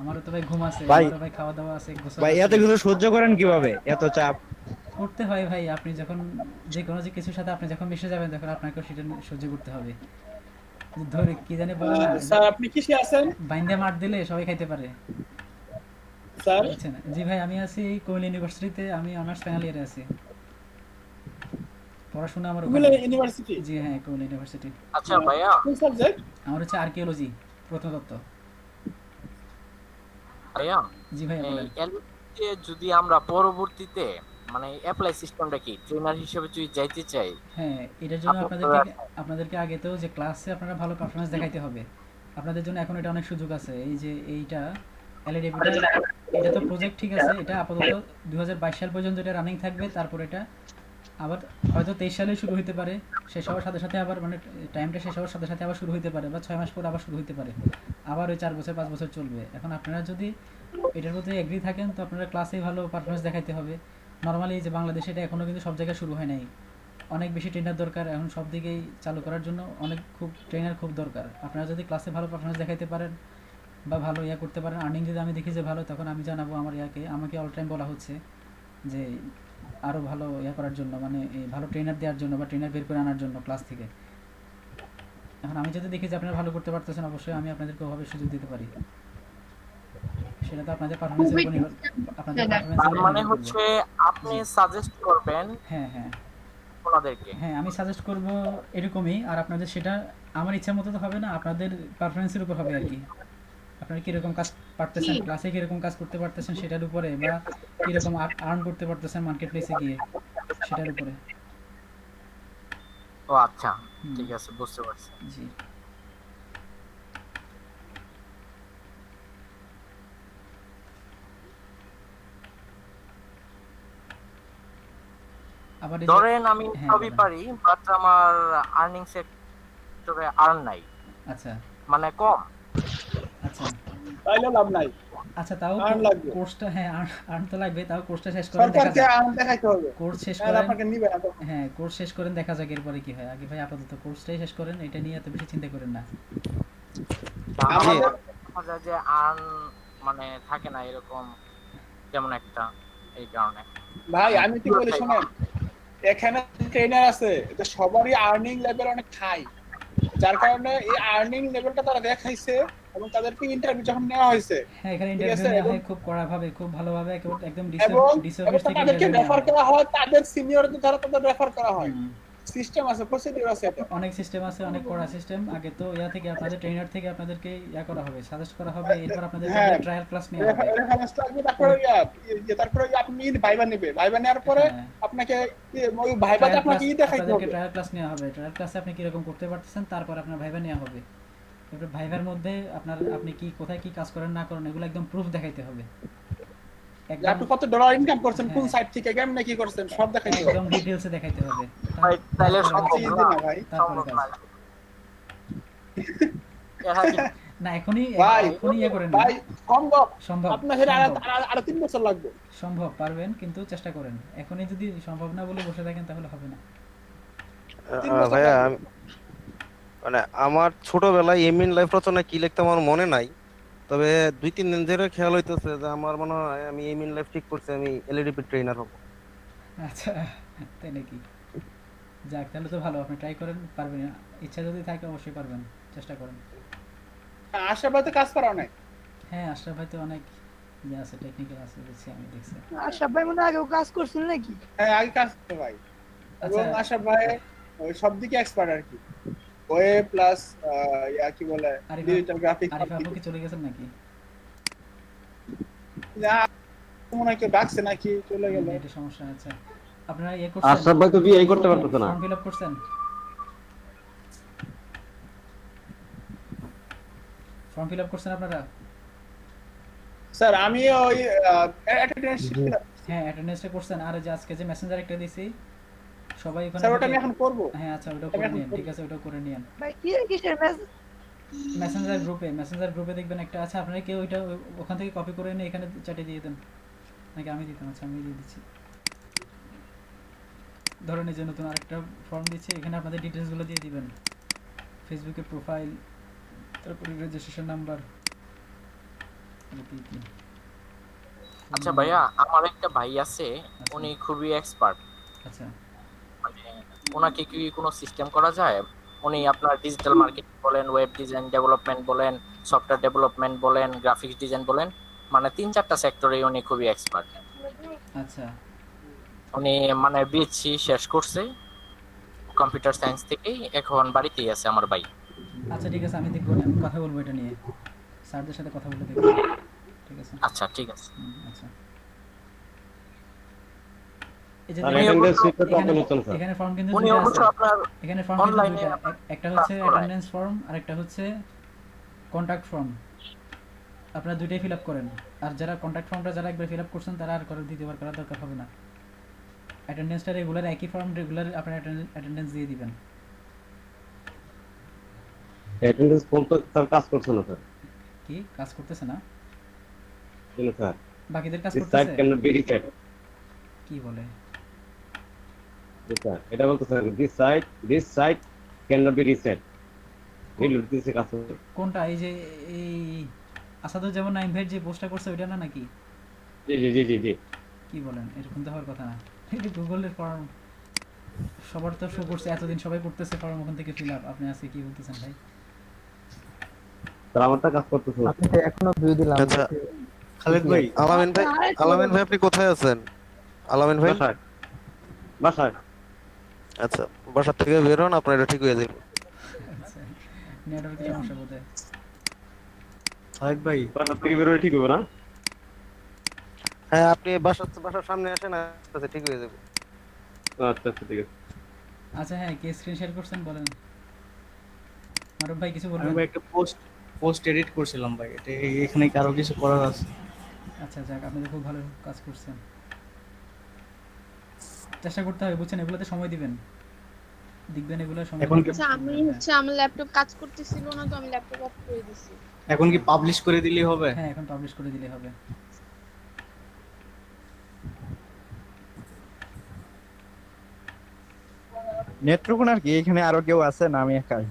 S1: আমারও তো ভাই ঘুম আছে, আমারও তো ভাই খাওয়া দাওয়া আছে, গোসল
S7: ভাই এত কিছু সহ্য করেন কিভাবে, এত চাপ?
S1: করতে হয় ভাই, আপনি যখন যে কোনো যে কিছুর সাথে আপনি যখন মিশে যাবেন তখন আপনাকে সেটা সহ্য করতে হবে। ধরে কি জানি বলে না
S6: স্যার আপনি কিসে আছেন?
S1: বাইন্দা মার দিলে সবাই খাইতে পারে
S6: স্যার।
S1: বুঝছেন? জি ভাই আমি আছি কোয়েল ইউনিভার্সিটিতে, আমি অনার্স ফাইনাল ইয়ারে আছি, পড়াশোনা আমার
S6: কোয়েল ইউনিভার্সিটি?
S1: জি হ্যাঁ কোয়েল ইউনিভার্সিটি।
S15: আচ্ছা ভাইয়া
S6: কোন সাবজেক্ট?
S1: আমার হচ্ছে আর্কিওলজি, প্রত্নতত্ত্ব।
S15: ভাইয়া
S1: জি ভাই বলেন।
S15: যদি আমরা পরবর্তীতে মানে অ্যাপ্লাই সিস্টেমটা কি ট্রেনার হিসেবে যদি যাইতে চাই
S1: হ্যাঁ, এটার জন্য
S15: আপনার
S1: আপনাদেরকে আগে তো যে ক্লাসে আপনারা ভালো পারফরমেন্স দেখাইতে হবে। আপনাদের জন্য এখন এটা অনেক সুযোগ আছে। এই যে এইটা এলএডিবিটা, এটা তো প্রজেক্ট ঠিক আছে, এটা আপাতত 2022 সাল পর্যন্ত এটা রানিং থাকবে। তারপর এটা আবার হয়তো 23 সালে শুরু হতে পারে, শেষ হওয়ার সাথে সাথে আবার মানে টাইমটা শেষ হওয়ার সাথে সাথে আবার শুরু হতে পারে, বা 6 মাস পর আবার শুরু হতে পারে, আবার ওই 4 বছর 5 বছর চলবে। এখন আপনারা যদি এটার প্রতি এগ্রি থাকেন তো আপনারা ক্লাসে ভালো পারফরমেন্স দেখাইতে হবে। নর্মালি যে বাংলাদেশে এটা এখনও কিন্তু সব জায়গায় শুরু হয় নাই, অনেক বেশি ট্রেনার দরকার এখন সব দিকেই চালু করার জন্য, অনেক খুব ট্রেনার খুব দরকার। আপনারা যদি ক্লাসে ভালো পারফরমেন্স দেখাইতে পারেন বা ভালো ইয়া করতে পারেন, আর্নিং যদি আমি দেখি যে ভালো, তখন আমি জানাবো আমার আমাকে অল টাইম বলা হচ্ছে যে আরও ভালো ইয়া করার জন্য, মানে এই ভালো ট্রেনার দেওয়ার জন্য বা ট্রেনার বের করে আনার জন্য ক্লাস থেকে। এখন আমি যদি দেখি যে আপনারা ভালো করতে পারতেছেন, অবশ্যই আমি আপনাদেরকে ওভাবে সুযোগ দিতে পারি। সেটা তো আপনাদের পারফরম্যান্সের উপর নির্ভর, আপনাদের পারফরম্যান্সের উপর
S15: মানে
S1: নির্ভর করবে।
S15: হচ্ছে আপনি সাজেস্ট করবেন
S1: হ্যাঁ হ্যাঁ
S15: ওনাদেরকে।
S1: হ্যাঁ, আমি সাজেস্ট করব এরকমই। আর আপনাদের সেটা আমার ইচ্ছা মতো তো হবে না, আপনাদের পারফরমেন্সের উপর হবে আর কি। আপনারা কীরকম কাজ পারতেছেন, ক্লাসে কীরকম কাজ করতে পারতেছেন সেটার উপরে, বা কীরকম আর্ন করতে পারতেছেন মার্কেট প্লেসে গিয়ে সেটার উপরে।
S15: ও আচ্ছা, ঠিক আছে, বুঝতে পারছি।
S1: জি, আবার
S15: ধরেন আমি সবই পারি, বাট আমার আর্নিং সেক্টরে আর্ন নাই।
S1: আচ্ছা,
S15: মানে কম।
S1: আচ্ছা
S6: তাইলে লাভ নাই।
S1: আচ্ছা, তাও
S6: আর্ন লাগবে।
S1: কোর্সটা, হ্যাঁ আর্ন তো লাগবে, তাও কোর্সটা শেষ করেন দেখা
S6: সরকারকে
S1: যাক।
S6: আর্ন দেখাইতে হবে।
S1: কোর্স শেষ
S6: আর
S1: করেন,
S6: আপনাকে নিবে না।
S1: হ্যাঁ কোর্স শেষ করেন দেখা যাক এরপরে কি হয়। আগে ভাই আপাতত কোর্সটাই শেষ করেন, এটা নিয়ে এত বেশি চিন্তা করেন না।
S15: আমাদের দেখা যায় যে আর্ন মানে থাকে না এরকম যেমন একটা, এই কারণে।
S6: ভাই আমি কি বলি শুনেন, এখানে ট্রেনার আছে, এটা সবারই আর্নিং লেভেল অনেক হাই, যার কারণে এই আর্নিং লেভেলটা তারা দেখাইছে এবং তাদেরকে ইন্টারভিউ যখন নেওয়া হয়েছে,
S1: হ্যাঁ এখানে ইন্টারভিউ নেওয়া হয় খুব কড়া ভাবে, খুব ভালোভাবে, একদম
S6: এবং
S1: ডিসঅফিস থেকে
S6: তাদেরকে
S1: ইন্টারভিউ
S6: রেফার করা হয়, তাদের সিনিয়রদের দ্বারা তাদের রেফার করা হয়। সিস্টেম আছে, প্রসিডিউর আছে, এটা
S1: অনেক সিস্টেম আছে, অনেক কড়া সিস্টেম। আগে তো ইয়া থেকে আপনাদের ট্রেনার থেকে আপনাদেরকে ইয়া করা হবে, সাজেস্ট করা হবে, এরপর আপনাদের ট্রায়াল ক্লাস নেওয়া হবে।
S6: রেফারেন্স লাগবে, তারপরে আপনি ভাইবা নেবে, ভাইবা নেওয়ার পরে আপনাকে ওই ভাইবাতে আপনাকে দেখাইতে হবে,
S1: ট্রায়াল ক্লাস নেওয়া হবে। ট্রায়াল ক্লাসে আপনি কি রকম করতে পারতেছেন, তারপর আপনার ভাইবা নেওয়া হবে। এরপর ভাইবার মধ্যে আপনি কি কোথায় কি কাজ করেন না করেন এগুলো একদম প্রুফ দেখাইতে হবে।
S6: আপনি কত ডলার ইনকাম করছেন, কোন সাইট থেকে কেমনে কি করছেন সব দেখাইতে হবে,
S1: একদম ডিটেইলসে দেখাইতে হবে।
S15: ভাই তাহলে সম্ভব
S6: না ভাই,
S1: না এখনই ইয়ে করেন
S6: ভাই সম্ভব,
S1: সম্ভব
S6: আপনার আর 3 বছর লাগবে।
S1: সম্ভব, পারবেন, কিন্তু চেষ্টা করেন। এখনই যদি সম্ভব না বলে বসে থাকেন তাহলে হবে না।
S10: ভাইয়া মানে আমার ছোটবেলায় এমইন লাইফ রচনা কি লিখতাম আমার মনে নাই, তবে 2-3 দিন ধরে খেয়াল হইতেছে যে আমার মনে হয় আমি এমইন লাইফ ঠিক করছি, আমি এলইডিপি ট্রেনার হব।
S1: আচ্ছা তাই নাকি? যাক তাহলে তো ভালো, আপনি ট্রাই করেন, পারবেন। ইচ্ছা যদি থাকে অবশ্যই পারবেন, চেষ্টা করেন।
S6: আশরাফ ভাই তো কাজ করা অনেক।
S1: হ্যাঁ আশরাফ ভাই তো অনেক ইয়ে আছে, টেকনিক্যাল আছে, দেখছি আমি, দেখছি।
S3: আশরাফ ভাই মনে হয় আগেও কাজ করছেন নাকি?
S6: হ্যাঁ আগে কাজ করতে ভাই, এবং আশরাফ ভাই ওই সব দিকে এক্সপার্ট আর কি, ওয়েব প্লাস ইয়া কি বলে ডিজিটাল গ্রাফিক্স।
S1: আরিফ আপু কি চলে গেছেন নাকি?
S6: না মনে হয় কেউ ডাকছে নাকি, চলে গেল,
S1: এটা সমস্যা আছে। আপনারা ইয়ে করছেন,
S13: আশরাফ ভাই তো বিয়ে করতে পারতেছে না,
S1: ফর্ম ফিল আপ করছেন? ফর্ম ফিল আপ করছেন আপনারা?
S6: স্যার আমি ওই অ্যাটেন্ডেন্স শিখছিলাম।
S1: হ্যাঁ অ্যাটেন্ডেন্সটা করছেন। আর যে আজকে যে মেসেঞ্জার একটা দিছি সবাই ওখানে,
S6: স্যার ওটা আমি এখন করব।
S1: হ্যাঁ আচ্ছা ওটা করে নিন, ঠিক আছে ওটা করে নিন।
S3: ভাই কি কিসের
S1: মেসেঞ্জার গ্রুপে দেখবেন একটা আছে, আপনারা কেউ ওইটা ওখান থেকে কপি করে নিয়ে এখানে চ্যাটে দিয়ে দেন, নাকি আমি দিতাম? আচ্ছা আমি দিয়ে দিচ্ছি। ধরেন এই যে নতুন আরেকটা ফর্ম দিচ্ছি, এখানে আপনাদের ডিটেলসগুলো দিয়ে দিবেন, ফেসবুকে প্রোফাইল, তারপরে রেজিস্ট্রেশন নাম্বার।
S15: আচ্ছা ভাইয়া, আমার একটা ভাই আছে, উনি খুবই এক্সপার্ট।
S1: আচ্ছা
S15: মানে ওনাকে কি কোনো সিস্টেম করা যায়? উনি আপনার ডিজিটাল মার্কেটিং বলেন, ওয়েব ডিজাইন ডেভেলপমেন্ট বলেন, সফটওয়্যার ডেভেলপমেন্ট বলেন, গ্রাফিক্স ডিজাইন বলেন, মানে 3-4টা সেক্টরে উনি খুবই এক্সপার্ট।
S1: আচ্ছা
S15: উনি মানে বিএসসি শেষ করছে কম্পিউটার সায়েন্স থেকে, এখন বাড়িতেই আছে আমার ভাই।
S1: আচ্ছা ঠিক আছে, আমি দেখবো, আমি কথা বলবো এটা নিয়ে, স্যারদের সাথে কথা বলে দেখবো, ঠিক আছে?
S15: আচ্ছা ঠিক আছে।
S1: আচ্ছা এই যে
S13: আর
S1: দেখেন,
S13: attendance sheet টা তো
S1: এখানে
S13: open হচ্ছে না, স্যার।
S1: এখানে ফর্ম কিন্তু
S15: উনি
S1: দুটো
S15: অবশ্য
S1: আছে।
S15: আপনার
S1: এখানে ফর্ম কিন্তু
S15: অনলাইনে
S1: দুটো, একটা হচ্ছে অ্যাটেন্ডেন্স ফর্ম আর একটা হচ্ছে কন্টাক্ট ফর্ম। আপনারা দুইটাই ফিল আপ করেন। আর যারা কন্টাক্ট ফর্মটা যারা একবার ফিল আপ করছেন তারা আর করে দ্বিতীয়বার করার দরকার হবে না। অ্যাটেন্ডেন্সটা রেগুলার, একই ফর্ম রেগুলার আপনারা অ্যাটেন্ডেন্স দিয়ে দিবেন।
S13: অ্যাটেন্ডেন্স ফর্ম তো স্যার কাজ করছে না স্যার।
S1: কি কাজ করতেছে না?
S13: কেন স্যার?
S1: বাকিদের কাজ
S13: This
S1: করতেছে?
S13: site cannot be reset.
S1: কি বলে?
S13: জি স্যার, এটা বলতে sir this site cannot be reset. Reload দিতে কাজ করছে।
S1: কোনটা? এই যে এই আসাদুজ্জামান নাইম ভাই যে পোস্টটা করছে ওইটা না নাকি?
S13: জি জি জি জি জি।
S1: কি বলেন? এরকম তো হওয়ার কথা না। এই যে গুগলের ফর্ম সবার তো শো করছে, এতদিন সবাই করতেছে ফর্ম, ওখান থেকে ফিল আপ। আপনি আজকে কি বলতেছেন ভাই?
S13: স্যার আমারটা কাজ করতেছে না।
S2: আপনি তো এখনো ভিউ দিলাম।
S10: আচ্ছা খালিদ ভাই, আলামিন ভাই আপনি কোথায় আছেন? আলামিন ভাই
S13: বাসায়।
S10: আচ্ছা, বাসা থেকে বের হন, আপনার এটা ঠিক হয়ে যাবে।
S1: আচ্ছা, নেটওয়ার্কের সমস্যা বোধহয়।
S10: খালিদ ভাই
S13: বাসা থেকে বের হলে ঠিক হবে না?
S10: হ্যাঁ, আপনি বাসার সামনে আসেন, আচ্ছা ঠিক হয়ে যাবে।
S13: আচ্ছা আচ্ছা ঠিক আছে।
S1: আচ্ছা হ্যাঁ, কে স্ক্রিন শেয়ার করছেন বলেন। মারুফ ভাই কিছু
S16: আমি
S1: বলবেন?
S16: ভাই একটা পোস্ট এডিট করছিলাম ভাই, এটা এখানে কি আরো কিছু করার আছে?
S1: আচ্ছা যাক, আপনি তো খুব ভালো কাজ করছেন। চেষ্টা করতে হবে, বুঝছেন, এগুলোতে সময় দিবেন, দেখবেন এগুলো সময়
S16: এখন
S1: দিবেন।
S17: আচ্ছা আমি হচ্ছে আমার ল্যাপটপ কাজ করতেছিল না, তো আমি ল্যাপটপ অফ করে দিছি।
S16: এখন কি পাবলিশ করে দিলেই হবে?
S1: হ্যাঁ, এখন পাবলিশ করে দিলেই হবে।
S16: নেত্রকোনার কি এখানে আরো কেউ আছে না আমি একাই?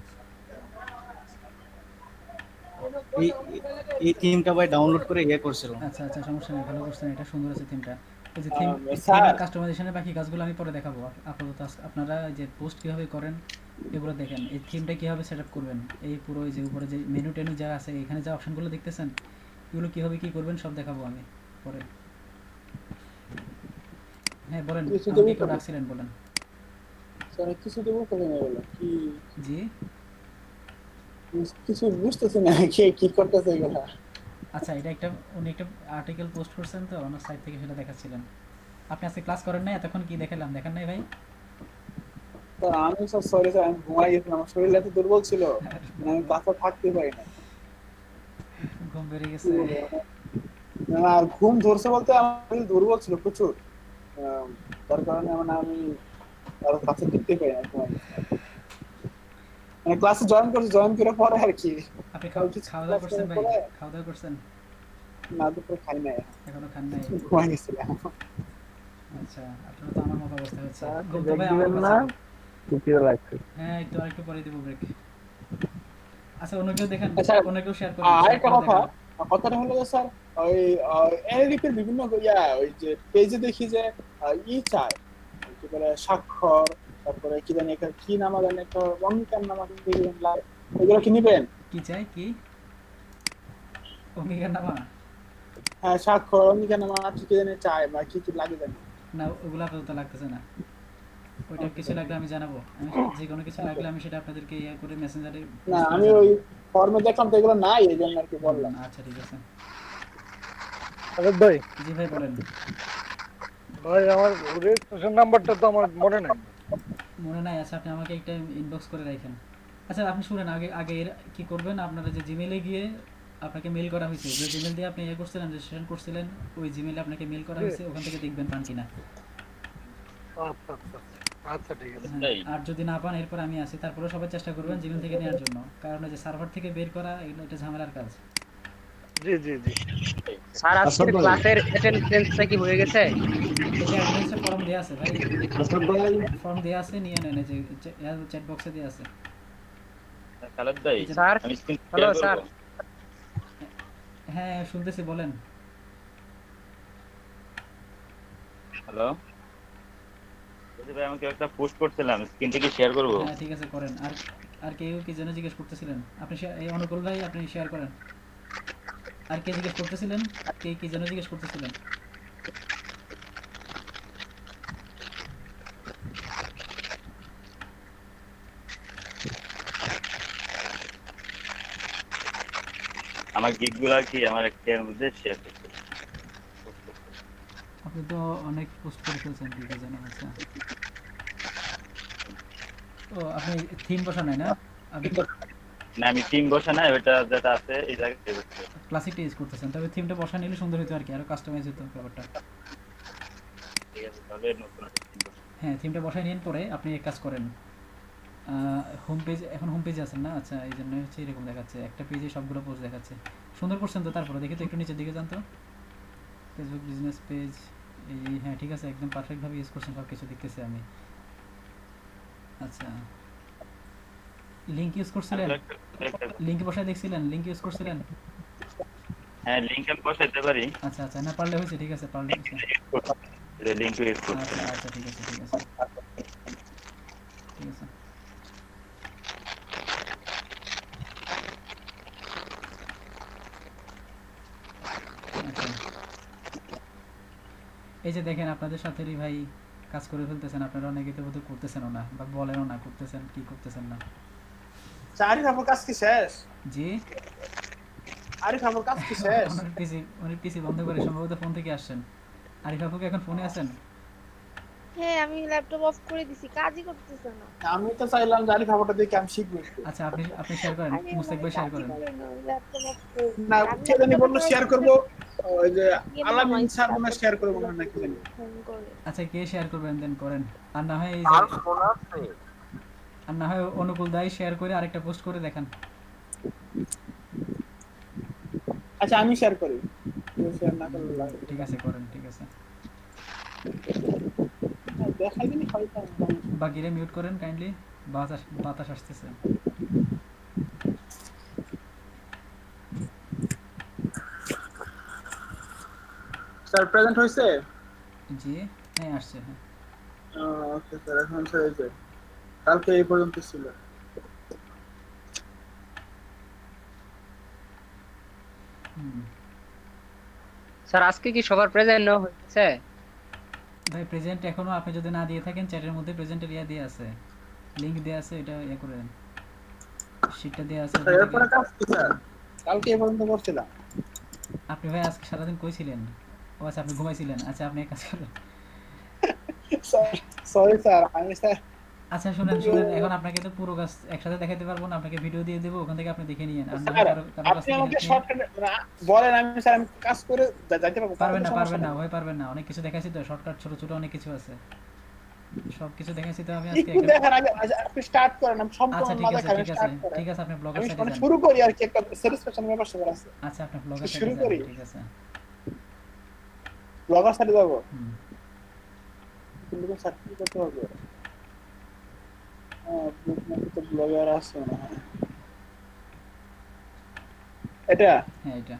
S16: এই থিমটা ভাই ডাউনলোড করে করছিলাম।
S1: আচ্ছা আচ্ছা, সমস্যা নেই, ভালো করছেন, এটা সুন্দর আছে থিমটা। এই যে
S6: স্যার
S1: কাস্টমাইজেশনের বাকি কাজগুলো আমি পরে দেখাবো। আপাতত আপনারা যে পোস্ট কিভাবে করেন এগুলো দেখেন। এই থিমটা কিভাবে সেটআপ করবেন, এই পুরো এই যে উপরে যে মেনু টেনু যা আছে, এখানে যে অপশনগুলো দেখতেছেন, এগুলো কিভাবে কি করবেন সব দেখাবো আমি পরে। হ্যাঁ বলেন, আপনি কি রাখছিলেন বলেন।
S6: স্যার কিছু দেবো করে না বলো কি?
S1: জি
S6: কিছু বুঝতেছি না কি করতেছে এগুলা।
S1: আচ্ছা, এটা উনি একটা আর্টিকেল পোস্ট করছেন তো ওনার সাইট থেকে, সেটা দেখাচ্ছিলেন। আপনি আজকে ক্লাস করেন নাই? এতক্ষণ কি দেখালাম, দেখেন নাই ভাই?
S6: তো আমি সব সরি স্যার, আমি ঘুমাই গেছিলাম, আমার শরীর এত দুর্বল ছিল আমি বাসা থাকতে পারি না।
S1: ঘুম বেরিয়ে গেছে?
S6: না, ঘুম ধরছে বলতে আমার শরীর দুর্বল ছিল প্রচুর, তার কারণে আমি আর কাছে টিকতে পারি না, ঘুমাই গেছিলাম। মানে ক্লাসে জয়েন করে পরে আর কি।
S1: আপনি খাওয়া দাওয়া করছেন ভাই? খাওয়া দাওয়া করছেন?
S6: না, দুপুরে খাই নাই,
S1: এখনো খান নাই?
S6: ঘুমাই গেছিলাম।
S1: আচ্ছা, আপনার তো আমার মতো অবস্থা হচ্ছে। ঘুম তো
S2: ব্রেক
S1: ভাই
S2: দিবেন
S1: আমার
S2: না?
S1: কাছে।
S2: কুপিও লাগছে।
S1: হ্যাঁ, একটু আরেকটু পরে দিব ব্রেক। আচ্ছা, অন্য কেউ দেখেন,
S6: আচ্ছা,
S1: অন্য কেউ শেয়ার করুন।
S6: আরেকটা কথাটা হলো যে স্যার ওই এনএলপি এর বিভিন্ন ওই যে পেজে দেখি যে চায় কি বলে স্বাক্ষর, তারপরে কি জানি একটা কি নাম জানি একটা অঙ্গীকার নাম আছে, এগুলো কি নিবেন?
S1: কি চাই? কি অঙ্গীকার নামা?
S6: হ্যাঁ, স্বাক্ষর অঙ্গীকার নামা কি জানি চায় বা কি লাগে জানি
S1: না, ওগুলো আপাতত লাগতেছে না। ওইটা কিছু লাগলে আমি জানাবো। আমি যে কোনো কিছু লাগলে আমি সেটা আপনাদেরকে করে মেসেঞ্জারে।
S6: না, আমি ওই ফর্মে দেখলাম তো এগুলো নাই, এই জন্য আর কি বললাম।
S1: আচ্ছা ঠিক আছে।
S18: আজাদ ভাই।
S1: জি ভাই বলেন।
S18: ভাই আমার রেজিস্ট্রেশন নাম্বারটা তো আমার মনে নাই।
S1: মনে নাই? আচ্ছা, আপনি আমাকে একটা ইনবক্স করে রাখেন। আচ্ছা, আপনি শুনেন, আগে কি করবেন, আপনারা যে জিমেইলে গিয়ে আপনাকে মেইল করা হয়েছে, যে জিমেইল দিয়ে আপনি করছিলেন, রেজিস্ট্রেশন করছিলেন, ওই জিমেইলে আপনাকে মেইল করা হয়েছে, ওখান থেকে দেখবেন পান কিনা।
S18: আচ্ছা আচ্ছা আচ্ছা ঠিক আছে।
S1: আর যদি না পান, এরপর আমি আছি, তারপরে সবাই চেষ্টা করবেন জিমেইল থেকে নেওয়ার জন্য, কারণ যে সার্ভার থেকে বের করা এটা ঝামেলার কাজ।
S18: জি জি জি।
S19: স্যার আজকের ক্লাসের অ্যাটেনডেন্সটা কি হয়ে গেছে?
S1: এই যে অ্যাটেনডেন্সের ফর্ম দেয়া আছে ভাই, ফর্ম দেয়া আছে, নিয়ে নেন, এই যে চ্যাট বক্সে দেয়া আছে।
S19: খালেদ ভাই, স্যার হ্যালো স্যার।
S1: হ্যাঁ শুনতেছি, বলেন।
S20: হ্যালো ভাই, আমি একটা পোস্ট করছিলাম, স্ক্রিনটা কি শেয়ার করব?
S1: হ্যাঁ ঠিক আছে, করেন। আর কেউ কি যেন জিজ্ঞেস করতেছিলেন? আপনি এই অনুকূল ভাই, আপনি শেয়ার করেন। আর কে জিজ্ঞেস করতেছিলেন? কে কি যেন জিজ্ঞেস করতেছিলেন?
S20: আমার গিগগুলা কি আমার একটা মধ্যে শেয়ার করতে।
S1: আপনি তো অনেক পোস্ট করে ফেলছেন কি জানেন। আচ্ছা ও আপনি থিম বসান নাই না? আপনি
S20: না আমি টিম বসা না, ওটা যেটা আছে এই জায়গায় বসে
S1: ক্লাসিকটা ইউজ করতেছেন, তবে থিমটা বসা নিলে সুন্দর হতো আর কি, আরো কাস্টমাইজ হতো ব্যাপারটা।
S20: ঠিক আছে, তাহলে নতুন একটা টিম বসা।
S1: হ্যাঁ থিমটা বসাই নিন, পরে আপনি এক কাজ করেন, হোম পেজ, এখন হোম পেজে আছেন না? আচ্ছা এই জন্য হচ্ছে এরকম দেখাচ্ছে, একটা পেজে সবগুলো পোস্ট দেখাচ্ছে। সুন্দর করছেন তো, তারপরে দেখি তো একটু নিচের দিকে যান তো, ফেসবুক বিজনেস পেজ, এই হ্যাঁ ঠিক আছে, একদম পারফেক্টভাবে ইউজ করছেন, সব কিছু দেখতেছি আমি। আচ্ছা লিংক ইউজ করছিলেন? লিংক বসায় দেখছিলেন? লিংক ইউজ করছিলেন?
S20: হ্যাঁ লিংক আমি বসাইতে পারি।
S1: আচ্ছা আচ্ছা, না পারলে হয়েছে, ঠিক আছে, পারলে হয়েছে।
S20: লিংক ইউজ করতে।
S1: আচ্ছা আচ্ছা ঠিক আছে ঠিক আছে ঠিক আছে। এই যে দেখেন আপনাদের সাথে ভাই কাজ করে ফেলতেছেন, আপনারা অনেকে তো বোধহয় করতেছেনও না, বা বলেনও না করতেছেন কি করতেছেন না।
S6: আরিফ আমার কাজ কি শেষ?
S1: জি
S6: আরিফ আমার কাজ কি শেষ?
S1: উনি পিসি বন্ধ করে সম্ভবত ফোন থেকে আসছেন। আরিফ আপু কি এখন ফোনে আছেন?
S17: হ্যাঁ আমি ল্যাপটপ অফ করে দিছি, কাজই করতেছে না।
S6: আমি তো চাইলাম যে আরিফ আমারটা দেখে আমি শিখবো।
S1: আচ্ছা আপনি শেয়ার করেন, মুস্তাক ভাই শেয়ার করেন।
S17: ল্যাপটপ অফ করে
S6: না কে জানি বললো শেয়ার করব, ওই যে আলামিন স্যার মনে শেয়ার করব মনে হয় নাকি জানি।
S1: আচ্ছা কে শেয়ার করবেন দেন করেন, আর না হয় এই যে আর না হয় অনুকূল দাই শেয়ার করে আরেকটা পোস্ট করে দেখান।
S6: আচ্ছা আমি শেয়ার করি, শেয়ার না করলে লাগে।
S1: ঠিক আছে করেন, ঠিক আছে।
S6: দেখাই দিনি হয়তো।
S1: বাকিরে মিউট করেন কাইন্ডলি, বাতাস আসতেছে।
S6: স্যার প্রেজেন্ট হইছে?
S1: জি হ্যাঁ আসছে। হ্যাঁ
S6: ওকে স্যার, এখন ছেড়ে যাই, কালকে এই পর্যন্ত ছিল।
S21: স্যার আজকে কি সবার প্রেজেন্ট নেওয়া হয়েছে?
S1: ভাই প্রেজেন্ট এখনো আপনি যদি না দিয়ে থাকেন, চ্যাটের মধ্যে প্রেজেন্টের ইয়া দিয়ে আছে, লিংক দেয়া আছে, এটা ইয়া করে দেন, শীটটা দেয়া আছে।
S6: এরপরে কাজ কি স্যার? কালকে এই পর্যন্ত করছিলাম।
S1: আপনি ভাই আজকে সারাদিন কই ছিলেন? ও আচ্ছা আপনি ঘুমাইছিলেন। আচ্ছা আপনি এক কাজ করেন,
S6: সরি স্যার আমি স্যার।
S1: আচ্ছা শুনেন এখন আপনাকে তো পুরো কাজ একসাথে দেখাতে পারবো না, আপনাকে ভিডিও দিয়ে দেবো, ওখান থেকে আপনি দেখে নিয়েন। আর না
S6: আপনি আমাকে শর্টকাট বলেন, আমি স্যার আমি কাজ করে যাইতে পারবো।
S1: পারবেন না ভাই, পারবেন না, অনেক কিছু দেখাইছি তো, শর্টকাট ছোট ছোট অনেক কিছু আছে, সব কিছু দেখাইছি তো আমি আজকে
S6: একটু দেখেন আগে, আপনি স্টার্ট করেন, আমি সম্পূর্ণ না দেখাই স্টার্ট করেন।
S1: ঠিক আছে আপনি ব্লগার
S6: আমি
S1: সাইডে যান,
S6: শুরু করি আর কি, একটা স্যাটিসফ্যাকশন ব্যাপার সেটা আছে।
S1: আচ্ছা আপনি ব্লগার
S6: শুরু
S1: সাইডে
S6: করি।
S1: যান, ঠিক আছে
S6: ব্লগার সাইডে যাব। কিন্তু সার্টিফিকেট করতে হবে। তো ব্লগার আছে না এটা?
S1: হ্যাঁ এটা।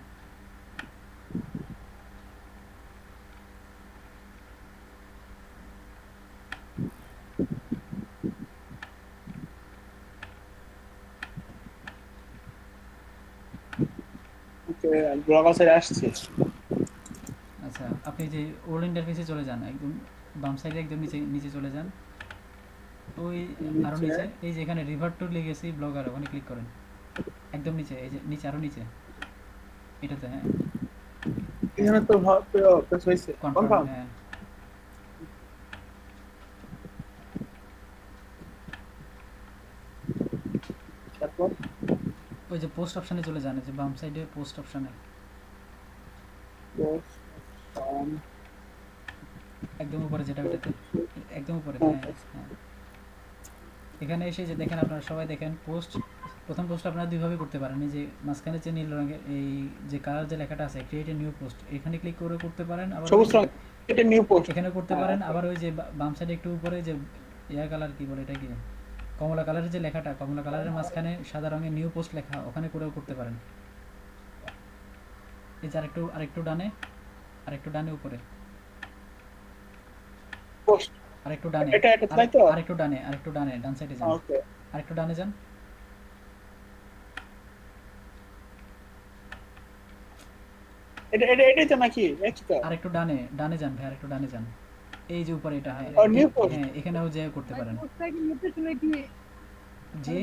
S6: ওকে ব্লগার সাইডে আসছে।
S1: আচ্ছা আপনি যে ওল্ড ইন্টারফেসে চলে যান, একদম বাম সাইডে একদম নিচে নিচে চলে যান, ওই আরো নিচে এই যে এখানে রিভার টু লেগেসি ব্লগার, ওখানে ক্লিক করেন একদম নিচে, এই যে নিচে আরো নিচে এটাতে। হ্যাঁ
S6: এখানে তো পেজ হইছে কনফার্ম।
S1: হ্যাঁ
S6: তারপর
S1: ওই যে পোস্ট অপশনে চলে যান, যে বাম সাইডে পোস্ট অপশনে একদম উপরে যেটা, ওটাতে একদম উপরে। হ্যাঁ হ্যাঁ এখানে এসে যে দেখেন আপনারা সবাই দেখেন পোস্ট, প্রথম পোস্ট আপনারা দুইভাবে করতে পারেন, এই যে মাঝখানে যে নীল রঙের এই যে কালার যে লেখাটা আছে ক্রিয়েট এ নিউ পোস্ট, এখানে ক্লিক করে করতে পারেন, আবার
S6: সবুজ রঙ এটা নিউ পোস্ট
S1: এখানে করতে পারেন। আবার ওই যে বাম সাইডে একটু উপরে যে এয়ার কালার কি বলে এটা, কি কমলা কালারের যে লেখাটা, কমলা কালারের মাঝখানে সাদা রঙের নিউ পোস্ট লেখা, ওখানে করেও করতে পারেন। এই যে আরেকটু ডানে উপরে
S6: পোস্ট,
S1: আরেকটু ডানে,
S6: এটা তাই তো,
S1: আরেকটু ডানে ডান সাইডে যান।
S6: ওকে
S1: আরেকটু ডানে যান।
S6: এটাই তো নাকি?
S1: আরেকটু ডানে যান ভাই, আরেকটু ডানে যান, এই যে উপরে এটা। হ্যাঁ হ্যাঁ এখানেও যে করতে পারেন। জি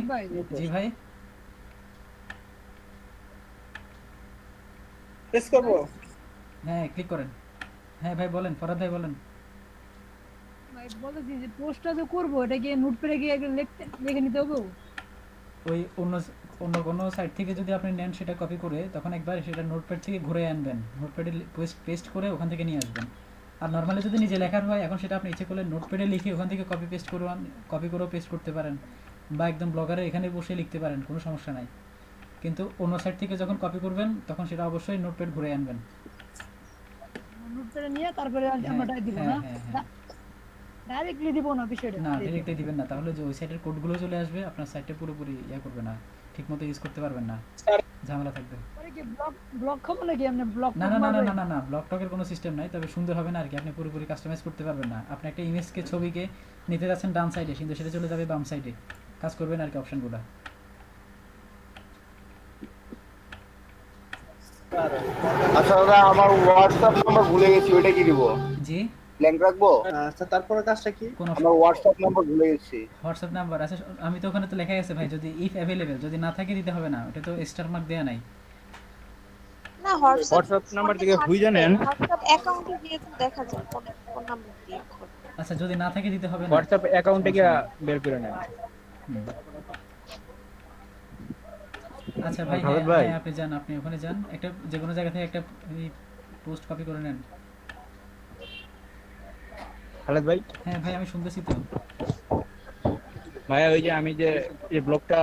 S1: জি ভাই
S6: প্রেস করব?
S1: হ্যাঁ ক্লিক করেন। হ্যাঁ ভাই বলেন, ফরাদ ভাই বলেন।
S3: ভাই বলতেছি যে পোস্টটা যে করবো এটা কি নোটপ্যাডে গিয়ে লিখে নিতে হবে?
S1: ওই অন্য অন্য কোনো সাইট থেকে যদি আপনি নেন সেটা কপি করে, তখন একবার সেটা নোটপ্যাড থেকে ঘুরে আনবেন, নোটপ্যাডে পেস্ট করে ওখান থেকে নিয়ে আসবেন। আর নর্মালি যদি নিজে লেখার হয়, এখন সেটা আপনি ইচ্ছে করলে নোটপ্যাডে লিখে ওখান থেকে কপি করেও পেস্ট করতে পারেন, বা একদম ব্লগারে এখানে বসে লিখতে পারেন, কোনো সমস্যা নাই। কিন্তু অন্য সাইট থেকে যখন কপি করবেন তখন সেটা অবশ্যই নোটপ্যাড ঘুরে আনবেন।
S3: নোটপ্যাডে নিয়ে তারপরে আমরা দিব না, ডাইরেক্টলি দিব না বিষয়টা।
S1: না ডাইরেক্টলি দিবেন না, তাহলে যে ওই সাইটের কোডগুলো চলে আসবে, আপনার সাইটে পুরোপুরি করবে না, ঠিকমতো ইউজ করতে পারবেন না, ঝামেলা থাকবে।
S3: পরে কি ব্লক খাবো নাকি আপনি ব্লক?
S1: না না না না না না, ব্লক টকের কোনো সিস্টেম নাই, তবে সুন্দর হবে না আর কি, আপনি পুরোপুরি কাস্টমাইজ করতে পারবেন না। আপনি একটা ইমেজকে, ছবিকে নিতে যাচ্ছেন ডান সাইডে, কিন্তু সেটা চলে যাবে বাম সাইডে, কাজ করবেন আর কি অপশনগুলো।
S14: আচ্ছা দাদা, আমার হোয়াটসঅ্যাপ নাম্বার ভুলে গেছি, ওইটা কি দিব?
S1: জি
S14: ব্ল্যাঙ্ক রাখবো?
S6: আচ্ছা তারপরে কাজটা কি?
S14: আমার হোয়াটসঅ্যাপ নাম্বার ভুলে গেছি।
S1: হোয়াটসঅ্যাপ নাম্বার আছে, আমি তো ওখানে তো লেখা আছে ভাই, যদি ইফ অ্যাভেলেবল, যদি না থাকে দিতে হবে না, ওটা তো স্টার মার্ক দেয়া নাই।
S17: না হোয়াটসঅ্যাপ
S7: নাম্বার থেকে হুই জানেন,
S17: হোয়াটসঅ্যাপ অ্যাকাউন্টে গিয়ে তো দেখা যায় কোন নাম্বার দিয়ে করবে।
S1: আচ্ছা যদি না থাকে দিতে হবে না,
S7: হোয়াটসঅ্যাপ অ্যাকাউন্টে গিয়ে বের করে নেন।
S1: আচ্ছা ভাই আপনি যান, আপনি ওখানে যান, একটা যে কোনো জায়গা থেকে একটা পোস্ট কপি করে নেন।
S7: খালেদ ভাই।
S1: হ্যাঁ ভাই আমি শুনতেছি তো
S7: ভাই, ওই যে আমি যে এই ব্লগটা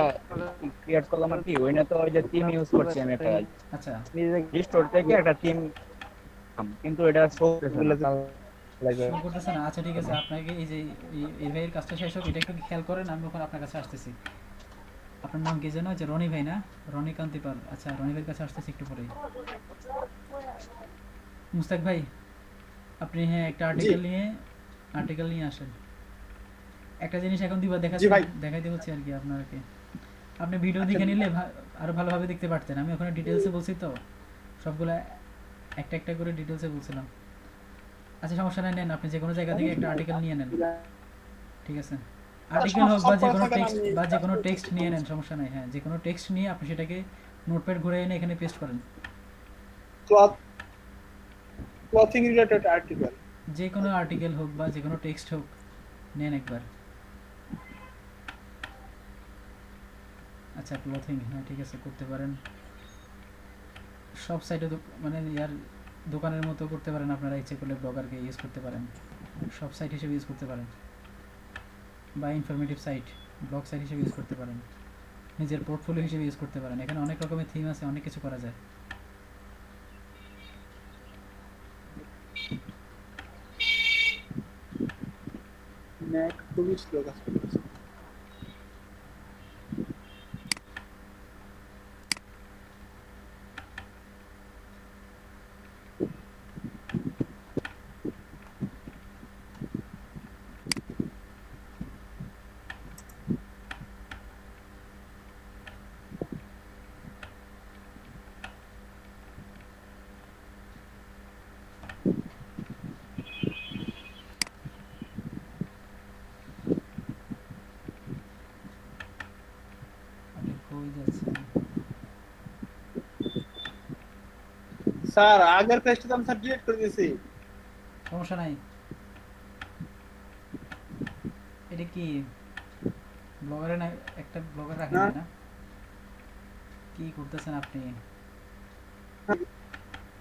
S7: ক্রিয়েট করলাম আর কি, ওইটা তো ওই যে থিম ইউজ করছি আমি একটা।
S1: আচ্ছা
S7: স্টোর থেকে একটা থিম, কিন্তু এটা সব
S1: করতেছে না। আচ্ছা ঠিক আছে, আপনাকে এই যে এই ভাইয়ের কাজটা শেষ হোক, এটা একটু খেয়াল করেন, আমি ওখানে আপনার কাছে আসতেছি। আপনার নাম কি যেন? যে রনি ভাই না? রনি কান্তিপাল। আচ্ছা রনি ভাইয়ের কাছে আসতেছি একটু পরেই। মুস্তাক ভাই আপনি হ্যাঁ একটা আর্টিকেল নিয়ে আসেন। একটা জিনিস এখন দিবা দেখাইতে হচ্ছে আর কি আপনাকে, আপনি ভিডিও দেখে নিলে আরো ভালোভাবে দেখতে পারতেন। আমি ওখানে ডিটেলসে বলছি তো, সবগুলা একটা একটা করে ডিটেলসে বলছিলাম। আচ্ছা সমস্যা নাই, নেন আপনি যে কোনো জায়গা থেকে একটা আর্টিকেল নিয়ে নেন, ঠিক আছে? আর্টিকেল হোক বা যে কোনো টেক্সট নিয়ে নেন, সমস্যা নাই। হ্যাঁ যে কোনো টেক্সট নিয়ে আপনি সেটাকে নোটপ্যাড ঘুরে এনে এখানে পেস্ট করেন।
S6: ক্লথিং রিলেটেড আর্টিকেল,
S1: যে কোনো আর্টিকেল হোক বা যে কোনো টেক্সট হোক, নেন একবার। আচ্ছা ক্লথিং, হ্যাঁ ঠিক আছে করতে পারেন। সব সাইটে মানে ইয়ার দোকানের মতো করতে পারেন, আপনারা ইচ্ছে করলে ব্লগারকে ইউজ করতে পারেন, সব সাইট হিসেবে ইউজ করতে পারেন, বা ইনফরমেটিভ সাইট, ব্লগ সাইট হিসেবে ইউজ করতে পারেন, নিজের পোর্টফোলিও হিসেবে ইউজ করতে পারেন। এখানে অনেক রকমের থিম আছে, অনেক কিছু করা যায়।
S6: নেট খুবই স্লো কাজ করতেছে। স্যার আগের পেজটা তো আমি স্যার ডিলিট করে দিয়েছি।
S1: সমস্যা নাই। এটা কি ব্লগারে না? একটা ব্লগার রাখেন না? কি করতেছেন আপনি?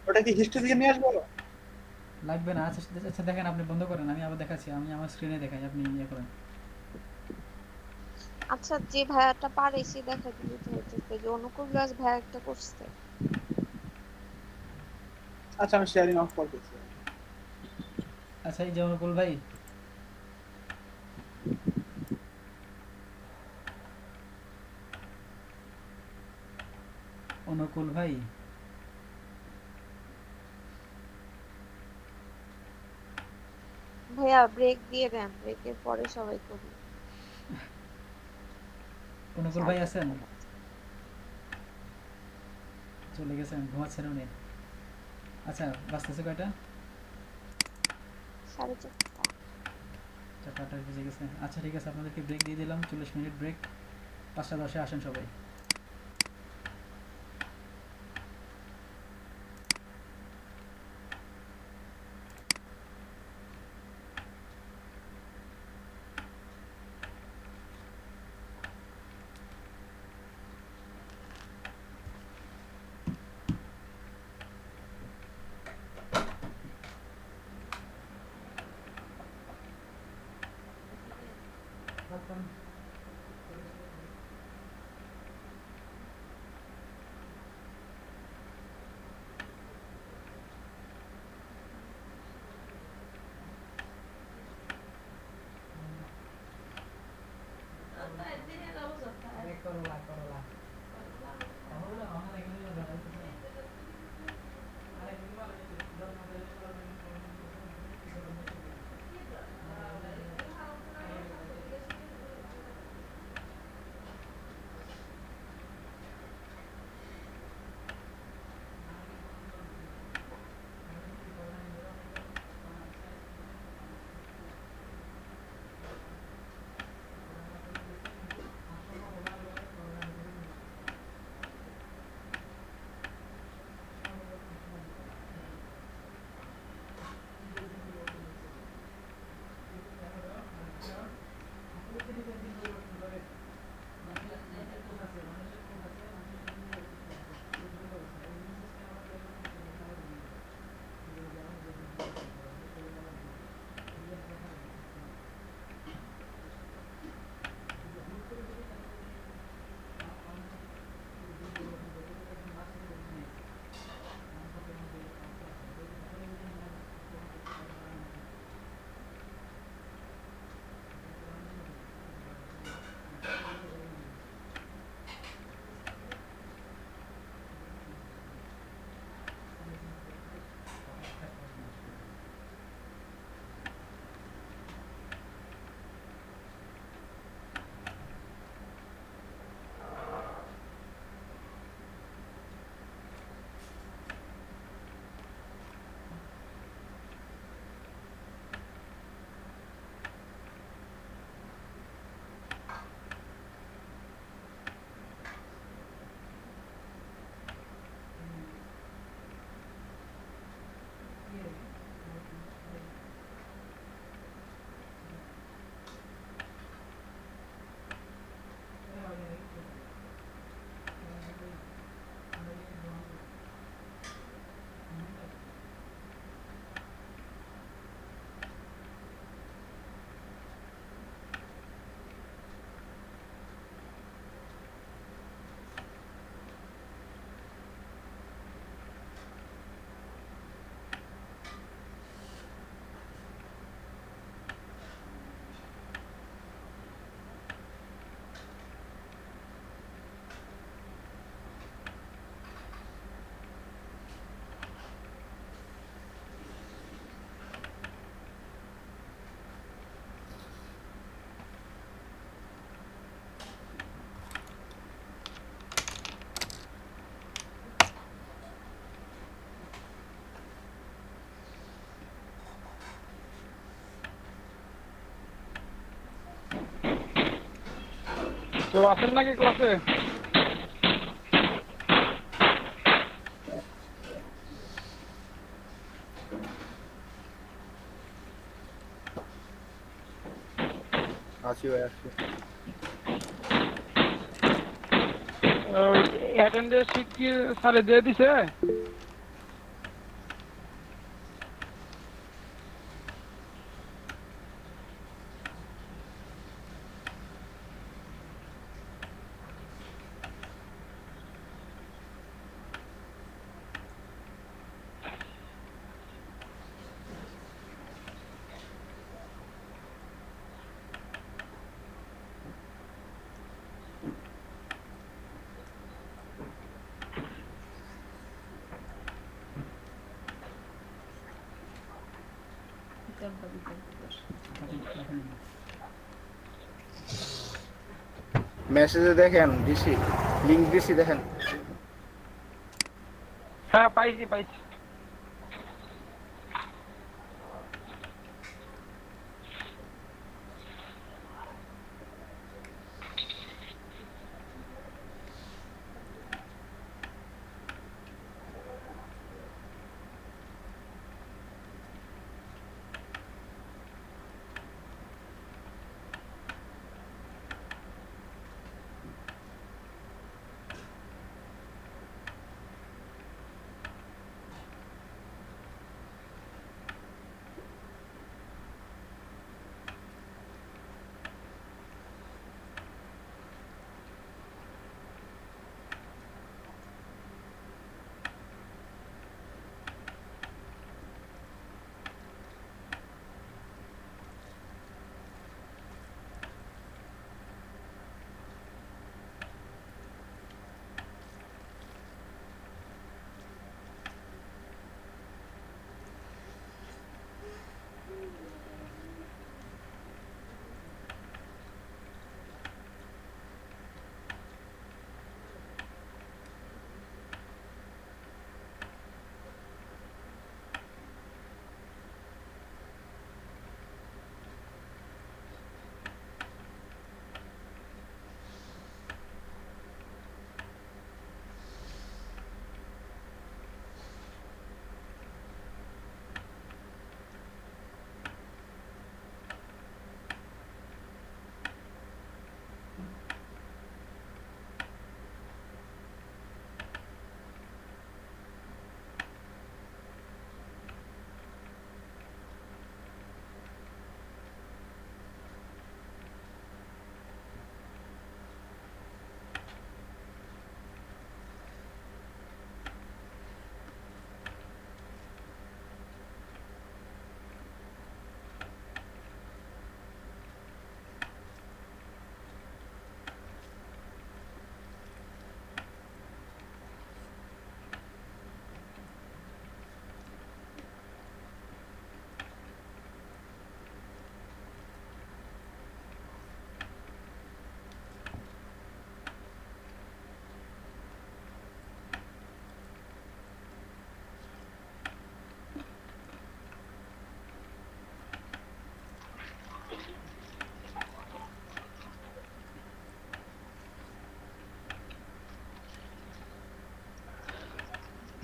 S6: ওটা কি হিস্ট্রি থেকে নিয়ে আসবো?
S1: লাগবে না। আচ্ছা আচ্ছা দেখেন, আপনি বন্ধ করেন, আমি আবার দেখাচ্ছি, আমি আমার স্ক্রিনে দেখাই, আপনি ইয়ে করেন।
S17: আচ্ছা যে ভাইয়াটা পারে সে দেখা দিলে তো হচ্ছে, যে অনুকূল রাজ ভাইয়া একটা করছে।
S6: আচ্ছা আমি শেয়ারিং অফ করে দিচ্ছি।
S1: আচ্ছা এই যে অনুকূল ভাই, অনুকূল ভাই
S17: ভাইয়া ব্রেক দিয়ে দেন, ব্রেকের পরে সবাই করি।
S1: অনুকূল ভাই আছেন? চলে গেছেন, ঘুমাচ্ছেন উনি। আচ্ছা বাজতেছে কয়টা? 4:30 বেজে গেছে। আচ্ছা ঠিক আছে, আপনাদেরকে ব্রেক দিয়ে দিলাম, 40 মিনিট ব্রেক। 5:10 আসেন সবাই।
S18: কেউ আছেন নাকি ক্লাসে?
S16: আছি ভাই আছি।
S18: অ্যাটেন্ডেন্স শিট কি স্যারে দিয়ে দিছে?
S14: মেসেজে দেখেন দিছি, লিংক দিছি দেখেন।
S18: হ্যাঁ পাইছি পাইছি।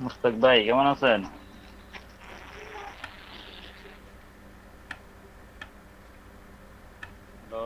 S20: মুস্তাক ভাই কেমন আছেন? হ্যালো